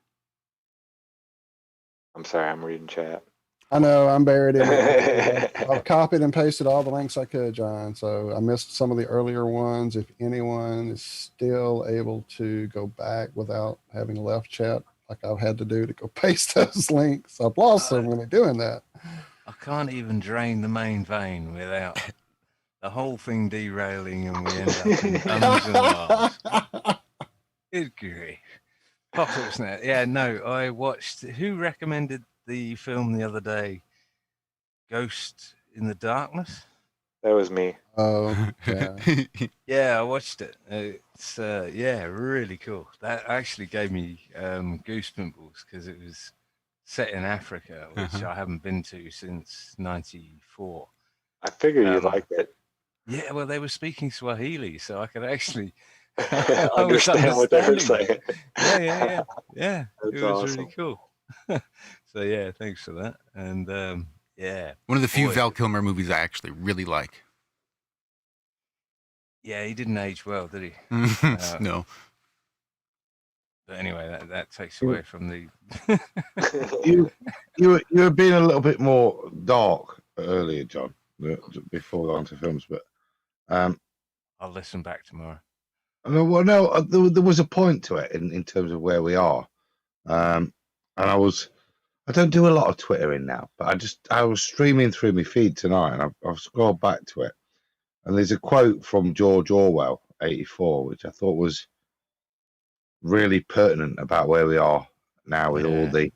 I'm sorry, I'm reading chat. I know I'm buried in it. I've copied and pasted all the links I could, John. So I missed some of the earlier ones. If anyone is still able to go back without having left chat, like I've had to do to go paste those links, I've lost so many doing that. I can't even drain the main vein without the whole thing derailing, and we end up in ums and ahs. Good grief. Apocalypse Now. Yeah, no, I watched. Who recommended the film the other day? Ghost in the Darkness? That was me. Oh, yeah. Yeah, I watched it. It's yeah, really cool. That actually gave me goosebumps, because it was set in Africa, which I haven't been to since '94. I figured you'd like it. Yeah, well, they were speaking Swahili, so I could actually Understand what they were saying. Yeah. That's It was awesome. really cool. So yeah, thanks for that. And yeah, One of the few boy, Val Kilmer movies I actually really like. yeah, he didn't age well, did he? No. But anyway, that takes away from the. You were being a little bit more dark earlier, John, before going to films, but I'll listen back tomorrow. no, there was a point to it in terms of where we are, and I don't do a lot of Twittering now, but I was streaming through my feed tonight, and I've scrolled back to it, and there's a quote from George Orwell, 84, which I thought was really pertinent about where we are now with all the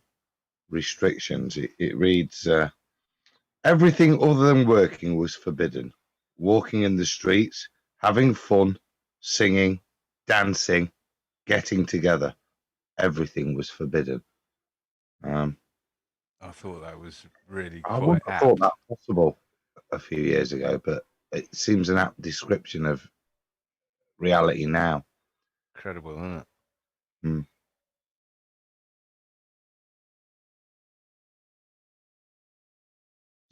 restrictions. It reads, everything other than working was forbidden. Walking in the streets, having fun, singing, dancing, getting together, everything was forbidden. I thought that was really I quite wouldn't have apt. thought that possible a few years ago, but it seems an apt description of reality now. Incredible, isn't it?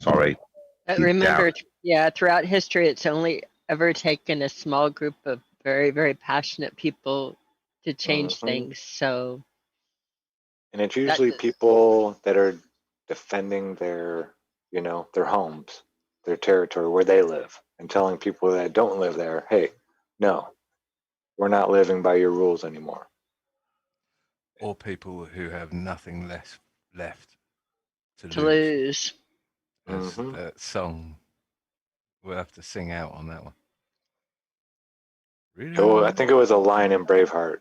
Sorry. Remember, throughout history, it's only ever taken a small group of very, very passionate people to change things. So, and it's usually people that are defending their homes, their territory, where they live, and telling people that don't live there, hey, no, we're not living by your rules anymore. or people who have nothing left to To lose. lose. As that song, we'll have to sing out on that one. Really? Well, I think it was a line in Braveheart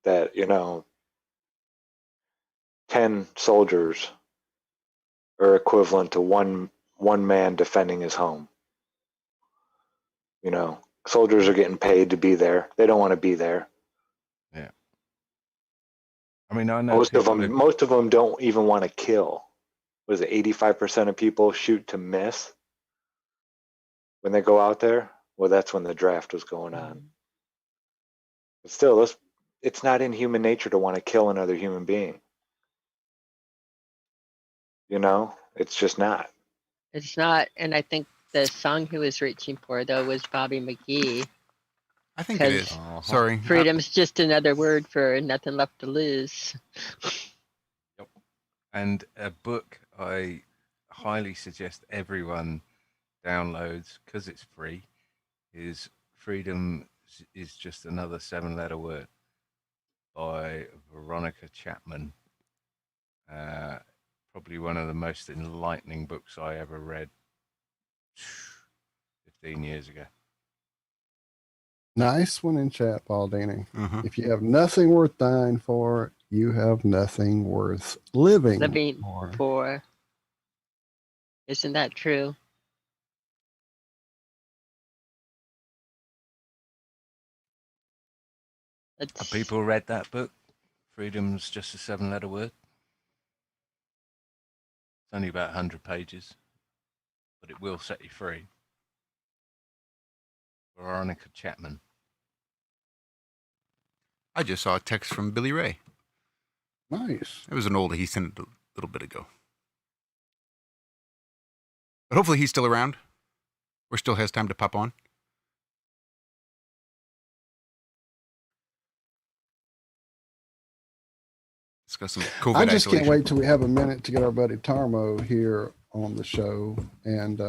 that 10 soldiers are equivalent to one man defending his home. Soldiers are getting paid to be there. They don't want to be there. Yeah. I mean, I know Most of them don't even want to kill. Was it 85% of people shoot to miss when they go out there? Well, that's when the draft was going on. But still, it's not in human nature to want to kill another human being. It's just not. It's not. And I think the song he was reaching for, though, was Bobby McGee. I think it is. Sorry. Freedom's just another word for nothing left to lose. Yep. And a book I highly suggest everyone downloads because it's free is Freedom is Just Another 7-Letter Word by Veronica Chapman. Probably one of the most enlightening books I ever read 15 years ago. Nice one in chat, Paul Dini. If you have nothing worth dying for, you have nothing worth living for. Isn't that true? Have people read that book? Freedom's Just a 7-Letter Word. It's only about 100 pages, but it will set you free. Veronica Chapman. I just saw a text from Billy Ray. Nice. It was an old, he sent it a little bit ago. But hopefully he's still around or still has time to pop on. Discuss some COVID I just isolation. can't wait till we have a minute to get our buddy Tarmo here on the show and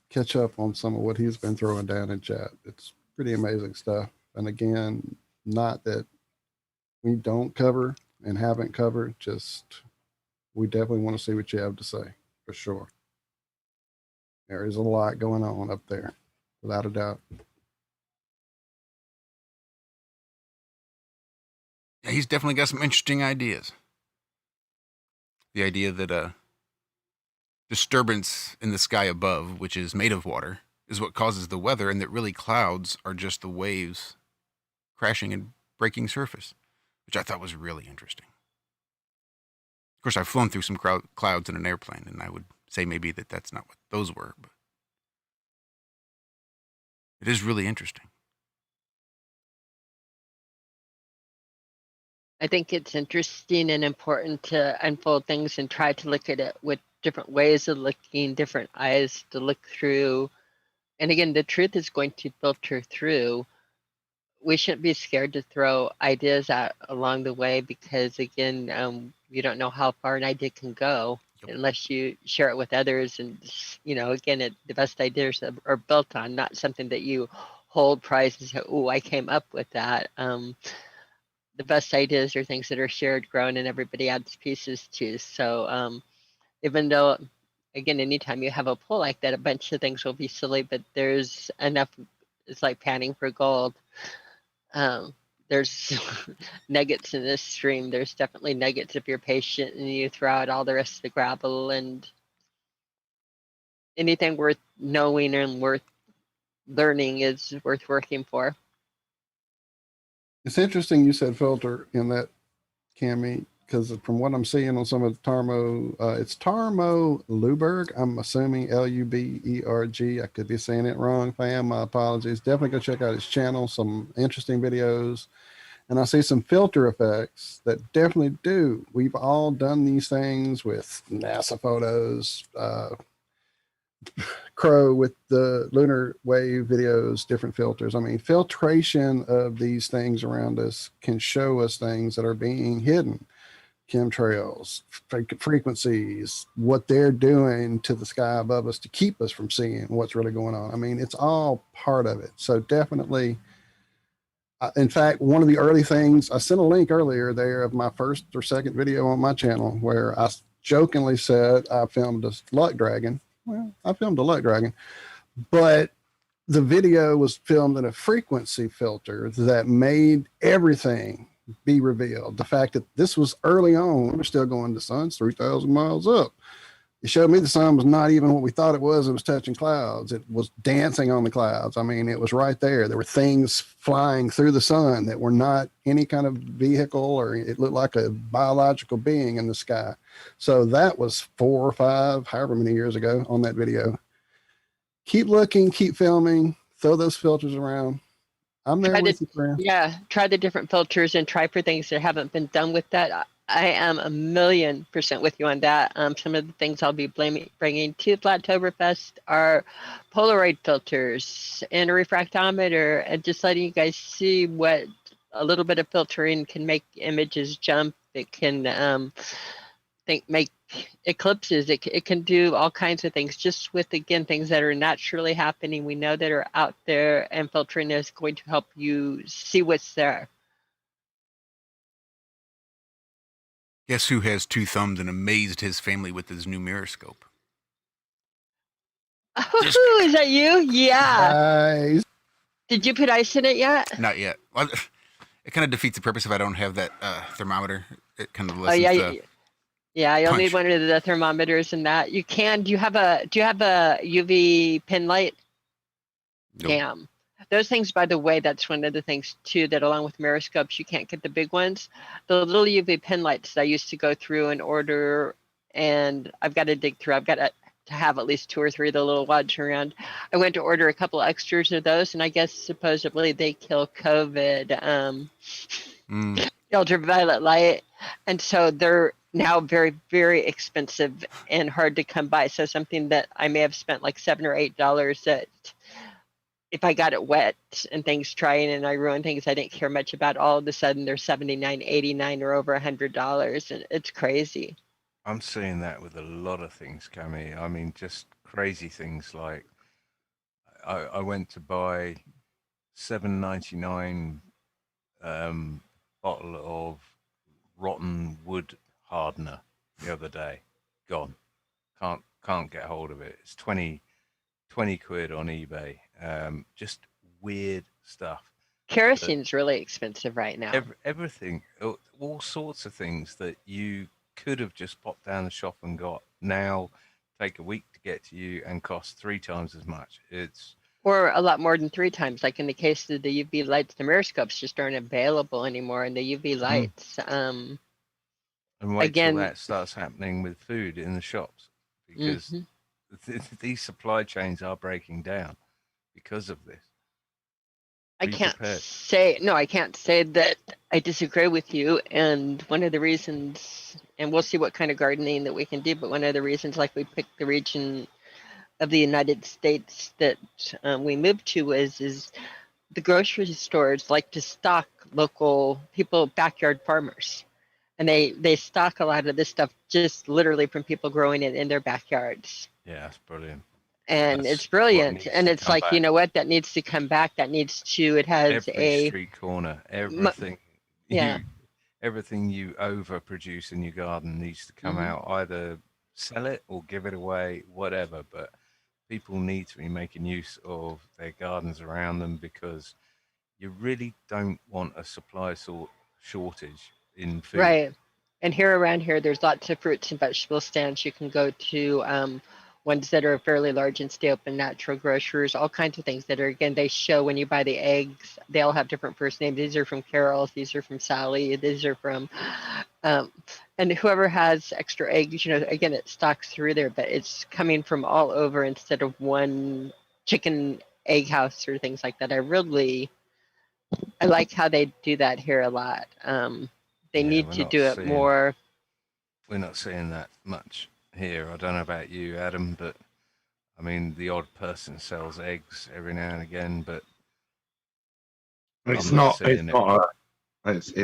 catch up on some of what he's been throwing down in chat. It's pretty amazing stuff. And again, not that we don't cover and haven't covered, just we definitely want to see what you have to say, for sure. There is a lot going on up there, without a doubt. Yeah, he's definitely got some interesting ideas. The idea that a disturbance in the sky above, which is made of water, is what causes the weather, and that really clouds are just the waves crashing and breaking surface, which I thought was really interesting. Of course, I've flown through some clouds in an airplane, and I would say maybe that's not what those were, but it is really interesting. I think it's interesting and important to unfold things and try to look at it with different ways of looking, different eyes to look through. And again, the truth is going to filter through. We shouldn't be scared to throw ideas out along the way because, again, you don't know how far an idea can go unless you share it with others. And, again, the best ideas are built on, not something that you hold prized and say, oh, I came up with that. The best ideas are things that are shared, grown, and everybody adds pieces to. So even though, again, anytime you have a pull like that, a bunch of things will be silly, but there's enough. It's like panning for gold. There's nuggets in this stream. There's definitely nuggets if you're patient and you throw out all the rest of the gravel, and anything worth knowing and worth learning is worth working for. It's interesting you said filter in that, Cammie, because from what I'm seeing on some of the Tarmo, it's Tarmo Luberg. I'm assuming Luberg. I could be saying it wrong, fam. My apologies. Definitely go check out his channel. Some interesting videos. And I see some filter effects that definitely do. We've all done these things with NASA photos, Crow with the lunar wave videos, different filters. I mean, filtration of these things around us can show us things that are being hidden. Chemtrails, frequencies, what they're doing to the sky above us to keep us from seeing what's really going on. I mean, it's all part of it. So definitely In fact, one of the early things, I sent a link earlier there of my first or second video on my channel where I jokingly said I filmed a luck dragon. Well, I filmed a luck dragon, but the video was filmed in a frequency filter that made everything be revealed. The fact that this was early on, we were still going, the sun's 3,000 miles up. It showed me the sun was not even what we thought it was. It was touching clouds. It was dancing on the clouds. I mean, it was right there. There were things flying through the sun that were not any kind of vehicle, or it looked like a biological being in the sky. So that was 4 or 5, however many years ago on that video. Keep looking, keep filming, throw those filters around. I'm there with you, friend. Yeah, try the different filters and try for things that haven't been done with that. I am 1,000,000% with you on that. Some of the things I'll be bringing to Flattoberfest are Polaroid filters and a refractometer, and just letting you guys see what a little bit of filtering can make images jump. It can make eclipses. It can do all kinds of things just with, again, things that are naturally happening. We know that are out there, and filtering is going to help you see what's there. Guess who has 2 thumbs and amazed his family with his new miroscope? Oh, is that you? Yeah. Nice. Did you put ice in it yet? Not yet. Well, it kind of defeats the purpose if I don't have that thermometer. It kind of lessens Yeah, you'll punch. need one of the thermometers and that. You can. Do you have a UV pin light? Nope. Damn. Those things, by the way, that's one of the things too, that along with miroscopes, you can't get the big ones. The little UV pin lights I used to go through and order, and I've got to dig through. I've got to have at least 2 or 3 of the little ones around. I went to order a couple extras of those, and I guess supposedly they kill COVID, ultraviolet light, and so they're now very, very expensive and hard to come by. So something that I may have spent like $7 or $8 that, if I got it wet and things trying and I ruined things I didn't care much about, all of a sudden they're $79, $89, or over $100, and it's crazy. I'm seeing that with a lot of things, Cammy. I mean, just crazy things like I went to buy $7.99 bottle of rotten wood hardener the other day. Gone. Can't get hold of it. It's 20 quid on eBay. Just weird stuff. Kerosene's really expensive right now. Everything, all sorts of things that you could have just popped down the shop and got, now take a week to get to you and cost 3 times as much. Or a lot more than 3 times. Like in the case of the UV lights, the miroscopes just aren't available anymore. And the UV lights, and wait again, till that starts happening with food in the shops, because these supply chains are breaking down because of this. I can't say that I disagree with you. And one of the reasons, and we'll see what kind of gardening that we can do, but one of the reasons, like, we picked the region of the United States that we moved to is the grocery stores like to stock local people, backyard farmers. And they stock a lot of this stuff just literally from people growing it in their backyards. Yeah, that's brilliant. And it's brilliant. And it's like, you know what, that needs to come back. That needs to, it has every street corner, everything. Yeah. Everything you overproduce in your garden needs to come out. Either sell it or give it away, whatever. But people need to be making use of their gardens around them, because you really don't want a supply shortage in food. Right. And around here, there's lots of fruits and vegetable stands. You can go to ones that are fairly large and stay open, natural grocers, all kinds of things that are, again, they show when you buy the eggs, they all have different first names. These are from Carol, these are from Sally, these are from, and whoever has extra eggs, you know, again, it stocks through there, but it's coming from all over instead of one chicken egg house or things like that. I like how they do that here a lot. They need to do it more. We're not seeing that much here. I don't know about you, Adam, but I mean, the odd person sells eggs every now and again, but it's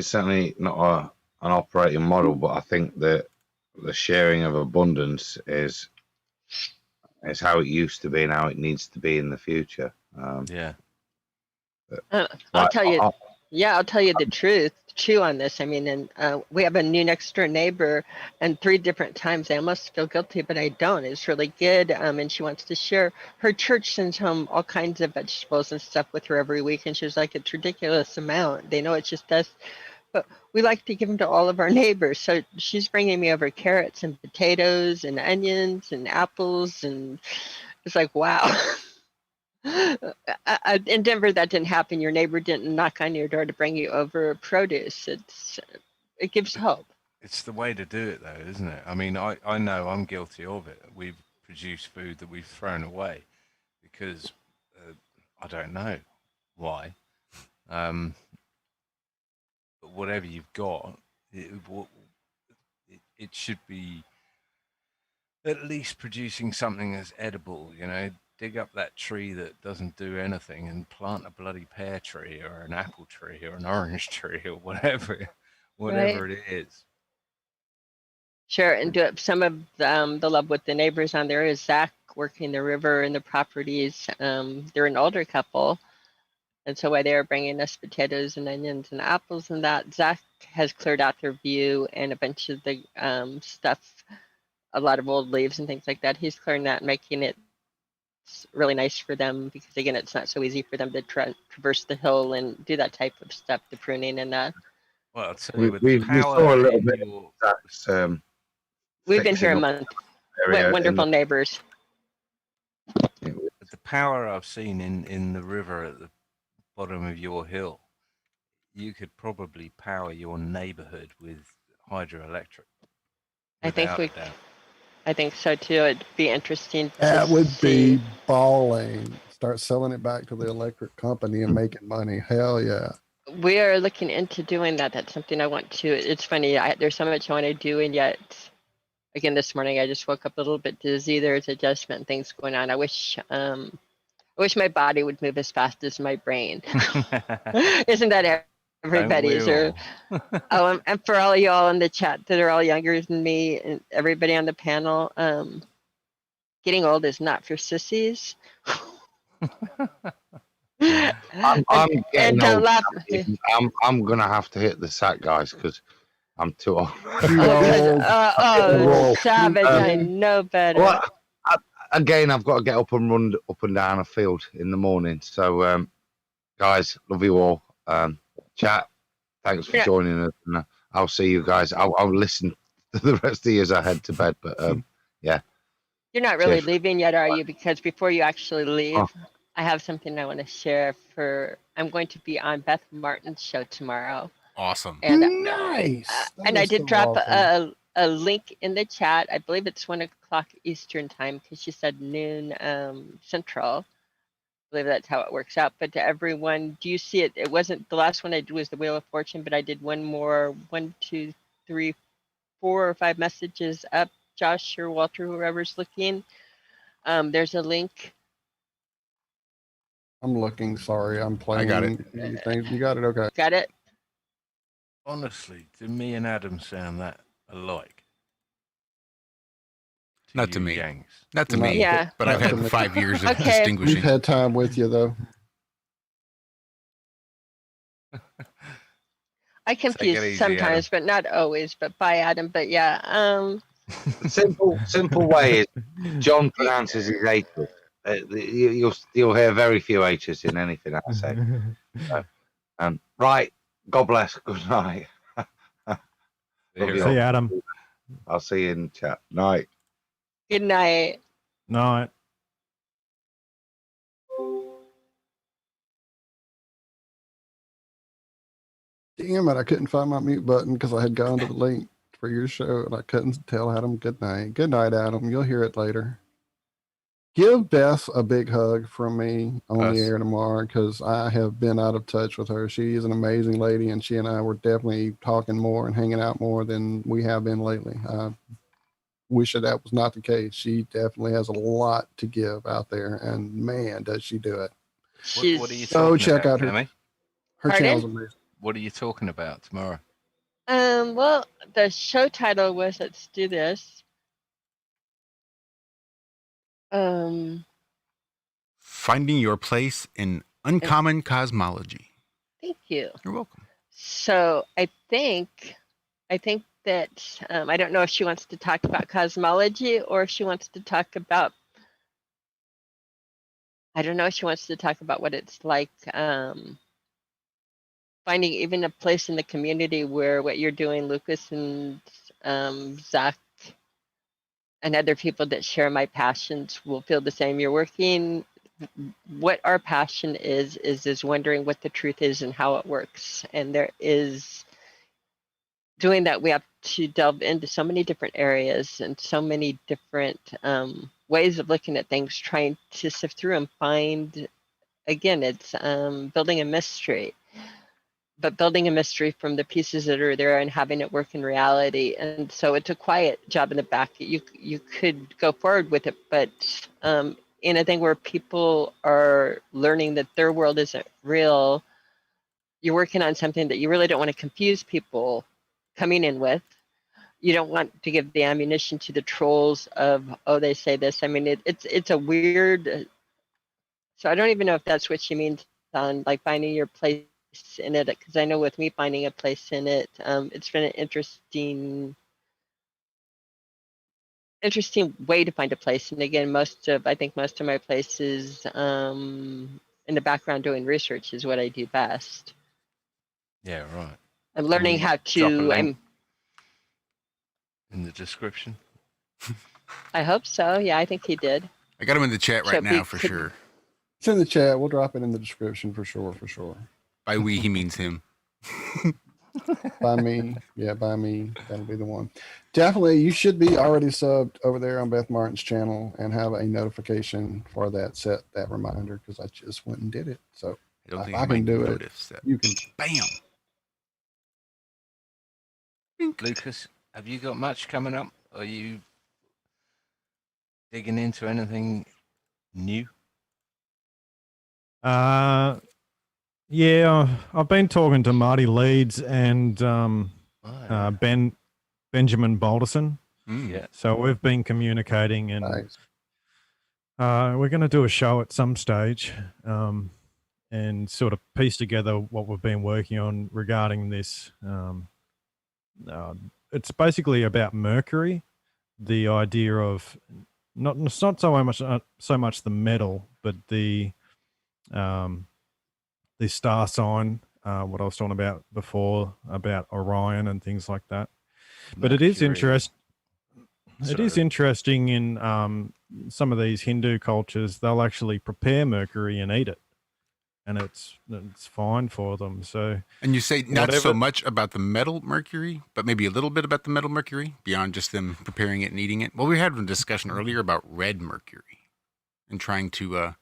certainly not an operating model. But I think that the sharing of abundance is how it used to be and how it needs to be in the future. I'll tell you. Yeah, I'll tell you the truth, chew on this. I mean, and we have a new next door neighbor, and 3 different times I almost feel guilty, but I don't. It's really good, and she wants to share. Her church sends home all kinds of vegetables and stuff with her every week, and she was like, it's ridiculous amount. They know it's just us, but we like to give them to all of our neighbors. So she's bringing me over carrots and potatoes and onions and apples, and it's like, wow. In Denver, that didn't happen. Your neighbor didn't knock on your door to bring you over produce. It gives hope. It's the way to do it, though, isn't it? I mean, I know I'm guilty of it. We've produced food that we've thrown away because I don't know why. But whatever you've got, it should be at least producing something that's edible, you know. Dig up that tree that doesn't do anything and plant a bloody pear tree or an apple tree or an orange tree or whatever Right. it is. Sure, and do it. Some of the love with the neighbors on there is Zach working the river and the properties. They're an older couple, and so while they were bringing us potatoes and onions and apples and that, Zach has cleared out their view and a bunch of the stuff, a lot of old leaves and things like that. He's clearing that and making it really nice for them because, again, it's not so easy for them to traverse the hill and do that type of stuff, the pruning and that. Well, I'll tell you, with We the saw power a little in bit your... of Zach's, We've been here a fixing up month. area Wonderful neighbors. the power I've seen in the river at the bottom of your hill, you could probably power your neighborhood with hydroelectric. I think without we. a doubt. I think so too. It'd be interesting to That would see. be balling. Start selling it back to the electric company and making money. Hell yeah. We are looking into doing that. That's something I want to. It's funny. There's so much I want to do, and yet, again, this morning I just woke up a little bit dizzy. There's adjustment things going on. I wish my body would move as fast as my brain. Isn't that everybody's? Or and for all y'all in the chat that are all younger than me, and everybody on the panel, getting old is not for sissies. I'm getting don't old. laugh. I'm gonna have to hit the sack, guys, because I'm too old. Savage! I know better. Well, again, I've got to get up and run up and down a field in the morning. So, guys, love you all. Chat, thanks for joining us. And, I'll see you guys. I'll listen to the rest of the years I head to bed. But yeah. You're not really leaving yet, are you? Because before you actually leave, I have something I want to share. I'm going to be on Beth Martin's show tomorrow. Awesome. And, nice. And I did drop a link in the chat. I believe it's 1 o'clock Eastern time because she said noon Central. I believe that's how it works out. But to everyone, do you see it? It wasn't the last one I did was the Wheel of Fortune, but I did one more, 1, 2, 3, 4 or 5 messages up. Josh or Walter, whoever's looking. There's a link. I'm looking. Sorry, I'm playing. I got it. Things. You got it. Okay. Got it. Honestly, do me and Adam sound that alike? Not to me. Yanks? Not to me. Yeah. But I've had 5 years of Okay. distinguishing. We've had time with you though. I confuse sometimes, but not always. But bye, Adam. But yeah. Simple way is John pronounces his H's. You'll hear very few H's in anything I say. So, right. God bless. Good night. See you, Adam. I'll see you in chat. Night. Good night. Night. Damn it! I couldn't find my mute button because I had gone to the link for your show and I couldn't tell Adam good night. Good night, Adam. You'll hear it later. Give Beth a big hug from me on the air tomorrow because I have been out of touch with her. She is an amazing lady, and she and I were definitely talking more and hanging out more than we have been lately. I wish that was not the case. She definitely has a lot to give out there, and man, does she do it. What are you talking check about, out her Pardon? channel's amazing. What are you talking about tomorrow? Well, the show title was Let's Do This. Finding your place in uncommon cosmology. Thank you. You're welcome. So I think that I don't know if she wants to talk about cosmology or if she wants to talk about. I don't know if she wants to talk about what it's like finding even a place in the community where what you're doing, Lucas and Zach and other people that share my passions will feel the same. You're working. What our passion is wondering what the truth is and how it works. And there is doing that. We have to delve into so many different areas and so many different ways of looking at things, trying to sift through and find. Again, it's building a mystery, but building a mystery from the pieces that are there and having it work in reality. And so it's a quiet job in the back. You could go forward with it, but in a thing where people are learning that their world isn't real, you're working on something that you really don't want to confuse people coming in with. You don't want to give the ammunition to the trolls of, oh, they say this. I mean, it's a weird. So I don't even know if that's what she means on like finding your place in it, because I know with me finding a place in it, it's been an interesting way to find a place. And again, I think most of my places in the background doing research is what I do best. Yeah, right. I'm learning how Drop a to. link in the description. I hope so. Yeah, I think he did. I got him in the chat right now for sure. It's in the chat. We'll drop it in the description for sure. For sure. By we, he means him. By me. Yeah, by me. That'll be the one. Definitely, you should be already subbed over there on Beth Martin's channel and have a notification for that. Set that reminder because I just went and did it. So if I can do it, you can. Bam. Lucas, have you got much coming up? Are you digging into anything new? Yeah, I've been talking to Marty Leeds and Benjamin Balderson. Yeah. So we've been communicating, and we're going to do a show at some stage, and sort of piece together what we've been working on regarding this. It's basically about Mercury, the idea of it's not so much the metal, but the star sign, what I was talking about before, about Orion and things like that. But it is interesting. It is interesting in some of these Hindu cultures, they'll actually prepare Mercury and eat it, and it's fine for them. So, and you say not so much about the metal mercury, but maybe a little bit about the metal mercury beyond just them preparing it and eating it. Well, we had a discussion earlier about red mercury and trying to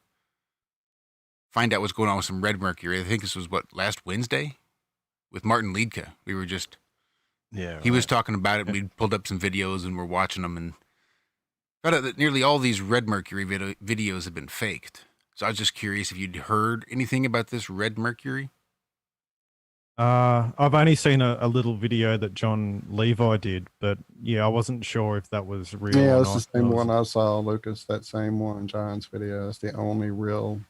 find out what's going on with some red mercury. I think this was last Wednesday with Martin Liedke. We were just, he was talking about it. We pulled up some videos and we're watching them and found out that nearly all these red mercury videos have been faked. So I was just curious if you'd heard anything about this red mercury. I've only seen a little video that John Levi did, but yeah, I wasn't sure if that was real. Yeah, or it's not. the same one I saw, Lucas. That same one, John's video. It's the only real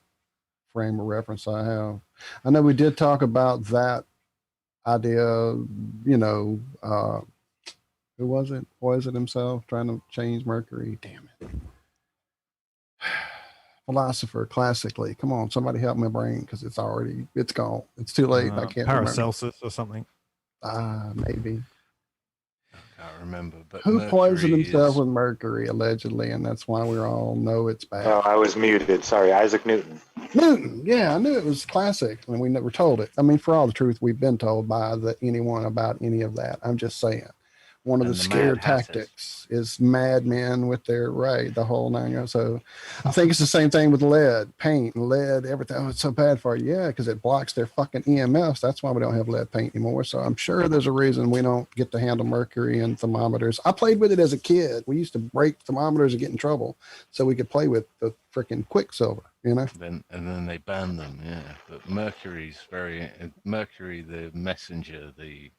frame of reference I have. I know we did talk about that idea. You know, who was it? Was it himself trying to change Mercury? Damn it. Philosopher, classically. Come on, somebody help my brain because it's gone. It's too late. I can't Paracelsus or something. Maybe. I can't remember. But Who poisoned Mercury himself with mercury, allegedly, and that's why we all know it's bad. Oh, I was muted. Sorry, Isaac Newton. Newton, yeah, I knew it was classic, and we never told it. I mean, for all the truth, we've been told by anyone about any of that. I'm just saying. One of the scare tactics is madmen with their the whole 9 yards. So I think it's the same thing with lead, paint, lead, everything. Oh, it's so bad for you. Yeah, because it blocks their fucking EMFs. That's why we don't have lead paint anymore. So I'm sure there's a reason we don't get to handle mercury and thermometers. I played with it as a kid. We used to break thermometers and get in trouble so we could play with the freaking Quicksilver, you know? And then they banned them, yeah. But Mercury, the messenger, the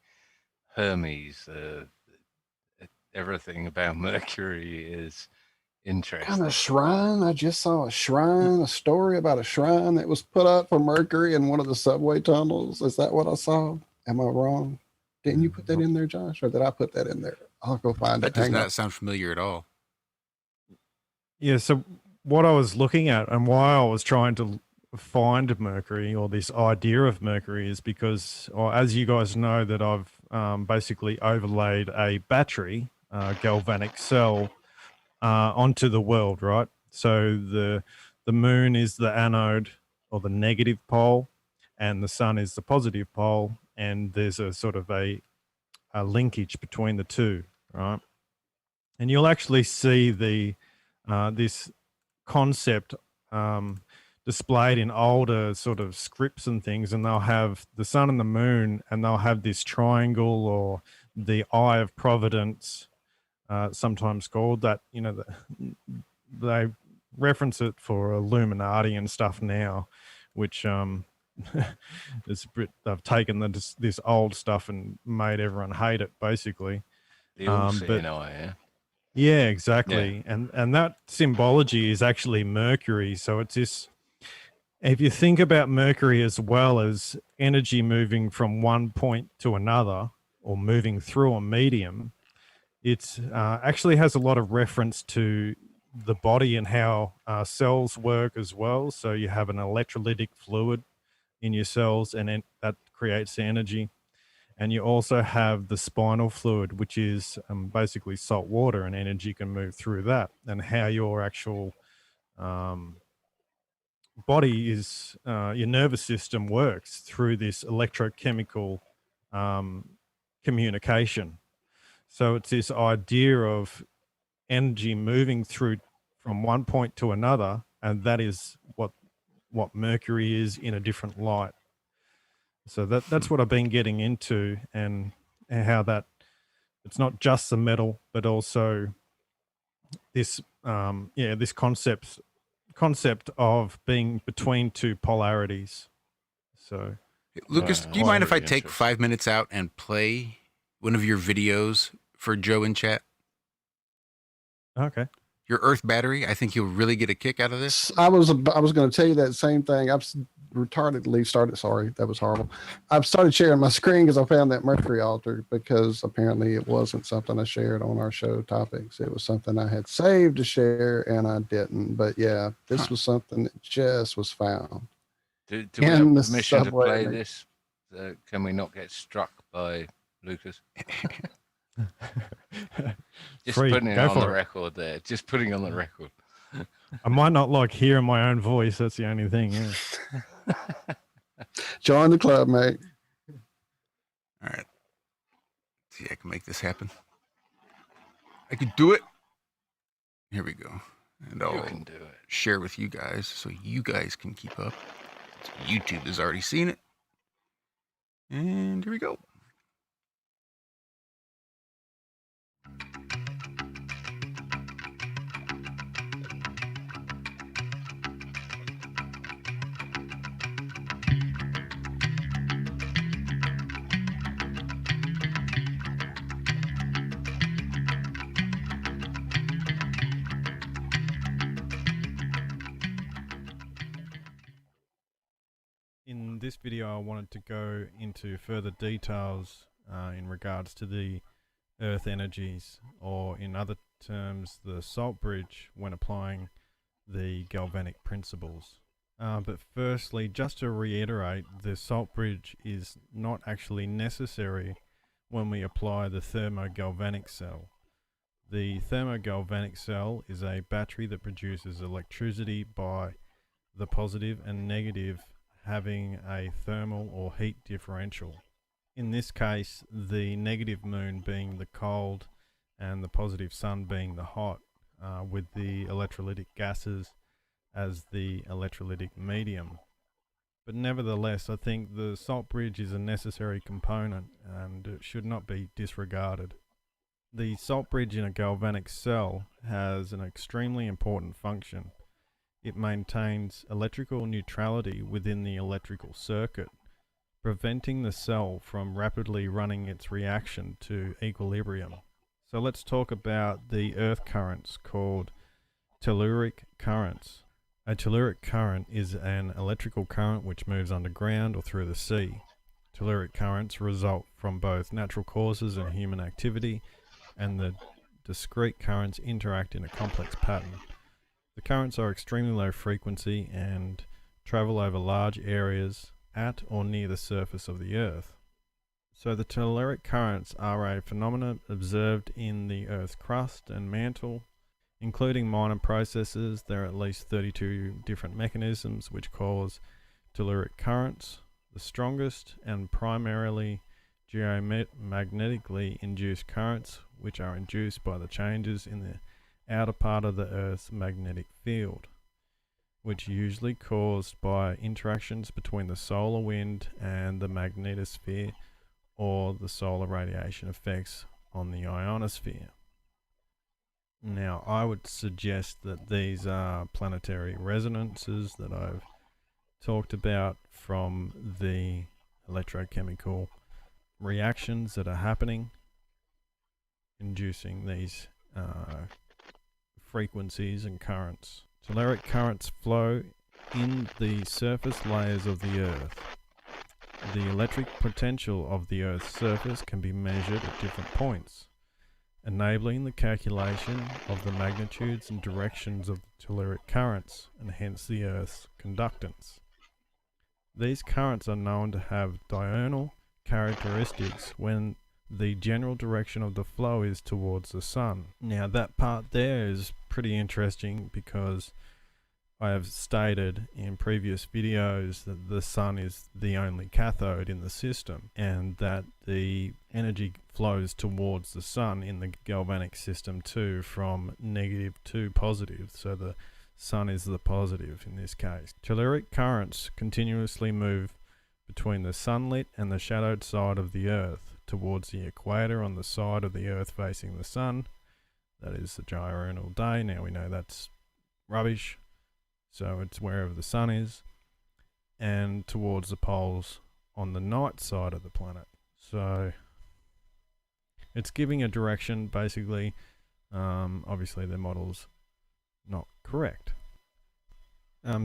Hermes, everything about Mercury is Interesting. of shrine. I just saw a shrine, a story about a shrine that was put up for Mercury in one of the subway tunnels. Is that what I saw? Am I wrong? Didn't you put that in there, Josh, or did I put that in there? I'll go find That it. does Hang not on. sound familiar at all. Yeah, so what I was looking at and why I was trying to find Mercury, or this idea of Mercury, is because, or as you guys know, that I've basically overlaid a battery, galvanic cell, onto the world, right? So the moon is the anode or the negative pole, and the sun is the positive pole, and there's a sort of a linkage between the two, right? And you'll actually see the this concept displayed in older sort of scripts and things, and they'll have the sun and the moon, and they'll have this triangle or the eye of providence, sometimes called that. You know, they reference it for Illuminati and stuff now, which it's a bit, they've taken this old stuff and made everyone hate it, basically. The all-seeing eye, yeah. Yeah, exactly. Yeah. And that symbology is actually Mercury. So it's this, if you think about Mercury as well as energy moving from one point to another or moving through a medium, it actually has a lot of reference to the body and how cells work as well. So you have an electrolytic fluid in your cells, and that creates energy. And you also have the spinal fluid, which is basically salt water, and energy can move through that. And how your actual body is, your nervous system works through this electrochemical communication. So it's this idea of energy moving through from one point to another, and that is what Mercury is in a different light. So that's what I've been getting into, and how that it's not just the metal, but also this this concept of being between two polarities. So, Lucas, do you mind if I take 5 minutes out and play one of your videos for Joe in chat? Okay. Your Earth battery, I think you'll really get a kick out of this. I was going to tell you that same thing. I've retardedly started. Sorry, that was horrible. I've started sharing my screen because I found that Mercury altar, because apparently it wasn't something I shared on our show topics. It was something I had saved to share and I didn't. But yeah, this was something that just was found. Do we have permission to play this? Can we not get struck by Lucas? Just putting it on the record there. Just putting on the record. I might not like hearing my own voice. That's the only thing. Yeah. Join the club, mate. All right. See, I can make this happen. I can do it. Here we go. And I'll share with you guys so you guys can keep up. So YouTube has already seen it. And here we go. In this video, I wanted to go into further details in regards to the Earth energies, or in other terms, the salt bridge when applying the galvanic principles. But firstly, just to reiterate, the salt bridge is not actually necessary when we apply the thermogalvanic cell. The thermogalvanic cell is a battery that produces electricity by the positive and negative having a thermal or heat differential. In this case, the negative moon being the cold and the positive sun being the hot, with the electrolytic gases as the electrolytic medium. But nevertheless, I think the salt bridge is a necessary component and it should not be disregarded. The salt bridge in a galvanic cell has an extremely important function. It maintains electrical neutrality within the electrical circuit, preventing the cell from rapidly running its reaction to equilibrium. So let's talk about the earth currents called telluric currents. A telluric current is an electrical current which moves underground or through the sea. Telluric currents result from both natural causes and human activity, and the discrete currents interact in a complex pattern. The currents are extremely low frequency and travel over large areas at or near the surface of the Earth. So the telluric currents are a phenomenon observed in the Earth's crust and mantle. Including minor processes, there are at least 32 different mechanisms which cause telluric currents. The strongest and primarily geomagnetically induced currents, which are induced by the changes in the outer part of the Earth's magnetic field, which are usually caused by interactions between the solar wind and the magnetosphere, or the solar radiation effects on the ionosphere. Now, I would suggest that these are planetary resonances that I've talked about from the electrochemical reactions that are happening, inducing these frequencies and currents. Telluric currents flow in the surface layers of the Earth. The electric potential of the Earth's surface can be measured at different points, enabling the calculation of the magnitudes and directions of the telluric currents, and hence the Earth's conductance. These currents are known to have diurnal characteristics when the general direction of the flow is towards the sun. Now that part there is pretty interesting because I have stated in previous videos that the sun is the only cathode in the system, and that the energy flows towards the sun in the galvanic system too, from negative to positive. So the sun is the positive in this case. Telluric currents continuously move between the sunlit and the shadowed side of the Earth towards the equator on the side of the Earth facing the sun. That is the diurnal day. Now we know that's rubbish. So it's wherever the sun is, and towards the poles on the night side of the planet. So it's giving a direction, basically. Obviously the model's not correct.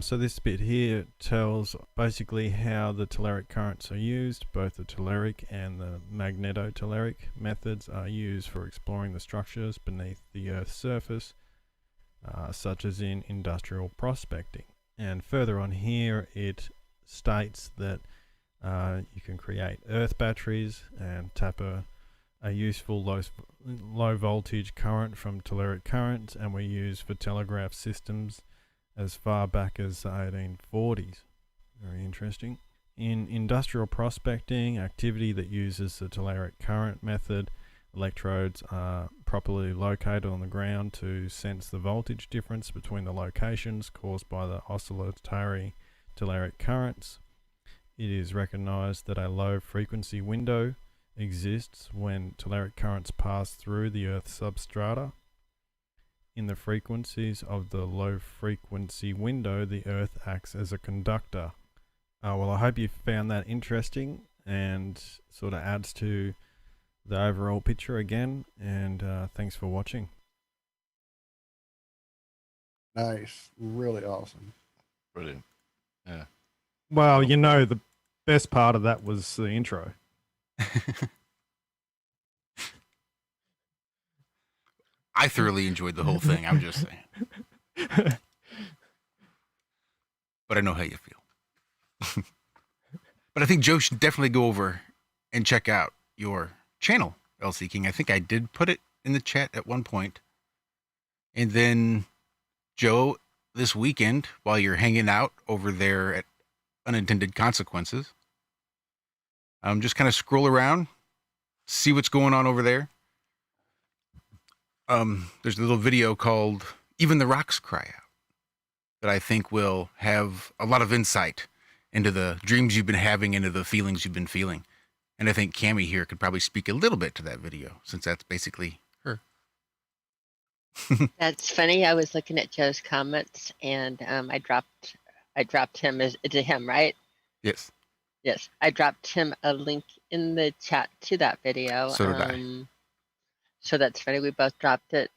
So this bit here tells basically how the telluric currents are used. Both the telluric and the magnetotelluric methods are used for exploring the structures beneath the Earth's surface, such as in industrial prospecting. And further on here it states that you can create earth batteries and tap a useful low voltage current from telluric currents, and were used for telegraph systems as far back as the 1840s. Very interesting. In industrial prospecting, activity that uses the telluric current method, electrodes are properly located on the ground to sense the voltage difference between the locations caused by the oscillatory telluric currents. It is recognized that a low frequency window exists when telluric currents pass through the Earth's substrata. In the frequencies of the low frequency window, the Earth acts as a conductor. Well, I hope you found that interesting and sort of adds to the overall picture again, and thanks for watching. Nice. Really awesome. Brilliant. Yeah. Well, you know, the best part of that was the intro. I thoroughly enjoyed the whole thing. I'm just saying. But I know how you feel. But I think Joe should definitely go over and check out your channel, LC King. I think I did put it in the chat at one point. And then, Joe, this weekend, while you're hanging out over there at Unintended Consequences, just kind of scroll around, see what's going on over there. There's a little video called Even the Rocks Cry Out that I think will have a lot of insight into the dreams you've been having, into the feelings you've been feeling. And I think Cammie here could probably speak a little bit to that video, since that's basically her. That's funny. I was looking at Joe's comments, and I dropped him to him, right? Yes. Yes, I dropped him a link in the chat to that video. So did I. So that's funny. We both dropped it.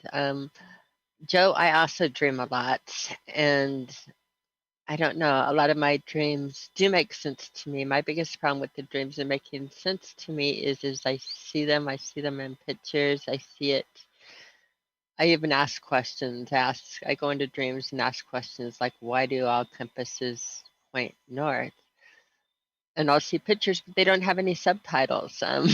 Joe, I also dream a lot, and I don't know, a lot of my dreams do make sense to me. My biggest problem with the dreams and making sense to me is I see them in pictures, I see it. I even ask questions. I go into dreams and ask questions like, why do all compasses point north? And I'll see pictures, but they don't have any subtitles. So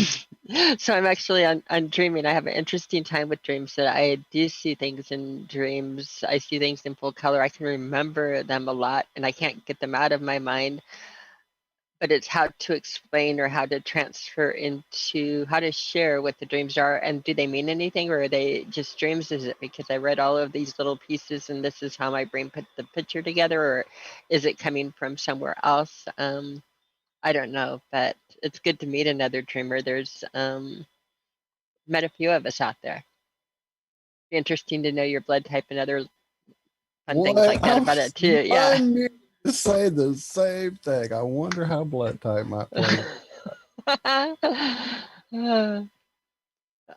I'm actually on dreaming. I have an interesting time with dreams that I do see things in dreams. I see things in full color. I can remember them a lot, and I can't get them out of my mind. But it's how to explain or how to transfer into how to share what the dreams are, and do they mean anything, or are they just dreams? Is it because I read all of these little pieces and this is how my brain put the picture together, or is it coming from somewhere else? I don't know, but it's good to meet another dreamer. There's met a few of us out there. Be interesting to know your blood type and other fun things like that about it too. I Yeah. knew to say the same thing. I wonder how blood type might play.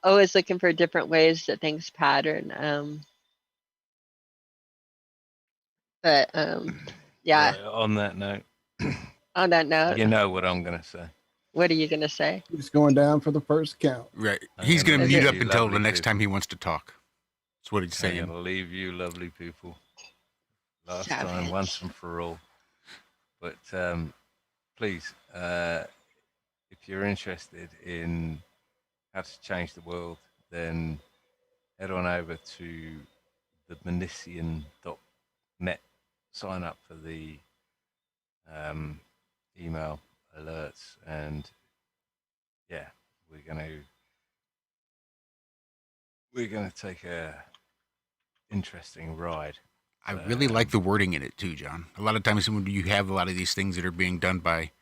Always looking for different ways that things pattern. But yeah. Right, on that note, On that note, you know what I'm going to say. what are you gonna say? He's going down for the first count. Right. I'm He's going to gonna mute leave up you until the lovely next people. time he wants to talk. That's what he's I'm saying. going to leave you lovely people. Last Savage. time, once and for all. But please, if you're interested in how to change the world, then head on over to themanician.net. Sign up for the email alerts, and yeah, we're gonna take a interesting ride. I really like the wording in it too, John. A lot of times when you have a lot of these things that are being done by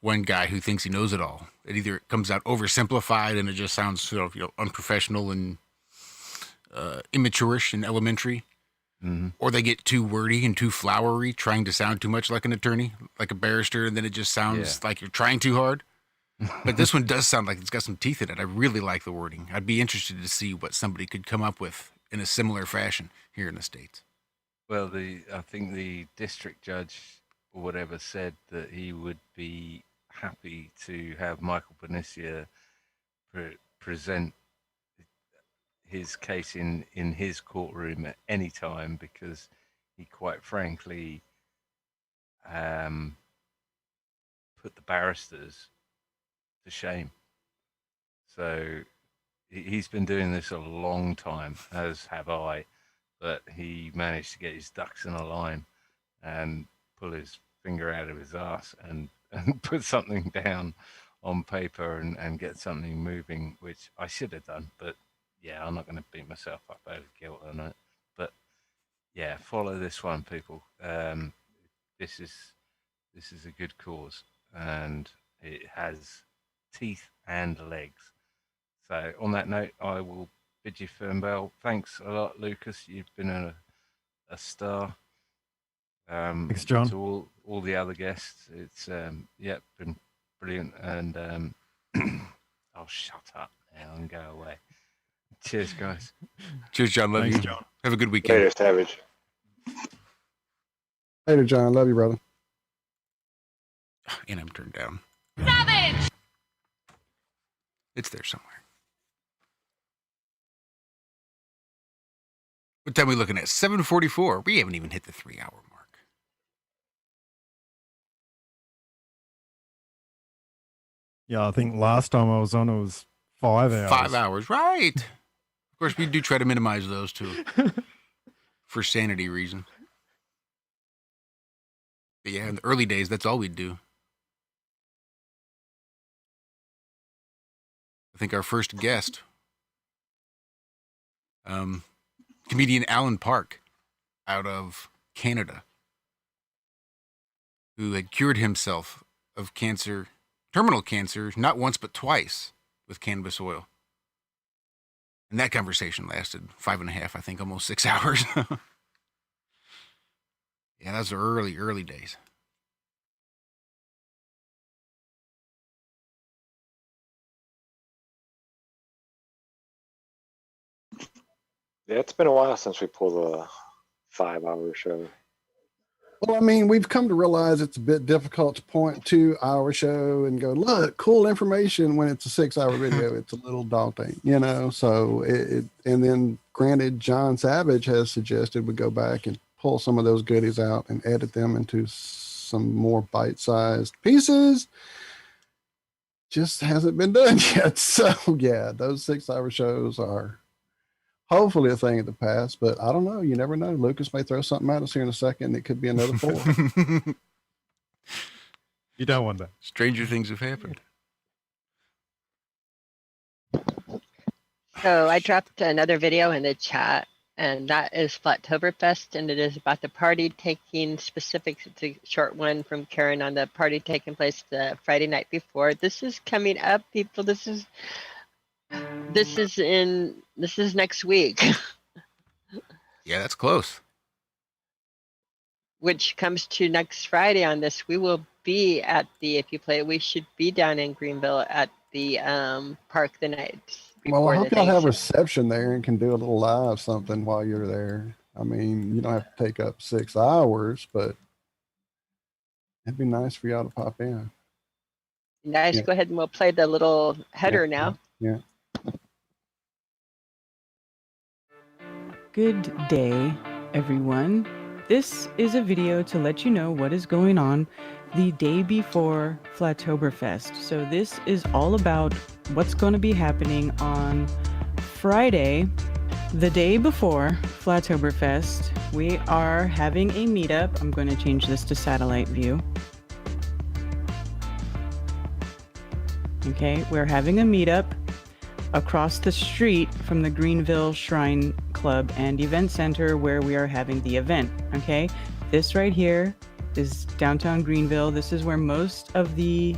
one guy who thinks he knows it all, it either comes out oversimplified and it just sounds sort of unprofessional and immaturish and elementary, or they get too wordy and too flowery, trying to sound too much like an attorney, like a barrister, and then it just sounds like you're trying too hard. But this one does sound like it's got some teeth in it. I really like the wording. I'd be interested to see what somebody could come up with in a similar fashion here in the States. Well, I think the district judge or whatever said that he would be happy to have Michael Benicia present his case in his courtroom at any time, because he quite frankly put the barristers to shame. So he's been doing this a long time, as have I, but he managed to get his ducks in a line and pull his finger out of his ass and put something down on paper and get something moving, which I should have done. But yeah, I'm not going to beat myself up over guilt on it. But yeah, follow this one, people. This is a good cause, and it has teeth and legs. So on that note, I will bid you farewell. Thanks a lot, Lucas. You've been a star. Thanks, John. To all the other guests, it's been brilliant. And I'll shut up now and go away. Cheers, guys. Cheers, John. Love Thanks, you. John. Have a good weekend. Later, Savage. Later, John. Love you, brother. And I'm turned down. Savage! It's there somewhere. What time are we looking at? 7:44. We haven't even hit the 3-hour mark. Yeah, I think last time I was on, it was 5 hours. 5 hours, right. Of course, we do try to minimize those too. For sanity reasons. But yeah, in the early days, that's all we'd do. I think our first guest, comedian Alan Park, out of Canada, who had cured himself of cancer, terminal cancer, not once but twice with cannabis oil. And that conversation lasted 5.5, I think, almost 6 hours. Yeah, that's the early days. Yeah, it's been a while since we pulled a 5-hour show. Well, I mean, we've come to realize it's a bit difficult to point to our show and go, look, cool information when it's a 6-hour video. It's a little daunting, you know? So and then granted, John Savage has suggested we go back and pull some of those goodies out and edit them into some more bite-sized pieces. Just hasn't been done yet. So yeah, those 6-hour shows are hopefully a thing of the past, but I don't know. You never know. Lucas may throw something at us here in a second. It could be another 4. You don't want that. Stranger things have happened. So I dropped another video in the chat, and that is Flattoberfest, and it is about the party taking specifics. It's a short one from Karen on the party taking place the Friday night before. This is coming up, people. This is next week. Yeah, that's close. Which comes to next Friday on this. We will be at we should be down in Greenville at the park the night before. Well, I hope y'all have reception there and can do a little live something while you're there. I mean, you don't have to take up 6 hours, but it'd be nice for y'all to pop in. Nice. Yeah. Go ahead and we'll play the little header now. Yeah. Good day, everyone. This is a video to let you know what is going on the day before Flattoberfest. So this is all about what's going to be happening on Friday, the day before Flattoberfest. We are having a meetup. I'm going to change this to satellite view. Okay, we're having a meetup across the street from the Greenville Shrine Club and Event Center where we are having the event. Okay, this right here is downtown Greenville. This is where most of the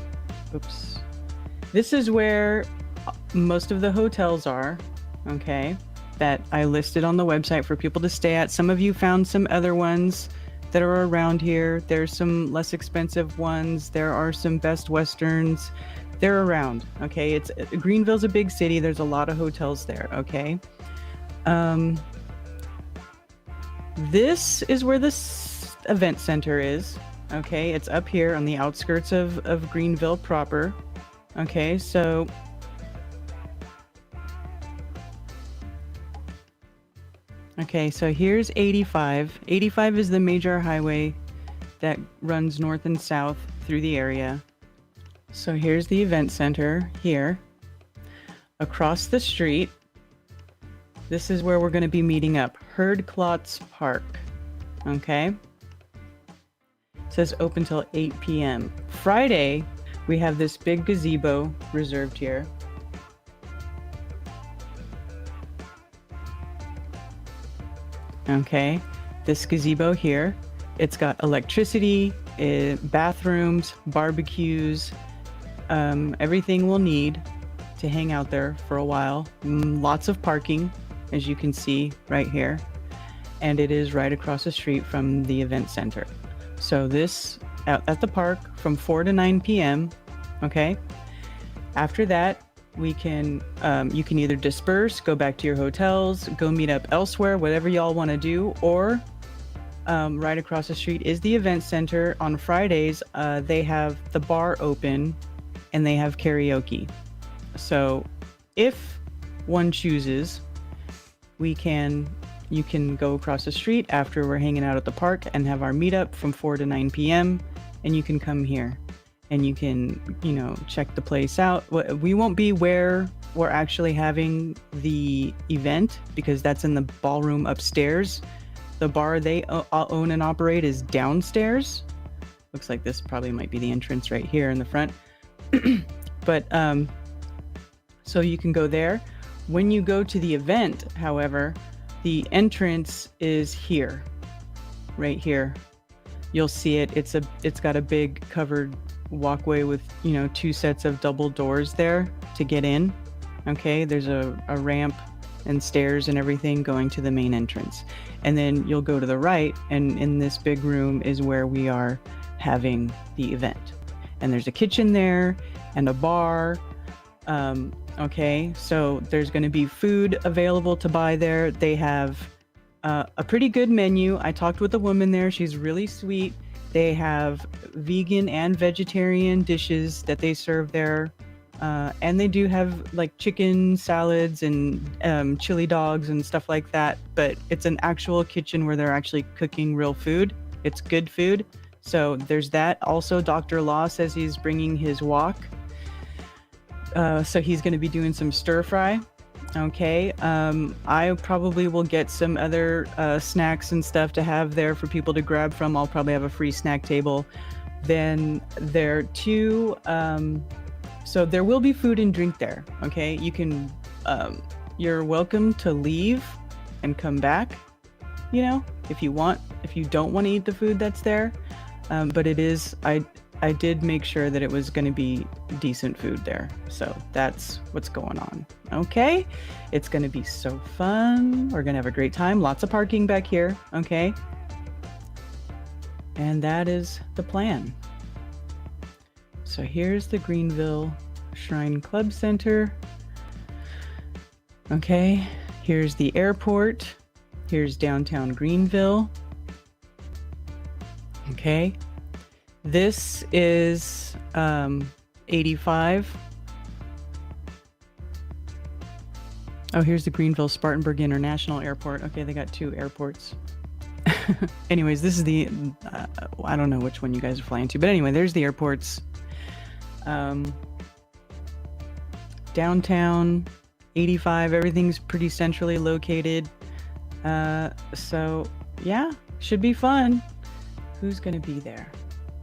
hotels are, okay, that I listed on the website for people to stay at. Some of you found some other ones that are around here. There's some less expensive ones. There are some Best Westerns. They're around, okay? Greenville's a big city. There's a lot of hotels there, okay? This is where this event center is, okay? It's up here on the outskirts of Greenville proper, okay? So here's 85. 85 is the major highway that runs north and south through the area. So here's the event center here. Across the street, this is where we're going to be meeting up. Herdklotz Park. Okay? It says open till 8 p.m. Friday, we have this big gazebo reserved here. Okay, this gazebo here, it's got electricity, bathrooms, barbecues, everything we'll need to hang out there for a while. Lots of parking, as you can see right here. And it is right across the street from the event center. So this out at the park from 4 to 9 p.m. Okay. After that, you can either disperse, go back to your hotels, go meet up elsewhere, whatever y'all want to do, or right across the street is the event center. On Fridays, they have the bar open and they have karaoke. So if one chooses, you can go across the street after we're hanging out at the park and have our meetup from 4 to 9 p.m. and you can come here and you can, check the place out. We won't be where we're actually having the event because that's in the ballroom upstairs. The bar they own and operate is downstairs. Looks like this probably might be the entrance right here in the front. But so you can go there. When you go to the event, however, the entrance is here, right here. You'll see it. It's got a big covered walkway with 2 sets of double doors there to get in. Okay, there's a ramp and stairs and everything going to the main entrance. And then you'll go to the right, and in this big room is where we are having the event. And there's a kitchen there and a bar. Okay, so there's going to be food available to buy there. They have a pretty good menu. I talked with a woman there. She's really sweet. They have vegan and vegetarian dishes that they serve there. And they do have like chicken salads and chili dogs and stuff like that. But it's an actual kitchen where they're actually cooking real food. It's good food. So there's that. Also, Dr. Law says he's bringing his wok. So he's going to be doing some stir fry. Okay. I probably will get some other snacks and stuff to have there for people to grab from. I'll probably have a free snack table. Then there too. So there will be food and drink there. Okay. You can, you're welcome to leave and come back, you know, if you want, if you don't want to eat the food that's there. But it is, I did make sure that it was going to be decent food there. So that's what's going on. Okay. It's going to be so fun. We're going to have a great time. Lots of parking back here. Okay. And that is the plan. So here's the Greenville Shrine Club Center. Okay. Here's the airport. Here's downtown Greenville. Okay. This is 85. Oh, here's the Greenville Spartanburg International Airport. Okay, they got two airports. Anyways, this is the, I don't know which one you guys are flying to, but anyway, there's the airports. Downtown, 85, everything's pretty centrally located. So, yeah, should be fun. Who's going to be there?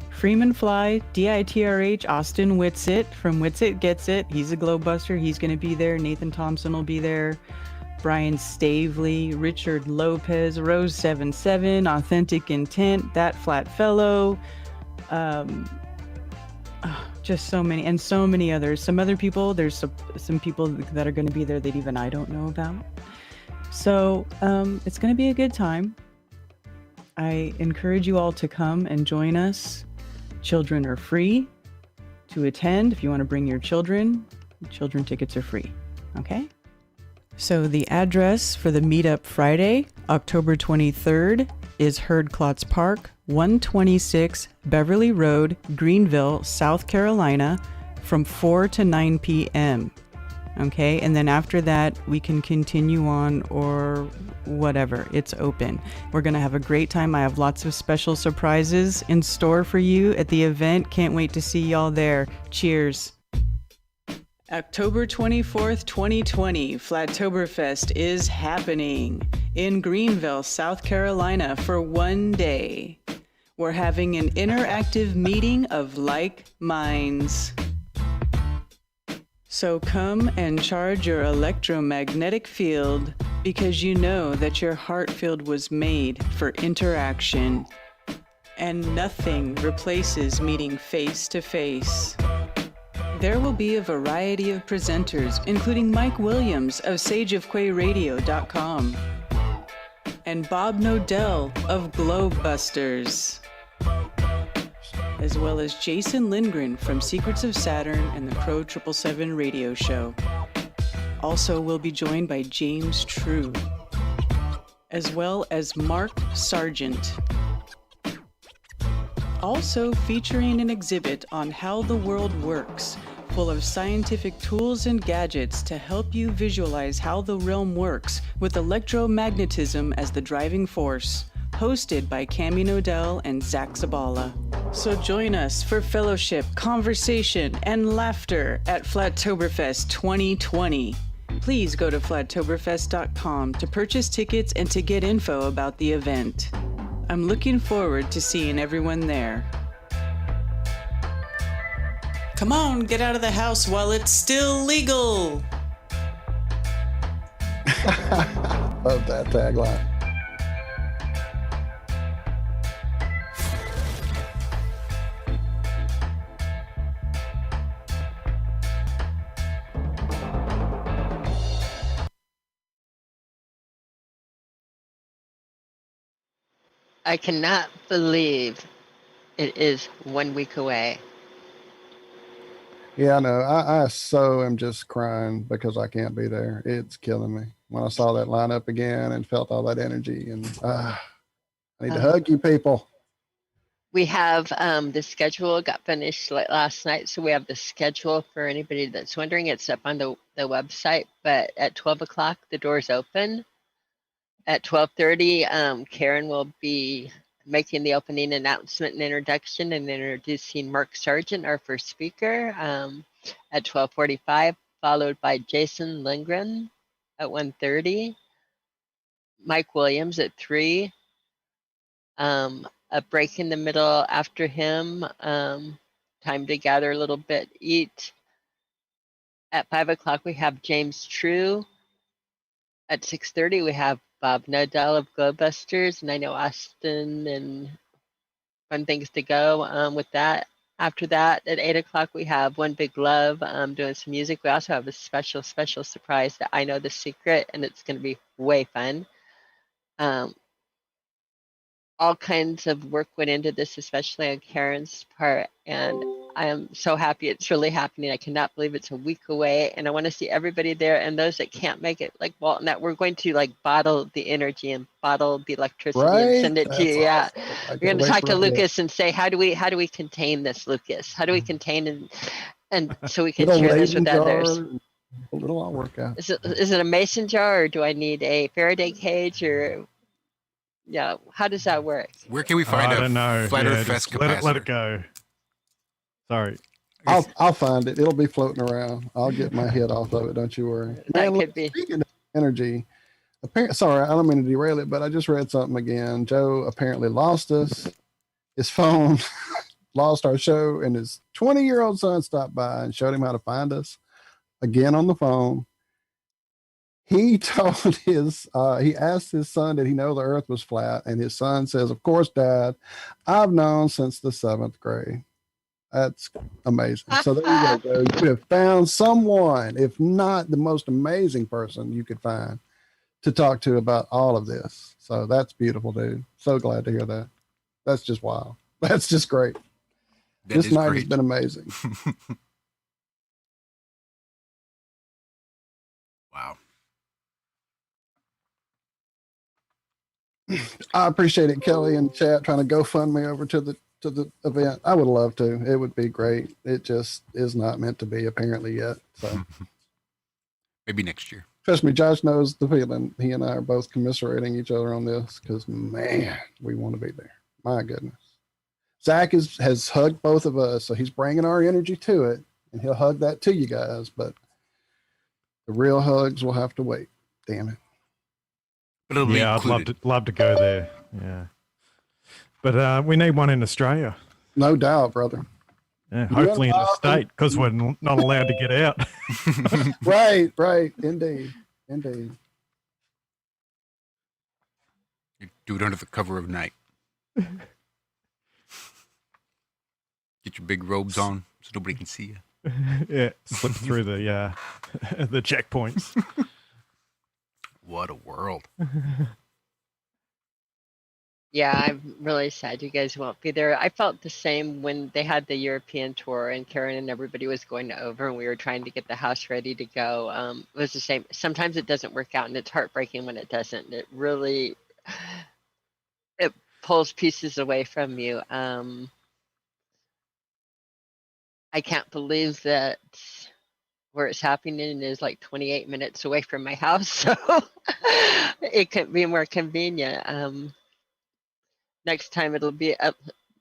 Freeman Fly, DITRH, Austin Whitsitt from Whitsitt Gets It. He's a Globebuster. He's going to be there. Nathan Thompson will be there. Brian Stavely, Richard Lopez, Rose 77, Authentic Intent, That Flat Fellow. Just so many, and so many others. Some other people, there's some people that are going to be there that even I don't know about. So it's going to be a good time. I encourage you all to come and join us. Children are free to attend. If you want to bring your children, children tickets are free. Okay? So the address for the meetup Friday, October 23rd, is Herd Klotz Park, 126 Beverly Road, Greenville, South Carolina, from 4 to 9 p.m. Okay, and then after that, we can continue on or whatever. It's open. We're going to have a great time. I have lots of special surprises in store for you at the event. Can't wait to see y'all there. Cheers. October 24th, 2020, Flattoberfest is happening in Greenville, South Carolina for one day. We're having an interactive meeting of like minds. So come and charge your electromagnetic field because you know that your heart field was made for interaction. And nothing replaces meeting face to face. There will be a variety of presenters, including Mike Williams of sageofquayradio.com and Bob Nodell of Globebusters, as well as Jason Lindgren from Secrets of Saturn and the Crow 777 radio show. Also, we'll be joined by James True, as well as Mark Sargent. Also featuring an exhibit on how the world works, full of scientific tools and gadgets to help you visualize how the realm works with electromagnetism as the driving force. Hosted by Cami Nodell and Zach Zabala. So join us for fellowship, conversation, and laughter at Flattoberfest 2020. Please go to flattoberfest.com to purchase tickets and to get info about the event. I'm looking forward to seeing everyone there. Come on, get out of the house while it's still legal. Love that tagline. I cannot believe it is 1 week away. Yeah, I know. I so am just crying because I can't be there. It's killing me. When I saw that lineup again and felt all that energy, and I need to hug you people. We have the schedule got finished last night, so we have the schedule for anybody that's wondering. It's up on the website, but at 12 o'clock the doors open. At 12:30, Karen will be making the opening announcement and introduction and introducing Mark Sargent, our first speaker, at 12:45, followed by Jason Lindgren at 1:30, Mike Williams at 3, a break in the middle after him, time to gather a little bit, eat. At 5 o'clock, we have James True. At 6:30, we have Bob Nodell of Glowbusters, and I know Austin and fun things to go with that. After that, at 8 o'clock, we have One Big Love doing some music. We also have a special surprise that I know the secret, and it's going to be way fun. All kinds of work went into this, especially on Karen's part, and I am so happy it's really happening. I cannot believe it's a week away, and I want to see everybody there, and those that can't make it, like Walton, that we're going to like bottle the energy and bottle the electricity and send it to you. Yeah, we're going to talk to Lucas and say, how do we contain this, Lucas? How do we contain and so we can share this with others? It'll all work out. Is it a mason jar, or do I need a Faraday cage, or yeah, how does that work? Where can we find I don't know. Flat Earth Fest capacitor? Let it go. Sorry. I'll find it. It'll be floating around. I'll get my head off of it. Don't you worry. That could be. Speaking of energy, sorry, I don't mean to derail it, but I just read something again. Joe apparently lost us. His phone lost our show, and his 20-year-old son stopped by and showed him how to find us again on the phone. He told he asked his son, did he know the earth was flat? And his son says, of course, Dad, I've known since the 7th grade. That's amazing. So there you go, Joe. You have found someone, if not the most amazing person you could find to talk to about all of this. So that's beautiful, dude. So glad to hear that. That's just wild. That's just great. This night has been amazing. Wow. I appreciate it, Kelly and chat trying to go fund me over to the event. I would love to. It would be great. It just is not meant to be apparently yet. So maybe next year. Trust me, Josh knows the feeling. He and I are both commiserating each other on this because man, we want to be there. My goodness. Zach has hugged both of us, so he's bringing our energy to it, and he'll hug that to you guys. But the real hugs will have to wait. Damn it. But yeah, I'd love to go there. Yeah, but we need one in Australia. No doubt, brother. Yeah, hopefully in the state because we're not allowed to get out. Right. Indeed. You do it under the cover of night. Get your big robes on so nobody can see you. Yeah, slip through the the checkpoints. What a world. Yeah, I'm really sad you guys won't be there. I felt the same when they had the European tour and Karen and everybody was going over and we were trying to get the house ready to go. It was the same. Sometimes it doesn't work out and it's heartbreaking when it doesn't. It really, it pulls pieces away from you. I can't believe that where it's happening is like 28 minutes away from my house. So it could be more convenient. Next time it'll be up.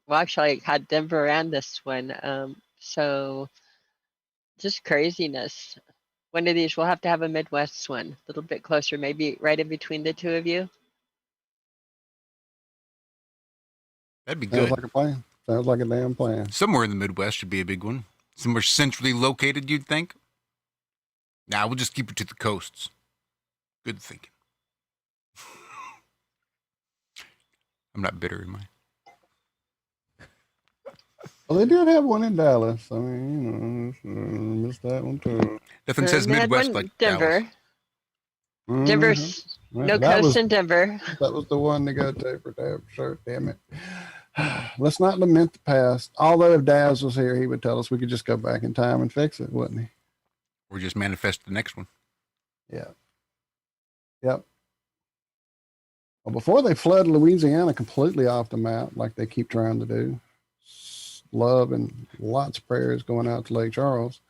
Well, actually I had Denver and this one. So just craziness. One of these, we'll have to have a Midwest one, a little bit closer, maybe right in between the two of you. That'd be good. Sounds like a plan. Sounds like a damn plan. Somewhere in the Midwest should be a big one. Somewhere centrally located, you'd think. Nah, we'll just keep it to the coasts. Good thinking. I'm not bitter, am I? Well, they did have one in Dallas. I mean, missed that one too. Nothing says Midwest like Denver. Dallas. Mm-hmm. Denver's no coast in Denver. That was the one to go to for damn sure. Damn it. let's not lament the past. Although if Daz was here, he would tell us we could just go back in time and fix it, wouldn't he? Or just manifest the next one. Yeah. Yep. Well, before they flood Louisiana completely off the map, like they keep trying to do, love and lots of prayers going out to Lake Charles.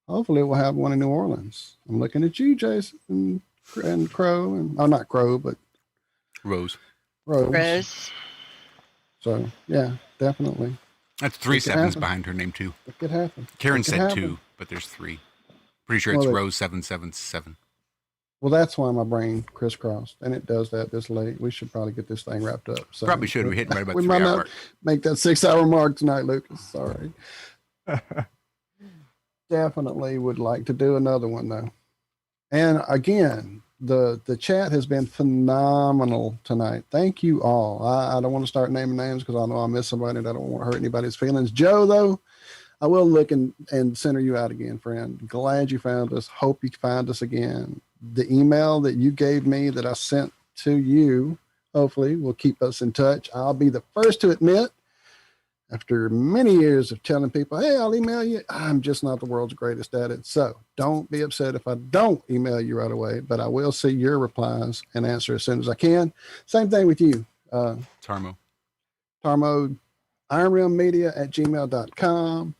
Hopefully we'll have one in New Orleans. I'm looking at you, Jason, and Crow, and not Crow, but Rose. Rose. So yeah, definitely. That's 3 sevens behind her name too. It could happen. Karen said 2, but there's 3. Pretty sure it's Rose 777. Well, that's why my brain crisscrossed, and it does that this late. We should probably get this thing wrapped up. So probably should. We hit right about we 3 might hour not make that 6-hour mark tonight, Lucas. Sorry. Definitely would like to do another one though. And again, the chat has been phenomenal tonight. Thank you all. I don't want to start naming names because I know I miss somebody and I don't want to hurt anybody's feelings. Joe, though, I will look and center you out again, friend. Glad you found us. Hope you find us again. The email that you gave me that I sent to you, hopefully, will keep us in touch. I'll be the first to admit, after many years of telling people, hey, I'll email you, I'm just not the world's greatest at it. So don't be upset if I don't email you right away, but I will see your replies and answer as soon as I can. Same thing with you. Tarmo, ironrealmedia@gmail.com.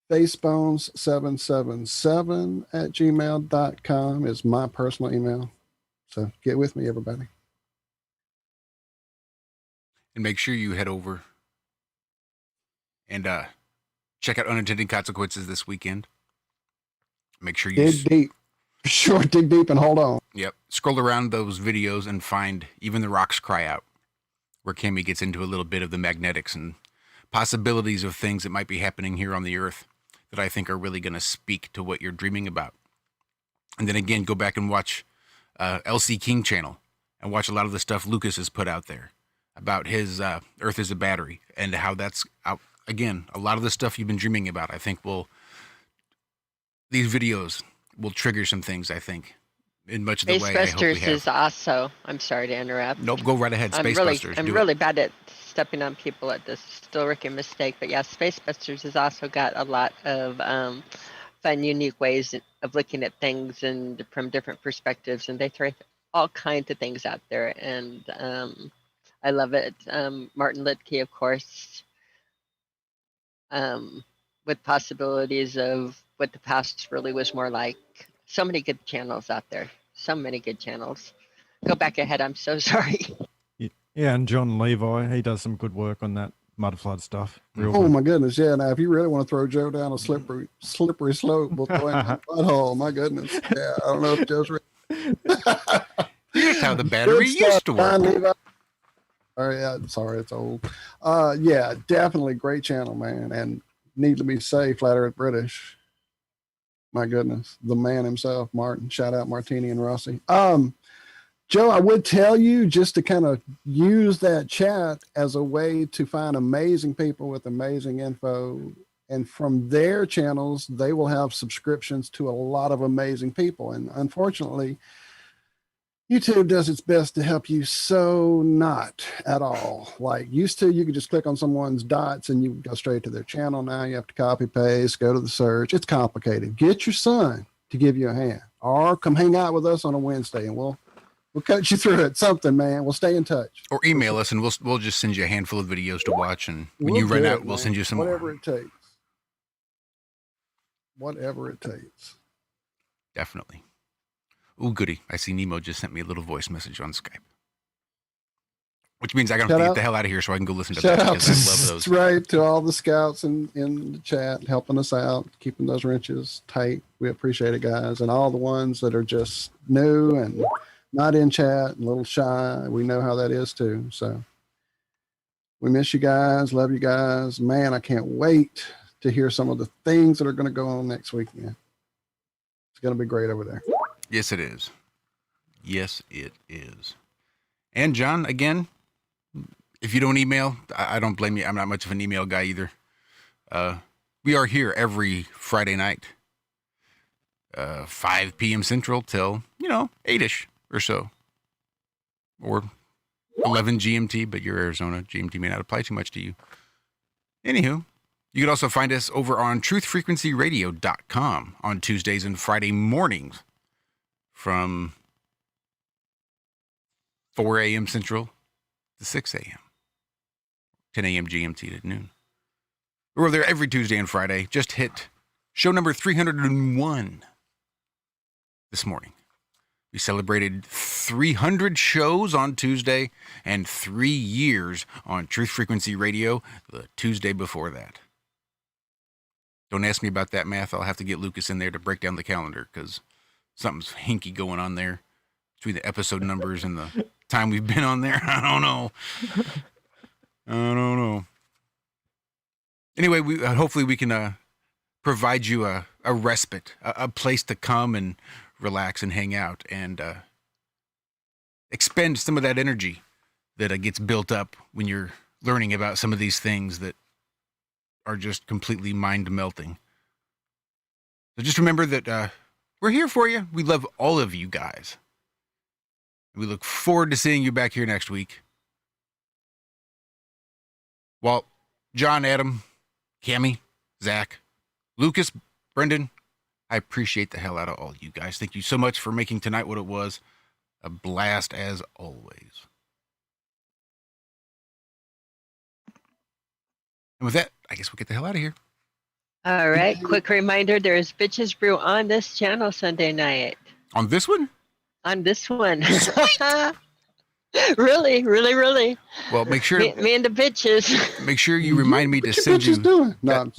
Facebones777@gmail.com is my personal email. So get with me, everybody. and make sure you head over and check out Unintended Consequences this weekend. Make sure you dig deep. Sure, dig deep and hold on. Yep. Scroll around those videos and find Even the Rocks Cry Out, where Cammy gets into a little bit of the magnetics and possibilities of things that might be happening here on the Earth that I think are really going to speak to what you're dreaming about. And then again, go back and watch LC King channel and watch a lot of the stuff Lucas has put out there about his Earth as a Battery and how that's out. Again, a lot of the stuff you've been dreaming about, I think these videos will trigger some things, I think, in much of the way I hope we Spacebusters have. is also, I'm sorry to interrupt. Nope, go right ahead. Spacebusters. I'm really bad at stepping on people at this. Still rookie mistake. But yeah, Spacebusters has also got a lot of fun, unique ways of looking at things and from different perspectives. And they throw all kinds of things out there. And I love it. Martin Littke, of course, with possibilities of what the past really was more like. So many good channels out there. So many good channels. Go back ahead. I'm so sorry. Yeah, and John Levi, he does some good work on that mud flood stuff. Oh my goodness, yeah. Now, if you really want to throw Joe down a slippery slope, we'll throw him in the butthole. My goodness, yeah. I don't know if Joe's ready. Here's how the battery used to work. Oh yeah, sorry, it's old. Yeah, definitely great channel, man. And need to be safe, Flat Earth British. My goodness, the man himself, Martin. Shout out Martini and Rossi. Joe, I would tell you just to kind of use that chat as a way to find amazing people with amazing info. And from their channels, they will have subscriptions to a lot of amazing people. And unfortunately, YouTube does its best to help you so not at all. Like used to, you could just click on someone's dots and you go straight to their channel. Now you have to copy, paste, go to the search. It's complicated. Get your son to give you a hand or come hang out with us on a Wednesday and we'll coach you through it. Something, man. We'll stay in touch. Or email us and we'll just send you a handful of videos to watch. And when you run out, we'll send you some whatever more. it takes. Whatever it takes. Definitely. Ooh, goody. I see Nemo just sent me a little voice message on Skype. Which means I got to get the hell out of here so I can go listen to that because I love those. That's right. To all the scouts in the chat, helping us out, keeping those wrenches tight. We appreciate it, guys. And all the ones that are just new and not in chat and a little shy. We know how that is too. So we miss you guys. Love you guys. Man, I can't wait to hear some of the things that are going to go on next weekend. It's going to be great over there. Yes, it is. Yes, it is. And John, again, if you don't email, I don't blame you. I'm not much of an email guy either. We are here every Friday night, 5 p.m. Central till, 8-ish or so. Or 11 GMT, but you're Arizona. GMT may not apply too much to you. Anywho, you can also find us over on truthfrequencyradio.com on Tuesdays and Friday mornings from 4 a.m. Central to 6 a.m., 10 a.m. GMT to noon. We're there every Tuesday and Friday. Just hit show number 301 this morning. We celebrated 300 shows on Tuesday and 3 years on Truth Frequency Radio the Tuesday before that. Don't ask me about that math. I'll have to get Lucas in there to break down the calendar because something's hinky going on there between the episode numbers and the time we've been on there. I don't know. Anyway, hopefully we can provide you a respite, a place to come and relax and hang out and expend some of that energy that gets built up when you're learning about some of these things that are just completely mind-melting. So just remember that we're here for you. We love all of you guys. We look forward to seeing you back here next week. Walt, John, Adam, Cammie, Zach, Lucas, Brendan, I appreciate the hell out of all you guys. Thank you so much for making tonight what it was. A blast as always. And with that, I guess we'll get the hell out of here. All right. Quick reminder, there's Bitches Brew on this channel Sunday night. On this one? On this one. Really. Well, make sure me and the bitches. Make sure you remind me to What you send you bitches doing? No,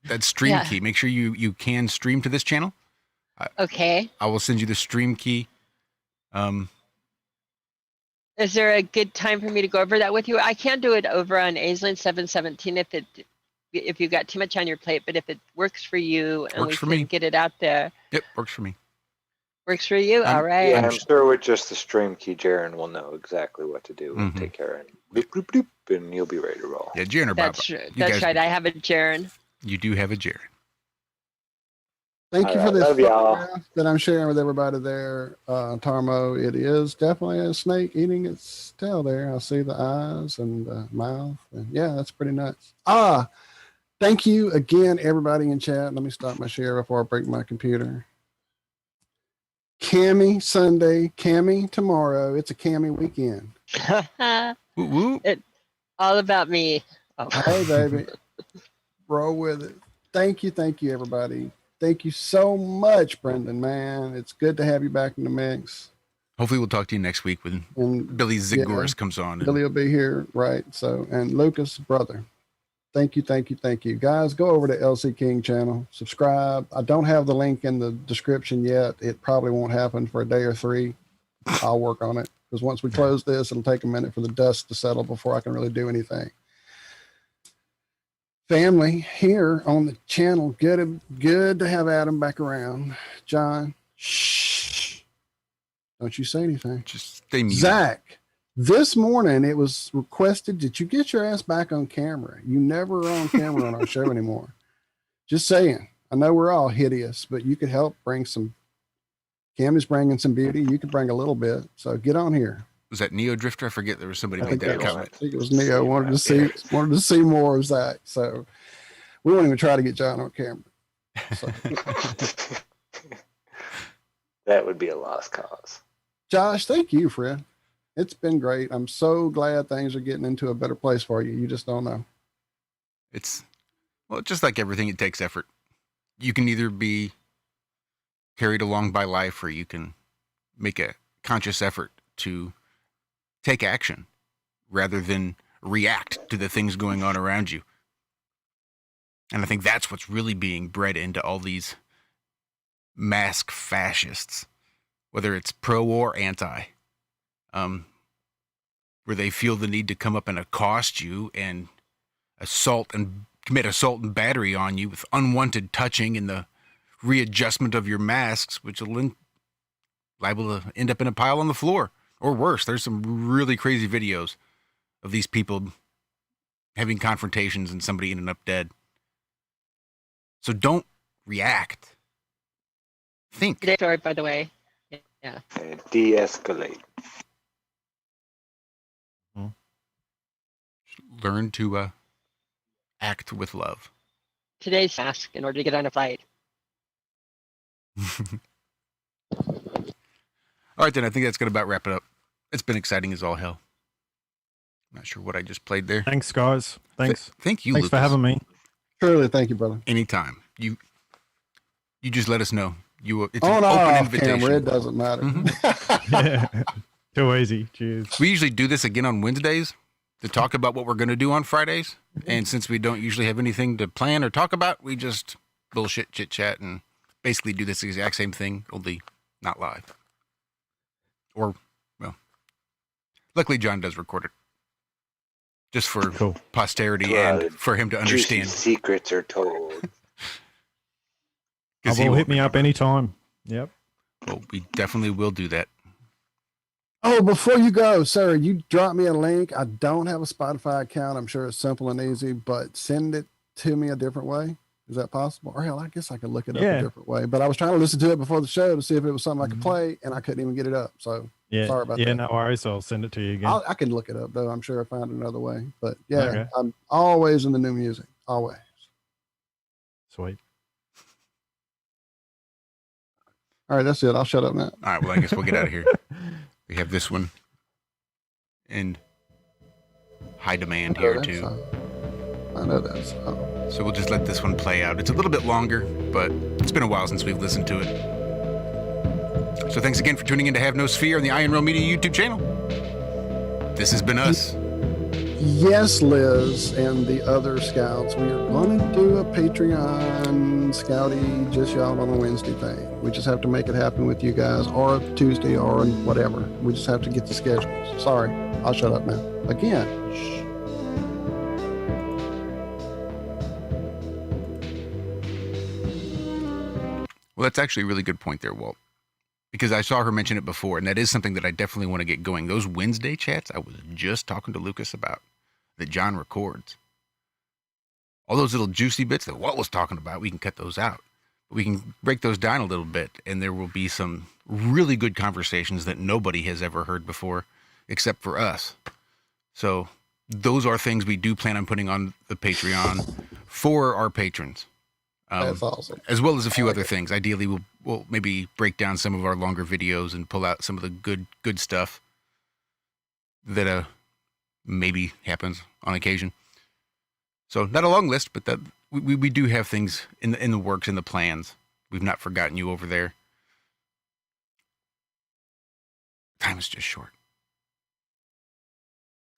that stream key. Make sure you can stream to this channel. Okay. I will send you the stream key. Is there a good time for me to go over that with you? I can do it over on Aislinn 717 if you got too much on your plate, but if it works for you and Works for we can me. get it out there. Yep, works for me. Works for you? All right. Yeah, I'm sure with just the stream key, Jaren will know exactly what to do and take care of it. Bloop, bloop, bloop, and you'll be ready to roll. Yeah, Jaren or Bob. That's right. I have a Jaren. You do have a Jaren. thank you All for right, this love y'all. photograph that I'm sharing with everybody there. Tarmo, it is definitely a snake eating its tail there. I see the eyes and the mouth. And yeah, that's pretty nuts. Thank you again, everybody in chat. Let me stop my share before I break my computer. Cammie Sunday, Cammie tomorrow. It's a Cammie weekend. Woo woo. All about me. Oh. Hey, baby. Roll with it. Thank you, everybody. Thank you so much, Brendan, man. It's good to have you back in the mix. Hopefully we'll talk to you next week when Billy Zigouris comes on. Billy will be here, right? So, and Lucas, brother. Thank you. Guys, go over to LC King channel, subscribe. I don't have the link in the description yet. It probably won't happen for a day or 3. I'll work on it because once we close this, it'll take a minute for the dust to settle before I can really do anything. Family here on the channel. Good to have Adam back around. John, shh. Don't you say anything. Just stay muted. Zach, this morning it was requested that you get your ass back on camera. You never are on camera on our show anymore. Just saying. I know we're all hideous, but you could help bring some. Cammie's bringing some beauty. You could bring a little bit. So get on here. Was that Neo Drifter? I forget. There was somebody I made that think comment. it was Neo. Wanted to see more of Zach. So we won't even try to get John on camera. So. That would be a lost cause. Josh, thank you, friend. It's been great. I'm so glad things are getting into a better place for you. You just don't know. It's just like everything, it takes effort. You can either be carried along by life or you can make a conscious effort to take action rather than react to the things going on around you. And I think that's what's really being bred into all these mask fascists, whether it's pro or anti, where they feel the need to come up and accost you and commit assault and battery on you with unwanted touching and the readjustment of your masks, which will liable to end up in a pile on the floor. Or worse, there's some really crazy videos of these people having confrontations and somebody ending up dead. So don't react. Think. Story, by the way. Yeah. De-escalate. learn to act with love. Today's task in order to get on a flight. All right, then I think that's going to about wrap it up. It's been exciting as all hell. Not sure what I just played there. Thanks, guys. Thanks. Thank you, Thanks for Lucas. having me. Truly, thank you, brother. Anytime. You just let us know. It's On an or open off invitation. camera, it doesn't matter. Yeah. Too easy. Cheers. We usually do this again on Wednesdays to talk about what we're going to do on Fridays. And since we don't usually have anything to plan or talk about, we just bullshit, chit chat, and basically do this exact same thing, only not live. Or, well, luckily John does record it. Just for posterity and for him to understand. Juicy secrets are told. Hit me up anytime. Yep. Well, we definitely will do that. Oh, before you go, sir, you drop me a link. I don't have a Spotify account. I'm sure it's simple and easy, but send it to me a different way. Is that possible? Or hell, I guess I could look it up a different way. But I was trying to listen to it before the show to see if it was something I could play, and I couldn't even get it up. So sorry about that. Yeah, no worries. I'll send it to you again. I can look it up, though. I'm sure I found another way. But yeah, Okay. I'm always in the new music. Always. Sweet. All right, that's it. I'll shut up now. All right, well, I guess we'll get out of here. We have this one in high demand here, too. I know that. So we'll just let this one play out. It's a little bit longer, but it's been a while since we've listened to it. So thanks again for tuning in to Have No Sphere on the Iron Rail Media YouTube channel. This has been us. Yes, Liz and the other scouts, we are going to do a Patreon Scouty just y'all on a Wednesday thing. We just have to make it happen with you guys, or Tuesday, or whatever. We just have to get the schedules. Sorry, I'll shut up now. Again. Shh. Well, that's actually a really good point there, Walt. Because I saw her mention it before, and that is something that I definitely want to get going. Those Wednesday chats I was just talking to Lucas about, that John records. All those little juicy bits that Walt was talking about, we can cut those out. We can break those down a little bit, and there will be some really good conversations that nobody has ever heard before, except for us. So those are things we do plan on putting on the Patreon for our patrons. That's awesome. As well as a few other things. Ideally, we'll maybe break down some of our longer videos and pull out some of the good stuff that maybe happens on occasion. So not a long list, but that we do have things in the works, in the plans. We've not forgotten you over there. Time is just short.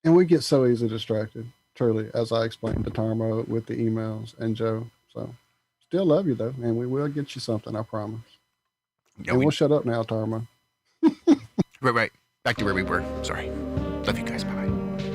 And we get so easily distracted, truly, as I explained to Tarmo with the emails and Joe. So still love you, though, and we will get you something, I promise. Yeah, and we'll shut up now, Tarmo. Right. Back to where we were. Sorry. Love you guys. Bye-bye.